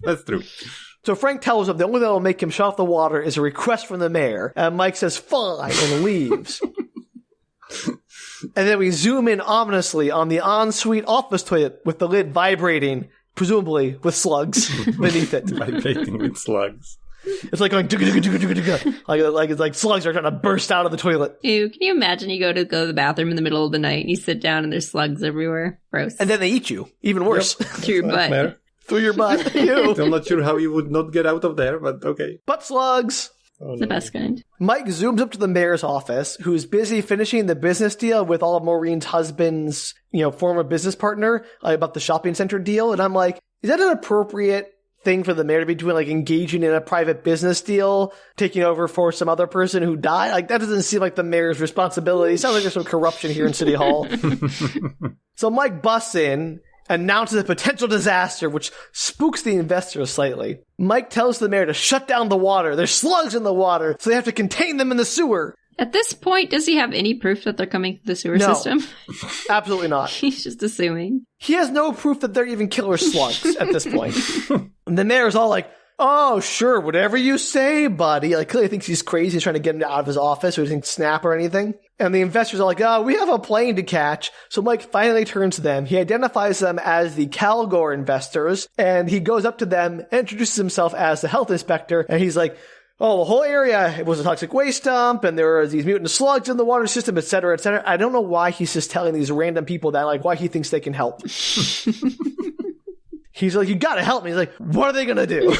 [SPEAKER 1] That's true.
[SPEAKER 2] So Frank tells him the only thing that will make him shut off the water is a request from the mayor, and Mike says, fine, and leaves. And then we zoom in ominously on the ensuite office toilet with the lid vibrating, presumably with slugs beneath it.
[SPEAKER 1] Vibrating with slugs.
[SPEAKER 2] It's like going like it's like slugs are trying to burst out of the toilet.
[SPEAKER 3] Ew, can you imagine you go to the bathroom in the middle of the night and you sit down and there's slugs everywhere? Gross.
[SPEAKER 2] And then they eat you. Even worse.
[SPEAKER 3] Yep. Through your butt.
[SPEAKER 2] Through your butt. Ew.
[SPEAKER 1] I'm not sure how you would not get out of there, but okay.
[SPEAKER 2] Butt slugs.
[SPEAKER 1] Oh,
[SPEAKER 3] the best kind.
[SPEAKER 2] Mike zooms up to the mayor's office, who's busy finishing the business deal with all of Maureen's husband's, former business partner about the shopping center deal. And I'm like, is that an appropriate thing for the mayor to be doing, like engaging in a private business deal, taking over for some other person who died? Like, that doesn't seem like the mayor's responsibility. It sounds like there's some corruption here in City Hall. So Mike busts in, announces a potential disaster, which spooks the investors slightly. Mike tells the mayor to shut down the water. There's slugs in the water, so they have to contain them in the sewer.
[SPEAKER 3] At this point, does he have any proof that they're coming through the sewer system?
[SPEAKER 2] Absolutely not.
[SPEAKER 3] He's just assuming.
[SPEAKER 2] He has no proof that they're even killer slugs at this point. And the mayor's all like, oh, sure, whatever you say, buddy. Like, clearly thinks he's crazy. He's trying to get him out of his office so he doesn't snap or anything. And the investors are like, oh, we have a plane to catch. So Mike finally turns to them. He identifies them as the Calgore investors, and he goes up to them, introduces himself as the health inspector, and he's like, oh, the whole area was a toxic waste dump, and there were these mutant slugs in the water system, et cetera, et cetera. I don't know why he's just telling these random people that, like, why he thinks they can help. He's like, you gotta help me. He's like, what are they gonna do?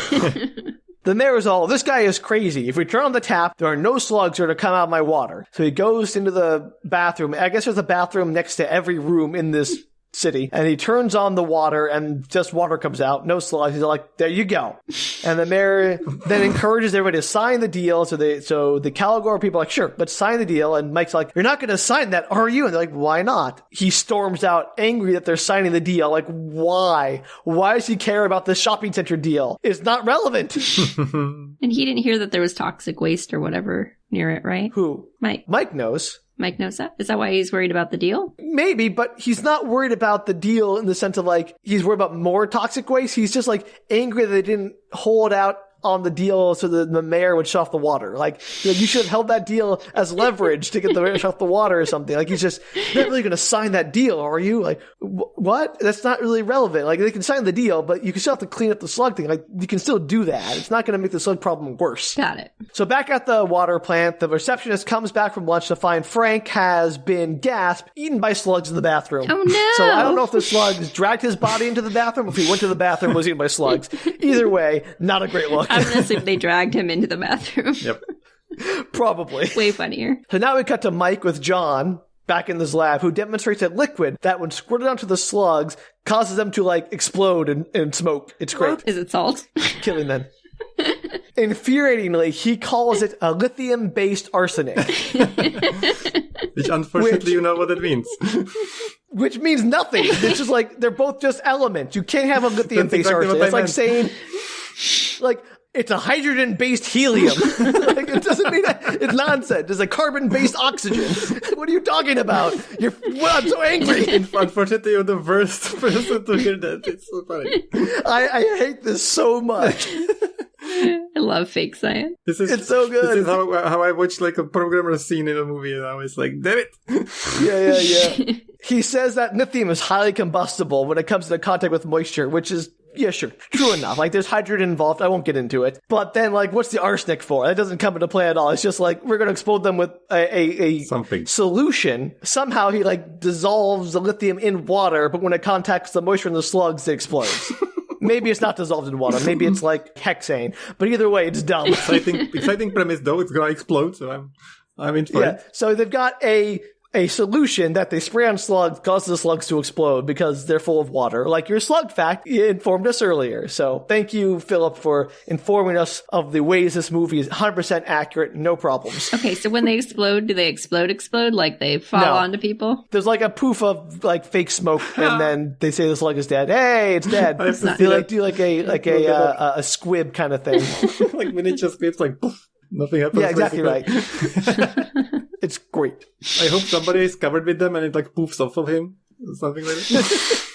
[SPEAKER 2] The mayor's all, this guy is crazy. If we turn on the tap, there are no slugs that are to come out of my water. So he goes into the bathroom. I guess there's a bathroom next to every room in this city. And he turns on the water and just water comes out. No slugs. He's like, there you go. And the mayor then encourages everybody to sign the deal. So the Calgore people are like, sure, let's sign the deal. And Mike's like, you're not going to sign that, are you? And they're like, why not? He storms out angry that they're signing the deal. Like, why? Why does he care about this shopping center deal? It's not relevant.
[SPEAKER 3] And he didn't hear that there was toxic waste or whatever near it, right?
[SPEAKER 2] Who? Mike knows.
[SPEAKER 3] Mike knows that? Is that why he's worried about the deal?
[SPEAKER 2] Maybe, but he's not worried about the deal in the sense of, like, he's worried about more toxic waste. He's just, like, angry that they didn't hold out on the deal so the mayor would shut off the water. Like, you should have held that deal as leverage to get the mayor to shut off the water or something. Like, he's just not really going to sign that deal, are you? Like, what? That's not really relevant. Like, they can sign the deal, but you can still have to clean up the slug thing. Like, you can still do that. It's not going to make the slug problem worse.
[SPEAKER 3] Got it.
[SPEAKER 2] So back at the water plant, the receptionist comes back from lunch to find Frank has been gasped, eaten by slugs in the bathroom.
[SPEAKER 3] Oh, no.
[SPEAKER 2] So I don't know if the slugs dragged his body into the bathroom or if he went to the bathroom and was eaten by slugs. Either way, not a great look.
[SPEAKER 3] I'm going to assume they dragged him into the bathroom.
[SPEAKER 1] Yep.
[SPEAKER 2] Probably.
[SPEAKER 3] Way funnier.
[SPEAKER 2] So now we cut to Mike with John back in this lab, who demonstrates a liquid that, when squirted onto the slugs, causes them to, like, explode and smoke. It's great.
[SPEAKER 3] Is it salt?
[SPEAKER 2] Killing them. Infuriatingly, he calls it a lithium-based arsenic.
[SPEAKER 1] Which, unfortunately, you know what it means.
[SPEAKER 2] Which means nothing. It's just like, they're both just elements. You can't have a lithium-based arsenic. It's like saying, like, it's a hydrogen-based helium. Like, it doesn't mean that. It's nonsense. It's a carbon-based oxygen. What are you talking about? I'm so angry.
[SPEAKER 1] Unfortunately, you're the worst person to hear that. It's so funny.
[SPEAKER 2] I hate this so much.
[SPEAKER 3] I love fake science.
[SPEAKER 2] It's so good.
[SPEAKER 1] This is how I watch like a programmer scene in a movie, and I was like, damn it.
[SPEAKER 2] Yeah. He says that lithium is highly combustible when it comes into contact with moisture, which is, yeah, sure, true enough. Like, there's hydrogen involved. I won't get into it. But then, like, what's the arsenic for? That doesn't come into play at all. It's just like, we're going to explode them with a solution. Somehow he, like, dissolves the lithium in water, but when it contacts the moisture in the slugs, it explodes. Maybe it's not dissolved in water. Maybe it's like hexane. But either way, it's dumb.
[SPEAKER 1] Exciting premise, though. It's gonna explode, so I'm in for it.
[SPEAKER 2] So they've got a solution that they spray on slugs, causes the slugs to explode because they're full of water. Like your slug fact, you informed us earlier. So thank you, Filip, for informing us of the ways this movie is 100% accurate. No problems.
[SPEAKER 3] Okay, so when they explode, do they explode? Like they fall onto people?
[SPEAKER 2] There's like a poof of like fake smoke, and then they say the slug is dead. Hey, it's dead. They do like a squib kind of thing.
[SPEAKER 1] Like miniature squibs, like poof, nothing happens.
[SPEAKER 2] Yeah, exactly right. It's great.
[SPEAKER 1] I hope somebody is covered with them and it like poofs off of him. Or something like that.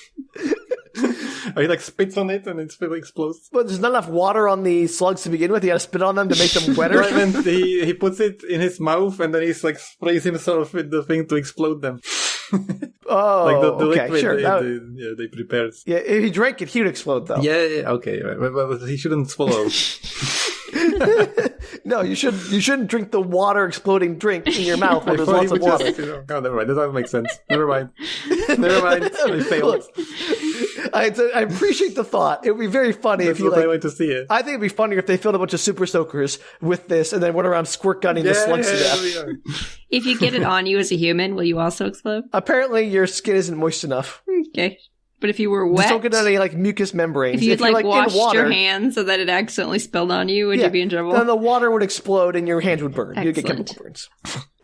[SPEAKER 1] Or he like spits on it and it explodes.
[SPEAKER 2] But there's not enough water on the slugs to begin with. You gotta spit on them to make them wetter.
[SPEAKER 1] Right, and he puts it in his mouth and then he's like sprays himself with the thing to explode them.
[SPEAKER 2] Oh,
[SPEAKER 1] like the
[SPEAKER 2] okay,
[SPEAKER 1] liquid
[SPEAKER 2] sure.
[SPEAKER 1] they prepared.
[SPEAKER 2] Yeah, if he drank it, he would explode though.
[SPEAKER 1] Yeah, okay. Right. But he shouldn't swallow.
[SPEAKER 2] No, you shouldn't drink the water exploding drink in your mouth when there's lots of water.
[SPEAKER 1] Oh, never mind. That doesn't make sense. Never mind. I failed.
[SPEAKER 2] I appreciate the thought. It would be very funny if you
[SPEAKER 1] I like to see it.
[SPEAKER 2] I think it'd be funnier if they filled a bunch of super soakers with this and then went around squirt gunning the slugs to death.
[SPEAKER 3] If you get it on you as a human, will you also explode?
[SPEAKER 2] Apparently, your skin isn't moist enough.
[SPEAKER 3] Okay. But if you were wet...
[SPEAKER 2] Just don't get any, like, mucous membranes.
[SPEAKER 3] If you'd, like washed your hands so that it accidentally spilled on you, would you be in trouble?
[SPEAKER 2] Then the water would explode and your hands would burn.
[SPEAKER 3] Excellent.
[SPEAKER 2] You'd get chemical burns.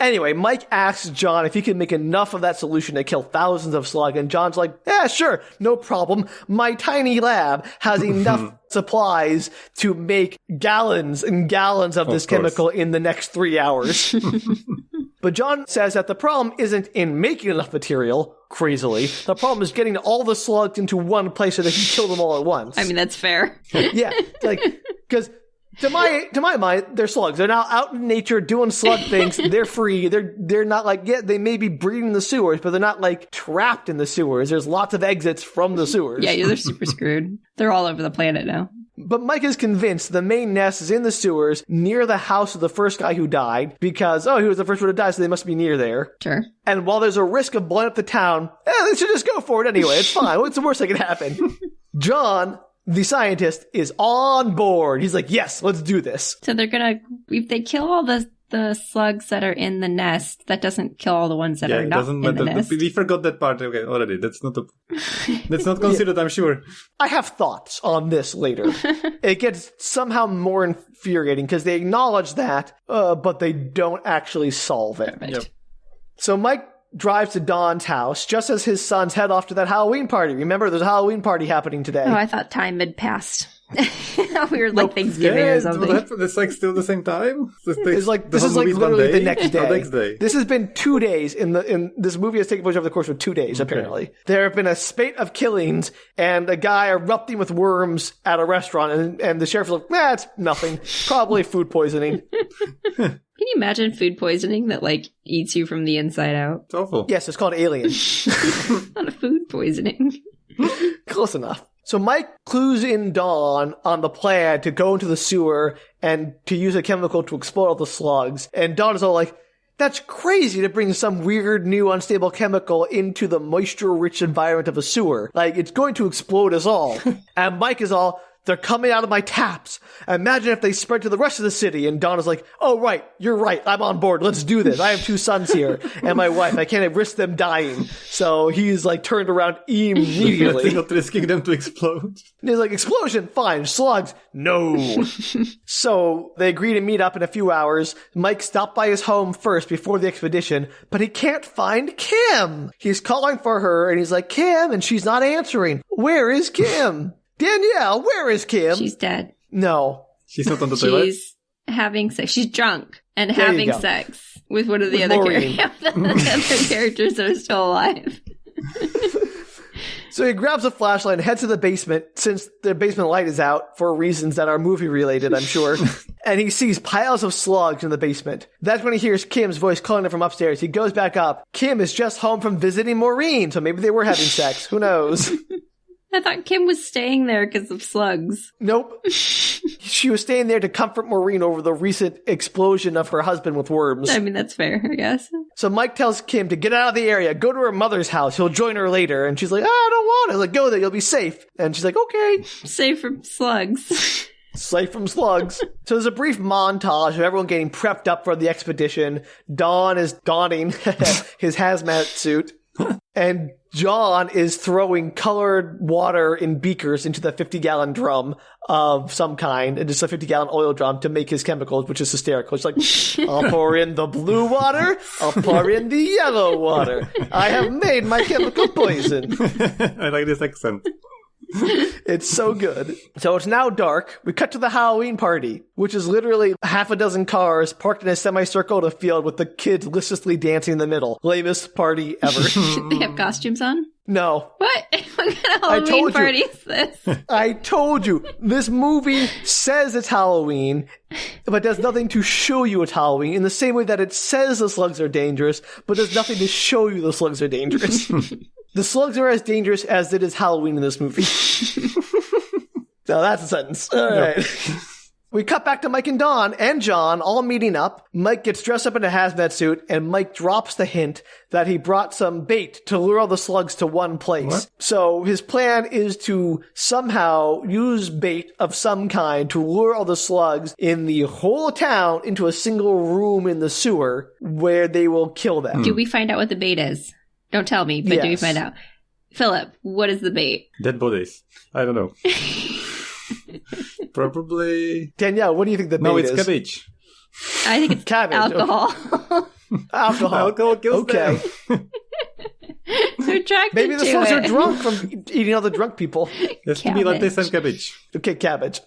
[SPEAKER 2] Anyway, Mike asks John if he can make enough of that solution to kill thousands of slug, and John's like, yeah, sure, no problem. My tiny lab has enough supplies to make gallons and gallons of this chemical in the next 3 hours. But John says that the problem isn't in making enough material, crazily. The problem is getting all the slugs into one place so they can kill them all at once.
[SPEAKER 3] I mean, that's fair.
[SPEAKER 2] Yeah, like, because to my mind, they're slugs. They're now out in nature doing slug things. They're free. They're not like, they may be breeding in the sewers, but they're not like trapped in the sewers. There's lots of exits from the sewers.
[SPEAKER 3] Yeah, they're super screwed. They're all over the planet now.
[SPEAKER 2] But Mike is convinced the main nest is in the sewers near the house of the first guy who died because, he was the first one to die, so they must be near there.
[SPEAKER 3] Sure.
[SPEAKER 2] And while there's a risk of blowing up the town, they should just go for it anyway. It's fine. What's the worst that can happen? John, the scientist, is on board. He's like, yes, let's do this.
[SPEAKER 3] So if they kill all the slugs that are in the nest, that doesn't kill all the ones that are not in the nest.
[SPEAKER 1] We forgot that part. Okay, already. That's not considered, I'm sure.
[SPEAKER 2] I have thoughts on this later. It gets somehow more infuriating because they acknowledge that, but they don't actually solve it.
[SPEAKER 3] Yep.
[SPEAKER 2] So Mike drives to Don's house just as his sons head off to that Halloween party. Remember, there's a Halloween party happening today.
[SPEAKER 3] Oh, I thought time had passed. We were like Thanksgiving or something.
[SPEAKER 1] It's like still the same time.
[SPEAKER 2] This is literally the next day. This has been 2 days in this movie has taken place over the course of 2 days. Apparently, there have been a spate of killings and a guy erupting with worms at a restaurant, and the sheriff's like, it's nothing, probably food poisoning.
[SPEAKER 3] Can you imagine food poisoning that like eats you from the inside out?
[SPEAKER 1] It's awful.
[SPEAKER 2] Yes, it's called Alien.
[SPEAKER 3] Not a food poisoning.
[SPEAKER 2] Close enough. So Mike clues in Dawn on the plan to go into the sewer and to use a chemical to explode all the slugs. And Dawn is all like, that's crazy to bring some weird, new, unstable chemical into the moisture-rich environment of a sewer. Like, it's going to explode us all. And Mike is all, they're coming out of my taps. Imagine if they spread to the rest of the city. And Donna's like, oh, right, you're right. I'm on board. Let's do this. I have 2 sons here and my wife. I can't risk them dying. So he's like turned around immediately.
[SPEAKER 1] Not risking them to explode.
[SPEAKER 2] And he's like, explosion, fine. Slugs, no. So they agree to meet up in a few hours. Mike stopped by his home first before the expedition, but he can't find Kim. He's calling for her and he's like, Kim, and she's not answering. Where is Kim? Danielle, where is Kim?
[SPEAKER 3] She's dead.
[SPEAKER 2] No.
[SPEAKER 1] She's not on the toilet?
[SPEAKER 3] She's having sex. She's drunk and having sex with one of the other characters that are still alive.
[SPEAKER 2] So he grabs a flashlight and heads to the basement, since the basement light is out for reasons that are movie related, I'm sure. And he sees piles of slugs in the basement. That's when he hears Kim's voice calling him from upstairs. He goes back up. Kim is just home from visiting Maureen, so maybe they were having sex. Who knows?
[SPEAKER 3] I thought Kim was staying there because of slugs.
[SPEAKER 2] Nope. She was staying there to comfort Maureen over the recent explosion of her husband with worms.
[SPEAKER 3] I mean, that's fair, I guess.
[SPEAKER 2] So Mike tells Kim to get out of the area, go to her mother's house. He'll join her later. And she's like, I don't want it. Like, go there, you'll be safe. And she's like, okay.
[SPEAKER 3] Safe from slugs.
[SPEAKER 2] Safe from slugs. So there's a brief montage of everyone getting prepped up for the expedition. Don is donning his hazmat suit. And John is throwing colored water in beakers into the 50-gallon drum of some kind, and just a 50-gallon oil drum to make his chemicals, which is hysterical. It's like, I'll pour in the blue water, I'll pour in the yellow water. I have made my chemical poison.
[SPEAKER 1] I like this accent.
[SPEAKER 2] It's so good. So it's now dark. We cut to the Halloween party, which is literally half a dozen cars parked in a semicircle in a field with the kids listlessly dancing in the middle. Lamest party ever.
[SPEAKER 3] They have costumes on?
[SPEAKER 2] No.
[SPEAKER 3] What? What kind of Halloween party is this?
[SPEAKER 2] I told you. This movie says it's Halloween, but does nothing to show you it's Halloween, in the same way that it says the slugs are dangerous, but does nothing to show you the slugs are dangerous. The slugs are as dangerous as it is Halloween in this movie. So that's a sentence. All right. We cut back to Mike and Dawn and John all meeting up. Mike gets dressed up in a hazmat suit, and Mike drops the hint that he brought some bait to lure all the slugs to one place.
[SPEAKER 1] What?
[SPEAKER 2] So his plan is to somehow use bait of some kind to lure all the slugs in the whole town into a single room in the sewer where they will kill them.
[SPEAKER 3] Do we find out what the bait is? Don't tell me, but do we find out? Filip, what is the bait?
[SPEAKER 1] Dead bodies. I don't know. Probably...
[SPEAKER 2] Danielle, what do you think the bait is?
[SPEAKER 1] No, it's cabbage.
[SPEAKER 3] I think it's
[SPEAKER 2] cabbage.
[SPEAKER 3] Alcohol.
[SPEAKER 2] Alcohol
[SPEAKER 1] kills them.
[SPEAKER 3] They're attracted
[SPEAKER 2] Maybe the
[SPEAKER 3] to
[SPEAKER 2] slugs are
[SPEAKER 3] it.
[SPEAKER 2] drunk from eating all the drunk people.
[SPEAKER 1] Has to be lettuce and cabbage.
[SPEAKER 2] Okay, cabbage.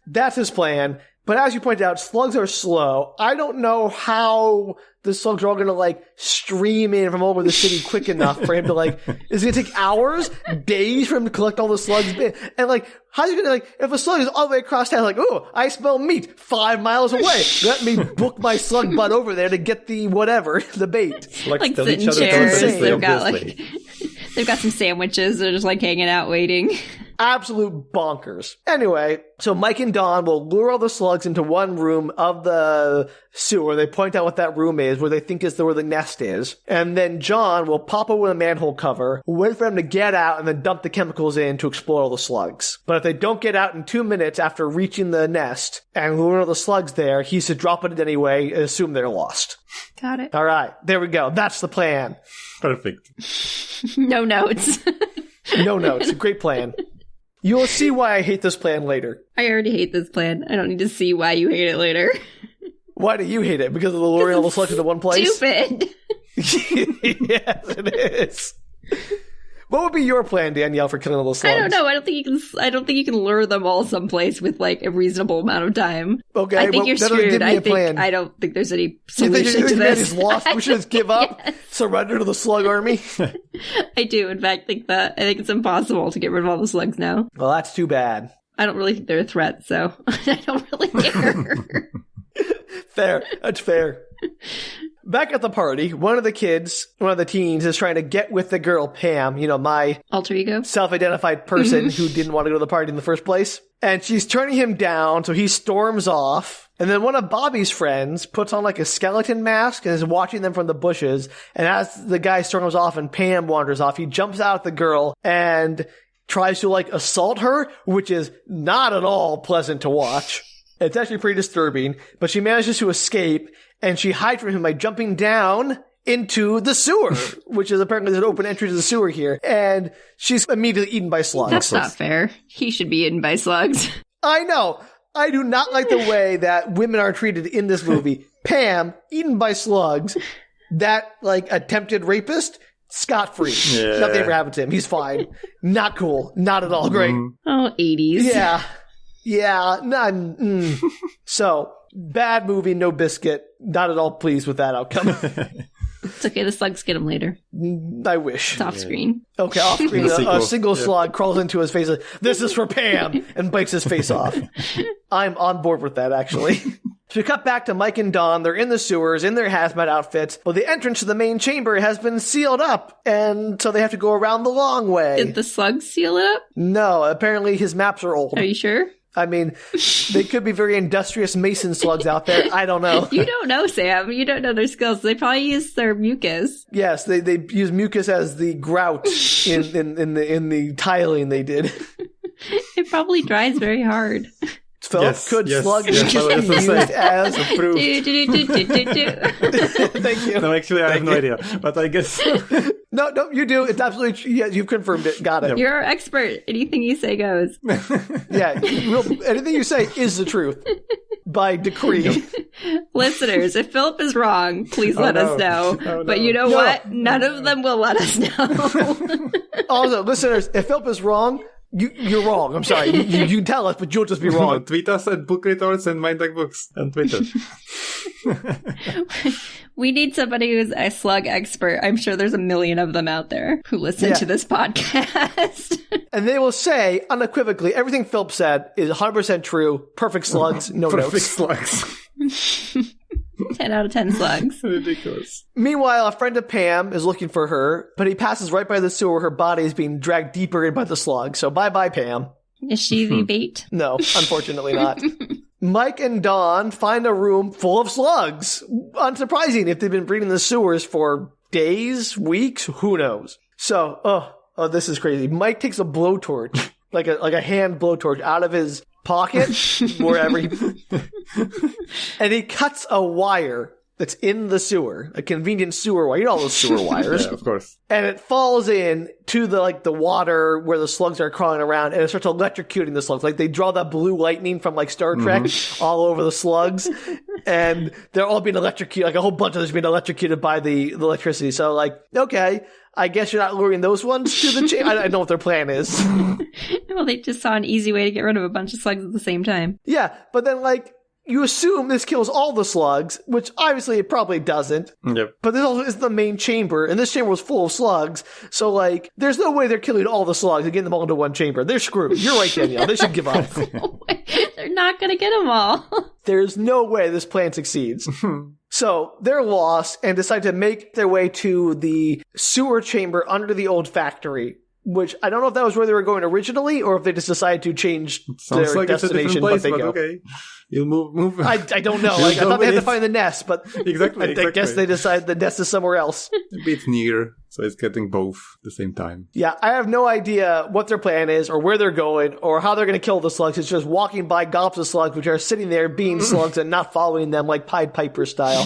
[SPEAKER 2] That's his plan. But as you pointed out, slugs are slow. I don't know how the slugs are all going to, like, stream in from all over the city quick enough for him to, like, is it going to take hours, days for him to collect all the slugs? And, like, how's he going to, like, if a slug is all the way across town, like, oh, I smell meat 5 miles away. Let me book my slug butt over there to get the whatever, the bait.
[SPEAKER 3] Like sit in chairs. They've got some sandwiches. They're just, like, hanging out waiting.
[SPEAKER 2] Absolute bonkers. Anyway, so Mike and Dawn will lure all the slugs into one room of the sewer. They point out what that room is, where they think is where the nest is. And then John will pop open a manhole cover, wait for them to get out, and then dump the chemicals in to explode all the slugs. But if they don't get out in 2 minutes after reaching the nest and lure all the slugs there, he's to drop it anyway and assume they're lost.
[SPEAKER 3] Got it.
[SPEAKER 2] All right, there we go. That's the plan.
[SPEAKER 1] Perfect.
[SPEAKER 3] No notes.
[SPEAKER 2] No notes. Great plan. You'll see why I hate this plan later.
[SPEAKER 3] I already hate this plan. I don't need to see why you hate it later.
[SPEAKER 2] Why do you hate it? Because of the luring all the slugs into one place?
[SPEAKER 3] Stupid.
[SPEAKER 2] Yes, it is. What would be your plan, Danielle, for killing all the slugs?
[SPEAKER 3] I don't know. I don't think you can lure them all someplace with like a reasonable amount of time.
[SPEAKER 2] Okay,
[SPEAKER 3] I think you're screwed. I don't think there's any solution to this.
[SPEAKER 2] He's lost? We should just give up? Yes. Surrender to the slug army?
[SPEAKER 3] I do, in fact, think that. I think it's impossible to get rid of all the slugs now.
[SPEAKER 2] Well, that's too bad.
[SPEAKER 3] I don't really think they're a threat, so I don't really care.
[SPEAKER 2] Fair. That's fair. Back at the party, one of the teens is trying to get with the girl, Pam, my
[SPEAKER 3] alter ego,
[SPEAKER 2] self-identified person who didn't want to go to the party in the first place. And she's turning him down, so he storms off. And then one of Bobby's friends puts on like a skeleton mask and is watching them from the bushes. And as the guy storms off and Pam wanders off, he jumps out at the girl and tries to like assault her, which is not at all pleasant to watch. It's actually pretty disturbing, but she manages to escape, and she hides from him by jumping down into the sewer, which is apparently an open entry to the sewer here, and she's immediately eaten by slugs.
[SPEAKER 3] That's not fair. He should be eaten by slugs.
[SPEAKER 2] I know. I do not like the way that women are treated in this movie. Pam, eaten by slugs, that, like, attempted rapist, scot-free.
[SPEAKER 1] Yeah. Nothing
[SPEAKER 2] ever happened to him. He's fine. Not cool. Not at all great.
[SPEAKER 3] Oh, 80s.
[SPEAKER 2] Yeah. Yeah, So, bad movie, no biscuit. Not at all pleased with that outcome.
[SPEAKER 3] It's okay, the slugs get him later.
[SPEAKER 2] I wish.
[SPEAKER 3] It's off screen.
[SPEAKER 2] Okay, off screen, a single slug crawls into his face, like, this is for Pam, and bites his face off. I'm on board with that, actually. So we cut back to Mike and Dawn. They're in the sewers, in their hazmat outfits, but the entrance to the main chamber has been sealed up, and so they have to go around the long way.
[SPEAKER 3] Did the slugs seal it up?
[SPEAKER 2] No, apparently his maps are old.
[SPEAKER 3] Are you sure?
[SPEAKER 2] I mean, they could be very industrious mason slugs out there. I don't know.
[SPEAKER 3] You don't know, Sam. You don't know their skills. They probably use their mucus.
[SPEAKER 2] Yes, they use mucus as the grout in the tiling they did.
[SPEAKER 3] It probably dries very hard.
[SPEAKER 2] Philip, could slugs just be used as
[SPEAKER 1] approved?
[SPEAKER 2] Thank you.
[SPEAKER 1] No, actually, I have no idea, but I guess
[SPEAKER 2] no, you do. It's absolutely true. Yeah, you've confirmed it. Got it.
[SPEAKER 3] You're our expert. Anything you say goes.
[SPEAKER 2] Yeah, anything you say is the truth by decree.
[SPEAKER 3] Listeners, if Filip is wrong, please let us know.
[SPEAKER 1] Oh,
[SPEAKER 3] but you know what? None of them will let us know.
[SPEAKER 2] Also, listeners, if Filip is wrong, you're wrong. I'm sorry. You tell us, but you'll just be wrong.
[SPEAKER 1] Tweet us at Book Retorts and Mind Like Books on Twitter.
[SPEAKER 3] We need somebody who's a slug expert. I'm sure there's a million of them out there who listen to this podcast.
[SPEAKER 2] And they will say unequivocally everything Filip said is 100% true. Perfect slugs, no
[SPEAKER 1] Perfect
[SPEAKER 2] notes.
[SPEAKER 1] slugs.
[SPEAKER 3] 10 out of 10 slugs.
[SPEAKER 1] Ridiculous.
[SPEAKER 2] Meanwhile, a friend of Pam is looking for her, but he passes right by the sewer where her body is being dragged deeper in by the slug. So bye-bye, Pam.
[SPEAKER 3] Is she the bait?
[SPEAKER 2] No, unfortunately not. Mike and Dawn find a room full of slugs. Unsurprising if they've been breeding the sewers for days, weeks, who knows. So, oh, this is crazy. Mike takes a blowtorch, like a hand blowtorch out of his pocket, wherever he... and he cuts a wire that's in the sewer, a convenient sewer wire. You know all those sewer wires.
[SPEAKER 1] Yeah, of course.
[SPEAKER 2] And it falls in to the water where the slugs are crawling around, and it starts electrocuting the slugs. Like they draw that blue lightning from like Star Trek all over the slugs, and they're all being electrocuted. Like a whole bunch of them being electrocuted by the electricity. So like, okay, I guess you're not luring those ones to the I don't know what their plan is.
[SPEAKER 3] Well, they just saw an easy way to get rid of a bunch of slugs at the same time.
[SPEAKER 2] Yeah, but then like, you assume this kills all the slugs, which obviously it probably doesn't.
[SPEAKER 1] Yep.
[SPEAKER 2] But this also is the main chamber, and this chamber was full of slugs. So, like, there's no way they're killing all the slugs and getting them all into one chamber. They're screwed. You're right, Danielle. They should give up.
[SPEAKER 3] They're not going to get them all.
[SPEAKER 2] There's no way this plan succeeds. So, they're lost and decide to make their way to the sewer chamber under the old factory. Which, I don't know if that was where they were going originally, or if they just decided to change
[SPEAKER 1] Sounds
[SPEAKER 2] their
[SPEAKER 1] like
[SPEAKER 2] destination,
[SPEAKER 1] place,
[SPEAKER 2] but they go.
[SPEAKER 1] Okay. You'll move.
[SPEAKER 2] I don't know. Like, I thought they had to find the nest, but
[SPEAKER 1] exactly.
[SPEAKER 2] I guess they decided the nest is somewhere else.
[SPEAKER 1] Maybe it's near, so it's getting both at the same time.
[SPEAKER 2] Yeah, I have no idea what their plan is, or where they're going, or how they're going to kill the slugs. It's just walking by gobs of slugs, which are sitting there being slugs and not following them like Pied Piper style.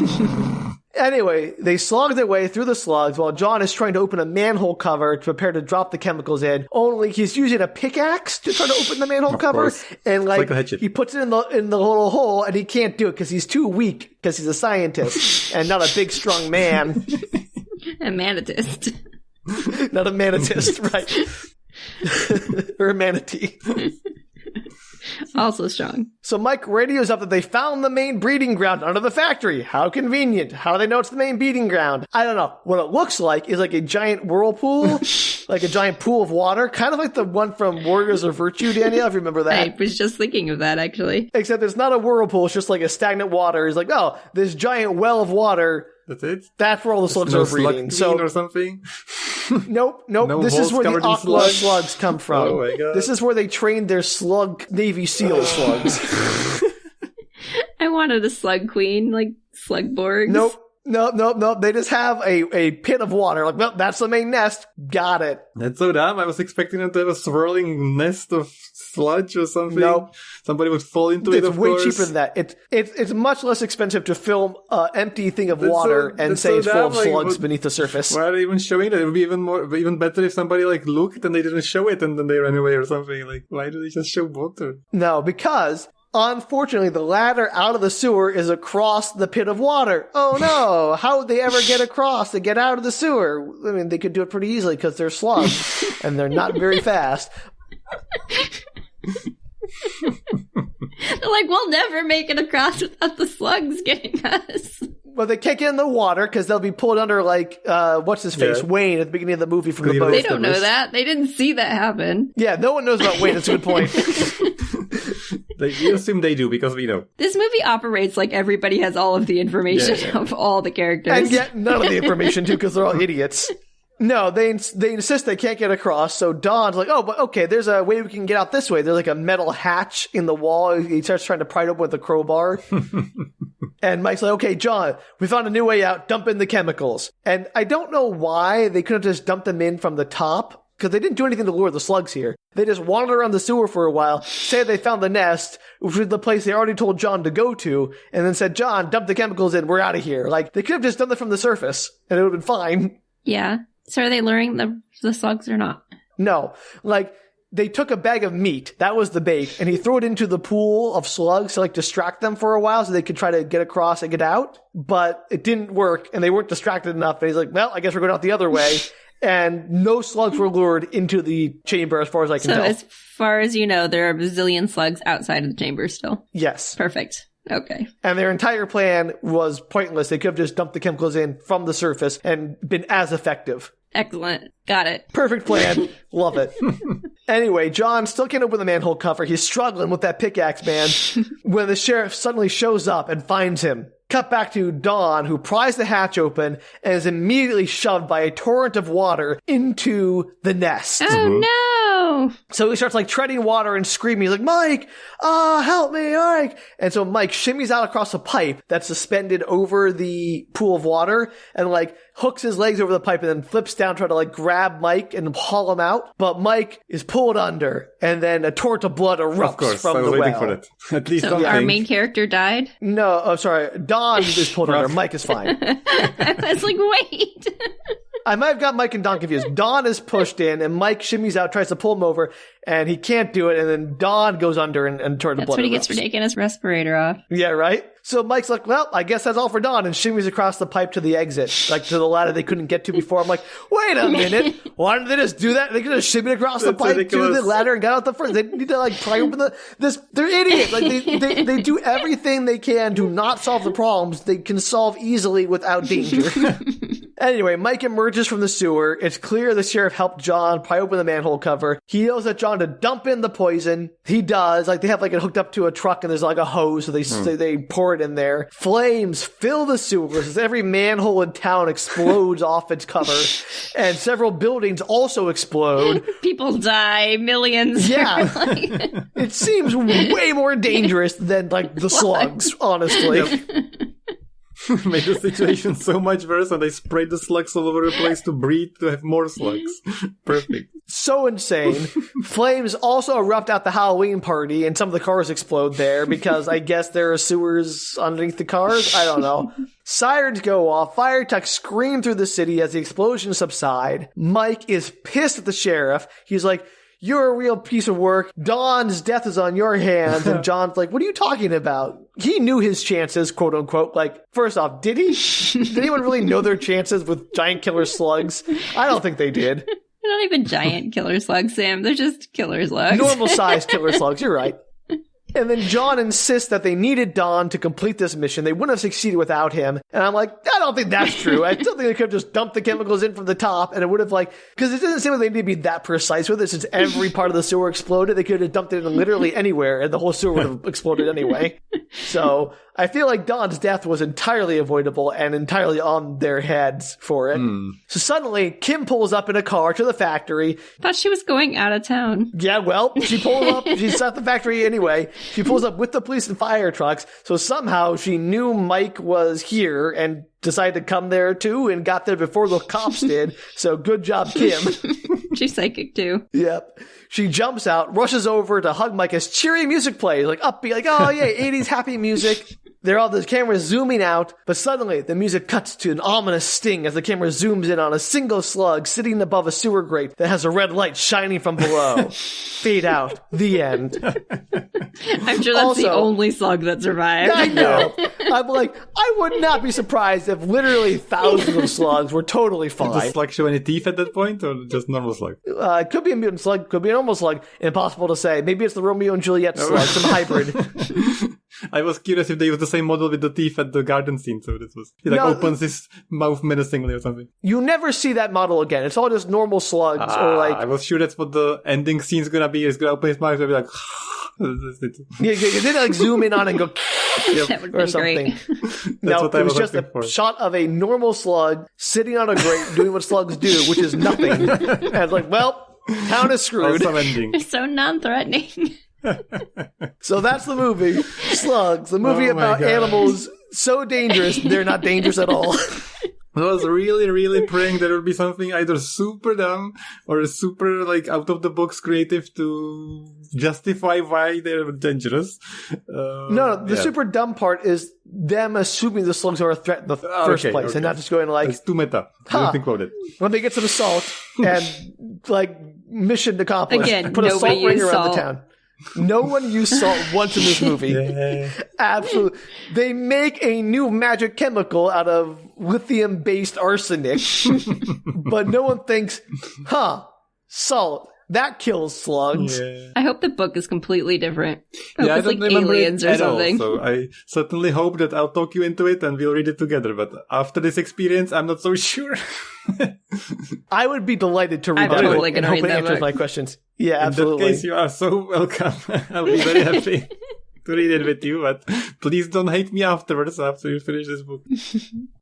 [SPEAKER 2] Anyway, they slog their way through the slugs while John is trying to open a manhole cover to prepare to drop the chemicals in. Only he's using a pickaxe to try to open the manhole cover.
[SPEAKER 1] Course.
[SPEAKER 2] And like
[SPEAKER 1] he
[SPEAKER 2] puts it in the little hole and he can't do it because he's too weak because he's a scientist and not a big strong man.
[SPEAKER 3] A manatist.
[SPEAKER 2] Not a manatist, right. Or a manatee.
[SPEAKER 3] Also strong.
[SPEAKER 2] So Mike radios up that they found the main breeding ground under the factory. How convenient. How do they know it's the main breeding ground? I don't know. What it looks like is like a giant whirlpool, like a giant pool of water, kind of like the one from Warriors of Virtue, Danielle, if you remember that.
[SPEAKER 3] I was just thinking of that, actually.
[SPEAKER 2] Except it's not a whirlpool, it's just like a stagnant water. It's like, oh, this giant well of water.
[SPEAKER 1] That's it?
[SPEAKER 2] That's where all the slugs are breeding.
[SPEAKER 1] So, or something?
[SPEAKER 2] Nope. No this is where the aqua slugs come from.
[SPEAKER 1] Oh my God.
[SPEAKER 2] This is where they trained their slug Navy SEAL slugs.
[SPEAKER 3] I wanted a slug queen, like Slugborgs.
[SPEAKER 2] Nope. They just have a pit of water. Like, well, that's the main nest. Got it.
[SPEAKER 1] That's so dumb. I was expecting them to have a swirling nest of sludge or something.
[SPEAKER 2] Nope.
[SPEAKER 1] Somebody would fall into it, of course.
[SPEAKER 2] It's way cheaper than that. It's much less expensive to film an empty thing of water and say it's full of slugs beneath the surface.
[SPEAKER 1] Why are they even showing that? It would be even better if somebody like looked and they didn't show it and then they ran away or something. Like, why do they just show water?
[SPEAKER 2] No, because unfortunately, the ladder out of the sewer is across the pit of water. Oh no! How would they ever get across to get out of the sewer? I mean, they could do it pretty easily because they're slugs and they're not very fast.
[SPEAKER 3] They're like, we'll never make it across without the slugs getting us.
[SPEAKER 2] Well, they can't get in the water because they'll be pulled under, like, what's his face?
[SPEAKER 1] Yeah.
[SPEAKER 2] Wayne at the beginning of the movie from the boat.
[SPEAKER 3] They don't know that. They didn't see that happen.
[SPEAKER 2] Yeah, no one knows about Wayne. That's a good point.
[SPEAKER 1] You assume they do because we know.
[SPEAKER 3] This movie operates like everybody has all of the information of all the characters.
[SPEAKER 2] And yet none of the information, too, because they're all idiots. No, they insist they can't get across, so Don's like, oh, but okay, there's a way we can get out this way. There's like a metal hatch in the wall. He starts trying to pry it open with a crowbar. And Mike's like, okay, John, we found a new way out. Dump in the chemicals. And I don't know why they couldn't have just dumped them in from the top, because they didn't do anything to lure the slugs here. They just wandered around the sewer for a while, said they found the nest, which was the place they already told John to go to, and then said, John, dump the chemicals in. We're out of here. Like, they could have just done that from the surface, and it would have been fine.
[SPEAKER 3] Yeah. So are they luring the slugs or not?
[SPEAKER 2] No. Like, they took a bag of meat. That was the bait. And he threw it into the pool of slugs to, like, distract them for a while so they could try to get across and get out. But it didn't work, and they weren't distracted enough. And he's like, well, I guess we're going out the other way. And no slugs were lured into the chamber as far as I can tell.
[SPEAKER 3] So as far as you know, there are a bazillion slugs outside of the chamber still?
[SPEAKER 2] Yes.
[SPEAKER 3] Perfect. Okay.
[SPEAKER 2] And their entire plan was pointless. They could have just dumped the chemicals in from the surface and been as effective.
[SPEAKER 3] Excellent. Got it.
[SPEAKER 2] Perfect plan. Love it. Anyway, John still can't open the manhole cover. He's struggling with that pickaxe, man, when the sheriff suddenly shows up and finds him. Cut back to Dawn, who pries the hatch open and is immediately shoved by a torrent of water into the nest.
[SPEAKER 3] Oh, no!
[SPEAKER 2] So he starts, like, treading water and screaming. He's like, Mike! Help me, Mike! And so Mike shimmies out across a pipe that's suspended over the pool of water and, like, hooks his legs over the pipe and then flips down trying to, like, grab Mike and haul him out. But Mike is pulled under, and then a torrent of blood erupts from the well.
[SPEAKER 1] I was waiting for that. At least
[SPEAKER 3] so our main character died?
[SPEAKER 2] No, oh, sorry. Don is pulled under. Mike is fine.
[SPEAKER 3] I was like, wait.
[SPEAKER 2] I might have got Mike and Don confused. Don is pushed in, and Mike shimmies out, tries to pull him over, and he can't do it, and then Don goes under and torrent of blood erupts. That's
[SPEAKER 3] what he gets for taking his respirator off.
[SPEAKER 2] Yeah, right? So Mike's like, well, I guess that's all for Don, and shimmies across the pipe to the exit, like to the ladder they couldn't get to before. I'm like, wait a minute. Why didn't they just do that? They could have shimmied across the pipe to the ladder and got out the front. They need to, like, pry open they're idiots. Like, they do everything they can to not solve the problems they can solve easily without danger. Anyway, Mike emerges from the sewer. It's clear the sheriff helped John pry open the manhole cover. He yells at John to dump in the poison. He does. Like, they have, like, it hooked up to a truck and there's, like, a hose, so they pour it in there. Flames fill the sewers as every manhole in town explodes off its cover. And several buildings also explode.
[SPEAKER 3] People die. Millions.
[SPEAKER 2] Yeah. It seems way more dangerous than, like, the slugs, honestly.
[SPEAKER 1] Yep. Made the situation so much worse, and they sprayed the slugs all over the place to breed to have more slugs. Perfect.
[SPEAKER 2] So insane. Flames also erupt at the Halloween party, and some of the cars explode there because I guess there are sewers underneath the cars. I don't know. Sirens go off. Fire trucks scream through the city as the explosions subside. Mike is pissed at the sheriff. He's like, you're a real piece of work. Don's death is on your hands. And John's like, what are you talking about? He knew his chances, quote unquote. Like, first off, did he? Did anyone really know their chances with giant killer slugs? I don't think they did.
[SPEAKER 3] They're not even giant killer slugs, Sam. They're just killer slugs.
[SPEAKER 2] Normal sized killer slugs. You're right. And then John insists that they needed Don to complete this mission. They wouldn't have succeeded without him. And I'm like, I don't think that's true. I still think they could have just dumped the chemicals in from the top, and it would have, like, because it doesn't seem like they need to be that precise with it, since every part of the sewer exploded. They could have dumped it in literally anywhere, and the whole sewer would have exploded anyway. So I feel like Don's death was entirely avoidable and entirely on their heads for it. So suddenly, Kim pulls up in a car to the factory.
[SPEAKER 3] Thought she was going out of town.
[SPEAKER 2] Yeah, well, she pulled up. She's at the factory anyway. She pulls up with the police and fire trucks. So somehow she knew Mike was here and decided to come there too and got there before the cops did. So good job, Kim.
[SPEAKER 3] She's psychic too.
[SPEAKER 2] Yep. She jumps out, rushes over to hug Mike as cheery music plays, like upbeat, like, oh yeah, 80s happy music. the camera's zooming out, but suddenly the music cuts to an ominous sting as the camera zooms in on a single slug sitting above a sewer grate that has a red light shining from below. Fade out. The end.
[SPEAKER 3] I'm sure that's the only slug that survived.
[SPEAKER 2] I know. I'm like, I would not be surprised if literally thousands of slugs were totally fine.
[SPEAKER 1] Did the slug show any teeth at that point, or just normal slug?
[SPEAKER 2] It could be a mutant slug, could be a normal slug. Impossible to say. Maybe it's the Romeo and Juliet slug, some hybrid.
[SPEAKER 1] I was curious if they used the same model with the teeth at the garden scene, so this was... He opens his mouth menacingly or something.
[SPEAKER 2] You never see that model again. It's all just normal slugs or like...
[SPEAKER 1] I was sure that's what the ending scene's gonna be. He's gonna open his mouth and be like...
[SPEAKER 2] Yeah, they like zoom in on it and go...
[SPEAKER 3] That would
[SPEAKER 2] or
[SPEAKER 3] be
[SPEAKER 2] something.
[SPEAKER 3] great.
[SPEAKER 2] No, it was just a shot of a normal slug sitting on a grate doing what slugs do, which is nothing. And it's like, well, town is screwed.
[SPEAKER 1] Awesome ending.
[SPEAKER 3] So non-threatening.
[SPEAKER 2] So that's the movie, Slugs, the movie about animals so dangerous they're not dangerous at all.
[SPEAKER 1] I was really, really praying there would be something either super dumb or super, like, out of the box creative to justify why they're dangerous.
[SPEAKER 2] The super dumb part is them assuming the slugs are a threat in the first place and not just going like...
[SPEAKER 1] It's too meta. I don't think about it.
[SPEAKER 2] Let me get some salt and, like, mission accomplished.
[SPEAKER 3] Again,
[SPEAKER 2] put a salt ring around
[SPEAKER 3] salt.
[SPEAKER 2] the town. No one used salt once in this movie.
[SPEAKER 1] Yeah.
[SPEAKER 2] Absolutely. They make a new magic chemical out of lithium-based arsenic, but no one thinks, salt. That kills slugs.
[SPEAKER 1] Yeah.
[SPEAKER 3] I hope the book is completely different. I
[SPEAKER 1] I
[SPEAKER 3] hope
[SPEAKER 1] don't
[SPEAKER 3] it's like
[SPEAKER 1] remember
[SPEAKER 3] aliens
[SPEAKER 1] it
[SPEAKER 3] or
[SPEAKER 1] at all,
[SPEAKER 3] something.
[SPEAKER 1] so I certainly hope that I'll talk you into it and we'll read it together. But after this experience, I'm not so sure.
[SPEAKER 2] I would be delighted to read
[SPEAKER 3] I'm
[SPEAKER 2] that
[SPEAKER 3] totally
[SPEAKER 2] book and
[SPEAKER 3] gonna
[SPEAKER 2] hope
[SPEAKER 3] read
[SPEAKER 2] it
[SPEAKER 3] that
[SPEAKER 2] answers
[SPEAKER 3] book.
[SPEAKER 2] my questions. Yeah, absolutely.
[SPEAKER 1] In that case, you are so welcome. I'll be very happy to read it with you, but please don't hate me afterwards after you finish this book.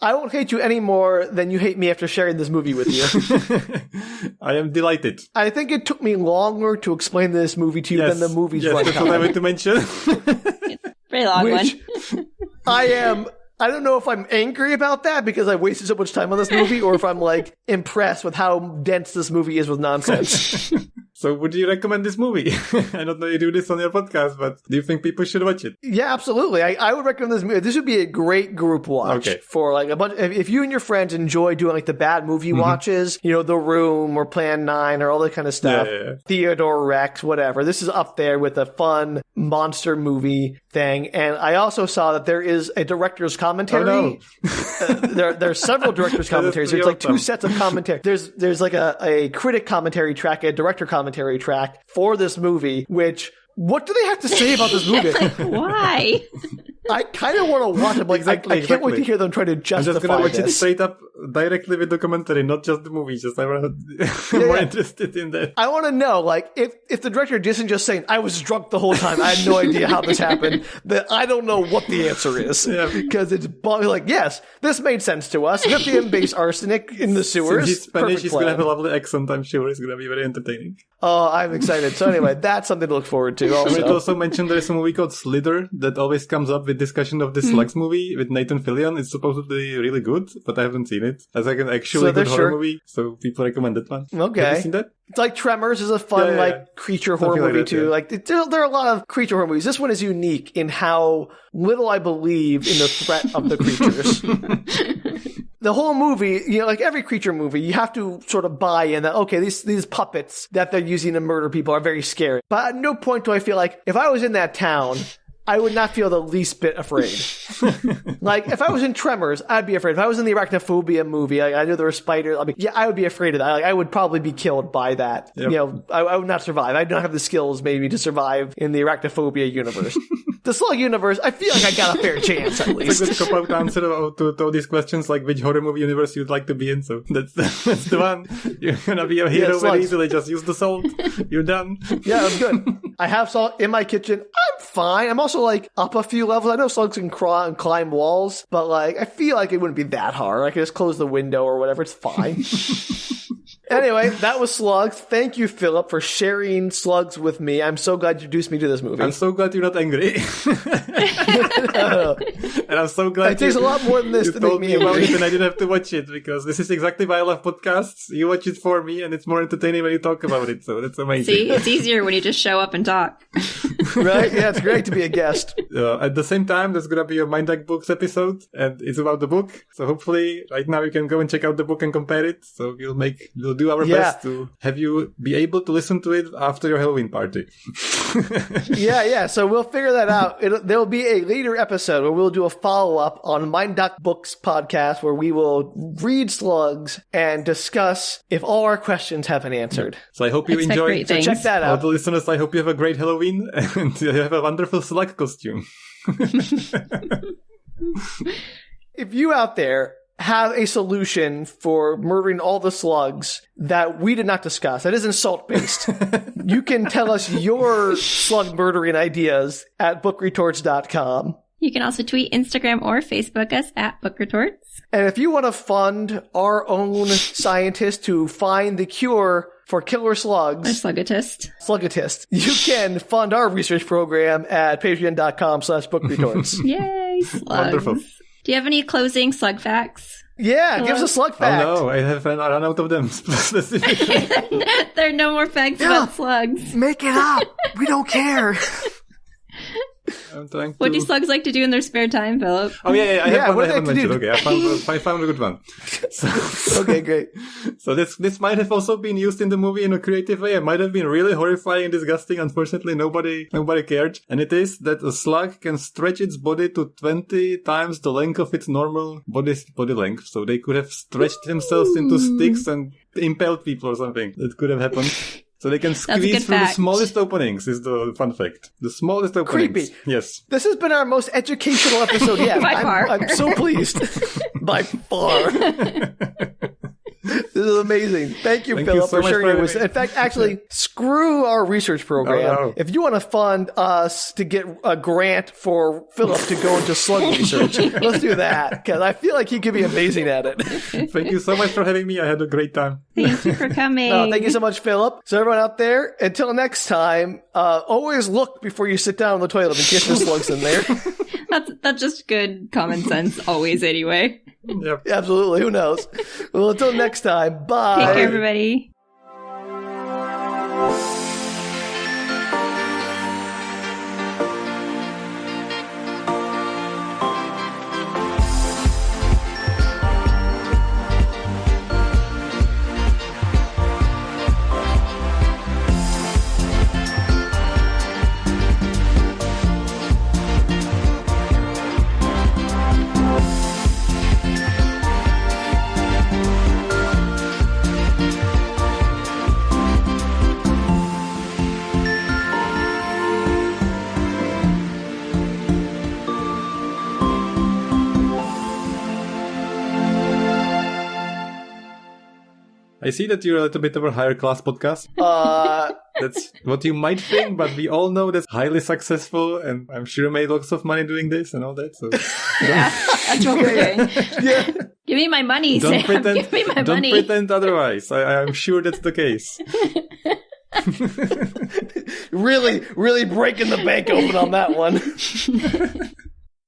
[SPEAKER 2] I won't hate you any more than you hate me after sharing this movie with you.
[SPEAKER 1] I am delighted.
[SPEAKER 2] I think it took me longer to explain this movie to you than the movie's
[SPEAKER 1] Yes, that's what I
[SPEAKER 2] runtime.
[SPEAKER 1] want to mention.
[SPEAKER 3] Very long
[SPEAKER 2] Which
[SPEAKER 3] one.
[SPEAKER 2] I don't know if I'm angry about that because I wasted so much time on this movie or if I'm like impressed with how dense this movie is with nonsense.
[SPEAKER 1] So would you recommend this movie? I don't know you do this on your podcast, but do you think people should watch it?
[SPEAKER 2] Yeah, absolutely. I would recommend this movie. This would be a great group watch for like a bunch. If you and your friends enjoy doing like the bad movie watches, you know, The Room or Plan 9 or all that kind of stuff, Theodore Rex, whatever. This is up there with a fun monster movie thing. And I also saw that there is a director's commentary.
[SPEAKER 1] Oh, no.
[SPEAKER 2] There are several director's commentaries. There's like two sets of commentary. There's like a critic commentary track, a director commentary track for this movie, which what do they have to say about this movie?
[SPEAKER 3] Why?
[SPEAKER 2] I kind of want to watch it. Like, I can't wait to hear them try to justify
[SPEAKER 1] I'm just gonna watch it
[SPEAKER 2] this.
[SPEAKER 1] straight up directly with the commentary, not just the movie. Just I'm more interested in that.
[SPEAKER 2] I want to know, like, if the director isn't just saying, I was drunk the whole time, I had no idea how this happened, that I don't know what the answer is. Because it's like, yes, this made sense to us. Lithium-based arsenic in the sewers.
[SPEAKER 1] Since he's Spanish,
[SPEAKER 2] Perfect
[SPEAKER 1] he's
[SPEAKER 2] plan.
[SPEAKER 1] going to have a lovely accent, I'm sure. It's going to be very entertaining.
[SPEAKER 2] Oh, I'm excited. So anyway, that's something to look forward to
[SPEAKER 1] I would
[SPEAKER 2] also.
[SPEAKER 1] also mention there's a movie called Slither that always comes up with discussion of the Slugs movie with Nathan Fillion. It's supposed to be really good, but I haven't seen it. It's like an actually
[SPEAKER 2] Slither,
[SPEAKER 1] good horror movie, so people recommend that one.
[SPEAKER 2] Okay.
[SPEAKER 1] Have you seen that?
[SPEAKER 2] It's like Tremors is a fun, like, creature horror
[SPEAKER 1] Something like
[SPEAKER 2] movie,
[SPEAKER 1] that,
[SPEAKER 2] too.
[SPEAKER 1] yeah.
[SPEAKER 2] Like, there are a lot of creature horror movies. This one is unique in how little I believe in the threat of the creatures. The whole movie, you know, like every creature movie, you have to sort of buy in that, okay, these puppets that they're using to murder people are very scary. But at no point do I feel like, if I was in that town, I would not feel the least bit afraid. Like, if I was in Tremors, I'd be afraid. If I was in the Arachnophobia movie, I knew there were spiders. I mean, yeah, I would be afraid of that. Like, I would probably be killed by that.
[SPEAKER 1] Yep.
[SPEAKER 2] You know, I would not survive. I don't have the skills, maybe, to survive in the Arachnophobia universe. The Slug universe, I feel like I got a fair chance, at least.
[SPEAKER 1] It's a good cop-out answer to all these questions, like which horror movie universe you'd like to be in. So that's the one. You're gonna be a hero very easily. Just use the salt. You're done.
[SPEAKER 2] Yeah, I'm good. I have salt in my kitchen. I'm fine. I'm also, like, up a few levels. I know slugs can crawl and climb walls, but, like, I feel like it wouldn't be that hard. I could just close the window or whatever. It's fine. Anyway, that was Slugs. Thank you, Filip, for sharing Slugs with me. I'm so glad you introduced me to this movie.
[SPEAKER 1] I'm so glad you're not angry. And I'm so glad
[SPEAKER 2] it takes a lot more than this to make
[SPEAKER 1] told
[SPEAKER 2] me
[SPEAKER 1] about
[SPEAKER 2] angry.
[SPEAKER 1] it and I didn't have to watch it, because this is exactly why I love podcasts. You watch it for me and it's more entertaining when you talk about it, so that's amazing.
[SPEAKER 3] See, it's easier when you just show up and talk.
[SPEAKER 2] Right? Yeah, it's great to be a guest.
[SPEAKER 1] At the same time, there's gonna be a Mind Hack Books episode, and it's about the book. So hopefully, right now you can go and check out the book and compare it. So we'll do our best to have you be able to listen to it after your Halloween party.
[SPEAKER 2] Yeah. So we'll figure that out. There'll be a later episode where we'll do a follow-up on Mind Hack Books podcast, where we will read Slugs and discuss if all our questions have been answered.
[SPEAKER 1] So I hope you
[SPEAKER 3] Expect
[SPEAKER 1] enjoy.
[SPEAKER 3] great
[SPEAKER 2] So
[SPEAKER 3] things.
[SPEAKER 2] check that
[SPEAKER 1] All
[SPEAKER 2] out.
[SPEAKER 1] the listeners, I hope you have a great Halloween and you have a wonderful slug costume.
[SPEAKER 2] If you out there have a solution for murdering all the slugs that we did not discuss, that isn't salt-based, you can tell us your slug murdering ideas at bookretorts.com.
[SPEAKER 3] You can also tweet, Instagram, or Facebook us at Book Retorts.
[SPEAKER 2] And if you want to fund our own scientists to find the cure for killer
[SPEAKER 3] Or
[SPEAKER 2] slugs,
[SPEAKER 3] Slugotist.
[SPEAKER 2] you can fund our research program at patreon.com/bookretorts.
[SPEAKER 3] Yay, slugs.
[SPEAKER 1] Wonderful.
[SPEAKER 3] Do you have any closing slug facts?
[SPEAKER 2] Yeah, give us a slug fact.
[SPEAKER 1] Oh no, I have run out of them specifically.
[SPEAKER 3] There are no more facts about slugs.
[SPEAKER 2] Make it up. We don't care.
[SPEAKER 1] I'm trying to...
[SPEAKER 3] What do slugs like to do in their spare time, Filip?
[SPEAKER 1] Oh yeah, I have
[SPEAKER 2] what
[SPEAKER 1] one I
[SPEAKER 2] do they
[SPEAKER 1] haven't
[SPEAKER 2] like to
[SPEAKER 1] mentioned.
[SPEAKER 2] do?
[SPEAKER 1] Okay, I found a good one. So,
[SPEAKER 2] Okay, great.
[SPEAKER 1] So this might have also been used in the movie in a creative way. It might have been really horrifying and disgusting. Unfortunately, nobody cared. And it is that a slug can stretch its body to 20 times the length of its normal body length. So they could have stretched themselves into sticks and impaled people or something. That could have happened. So they can squeeze through the
[SPEAKER 3] fact.
[SPEAKER 1] smallest openings, is the fun fact. The smallest openings.
[SPEAKER 2] Creepy.
[SPEAKER 1] Yes.
[SPEAKER 2] This has been our most educational episode yet.
[SPEAKER 3] By far.
[SPEAKER 2] I'm so pleased. By far. This is amazing. Thank you,
[SPEAKER 1] Thank you
[SPEAKER 2] Filip,
[SPEAKER 1] so
[SPEAKER 2] for
[SPEAKER 1] much
[SPEAKER 2] sharing
[SPEAKER 1] for
[SPEAKER 2] it with
[SPEAKER 1] having
[SPEAKER 2] us. In fact, actually, screw our research program.
[SPEAKER 1] Oh, no.
[SPEAKER 2] If you want to fund us to get a grant for Filip to go into slug research, let's do that, because I feel like he could be amazing at it.
[SPEAKER 1] Thank you so much for having me. I had a great time.
[SPEAKER 3] Thank you for coming.
[SPEAKER 2] Thank you so much, Filip. So everyone out there, until next time, always look before you sit down on the toilet in case there's slugs in there.
[SPEAKER 3] That's just good common sense always anyway.
[SPEAKER 1] Yep.
[SPEAKER 2] Absolutely. Who knows? Well, until next time, bye.
[SPEAKER 3] Take care, everybody.
[SPEAKER 1] I see that you're a little bit of a higher class podcast. That's what you might think, but we all know that's highly successful, and I'm sure you made lots of money doing this and all that. So
[SPEAKER 3] Yeah, that's what we're doing.
[SPEAKER 2] Yeah.
[SPEAKER 3] Give me my money,
[SPEAKER 1] don't
[SPEAKER 3] Sam.
[SPEAKER 1] pretend.
[SPEAKER 3] Give me my
[SPEAKER 1] Don't
[SPEAKER 3] money.
[SPEAKER 1] pretend otherwise. I'm sure that's the case.
[SPEAKER 2] Really breaking the bank open on that one.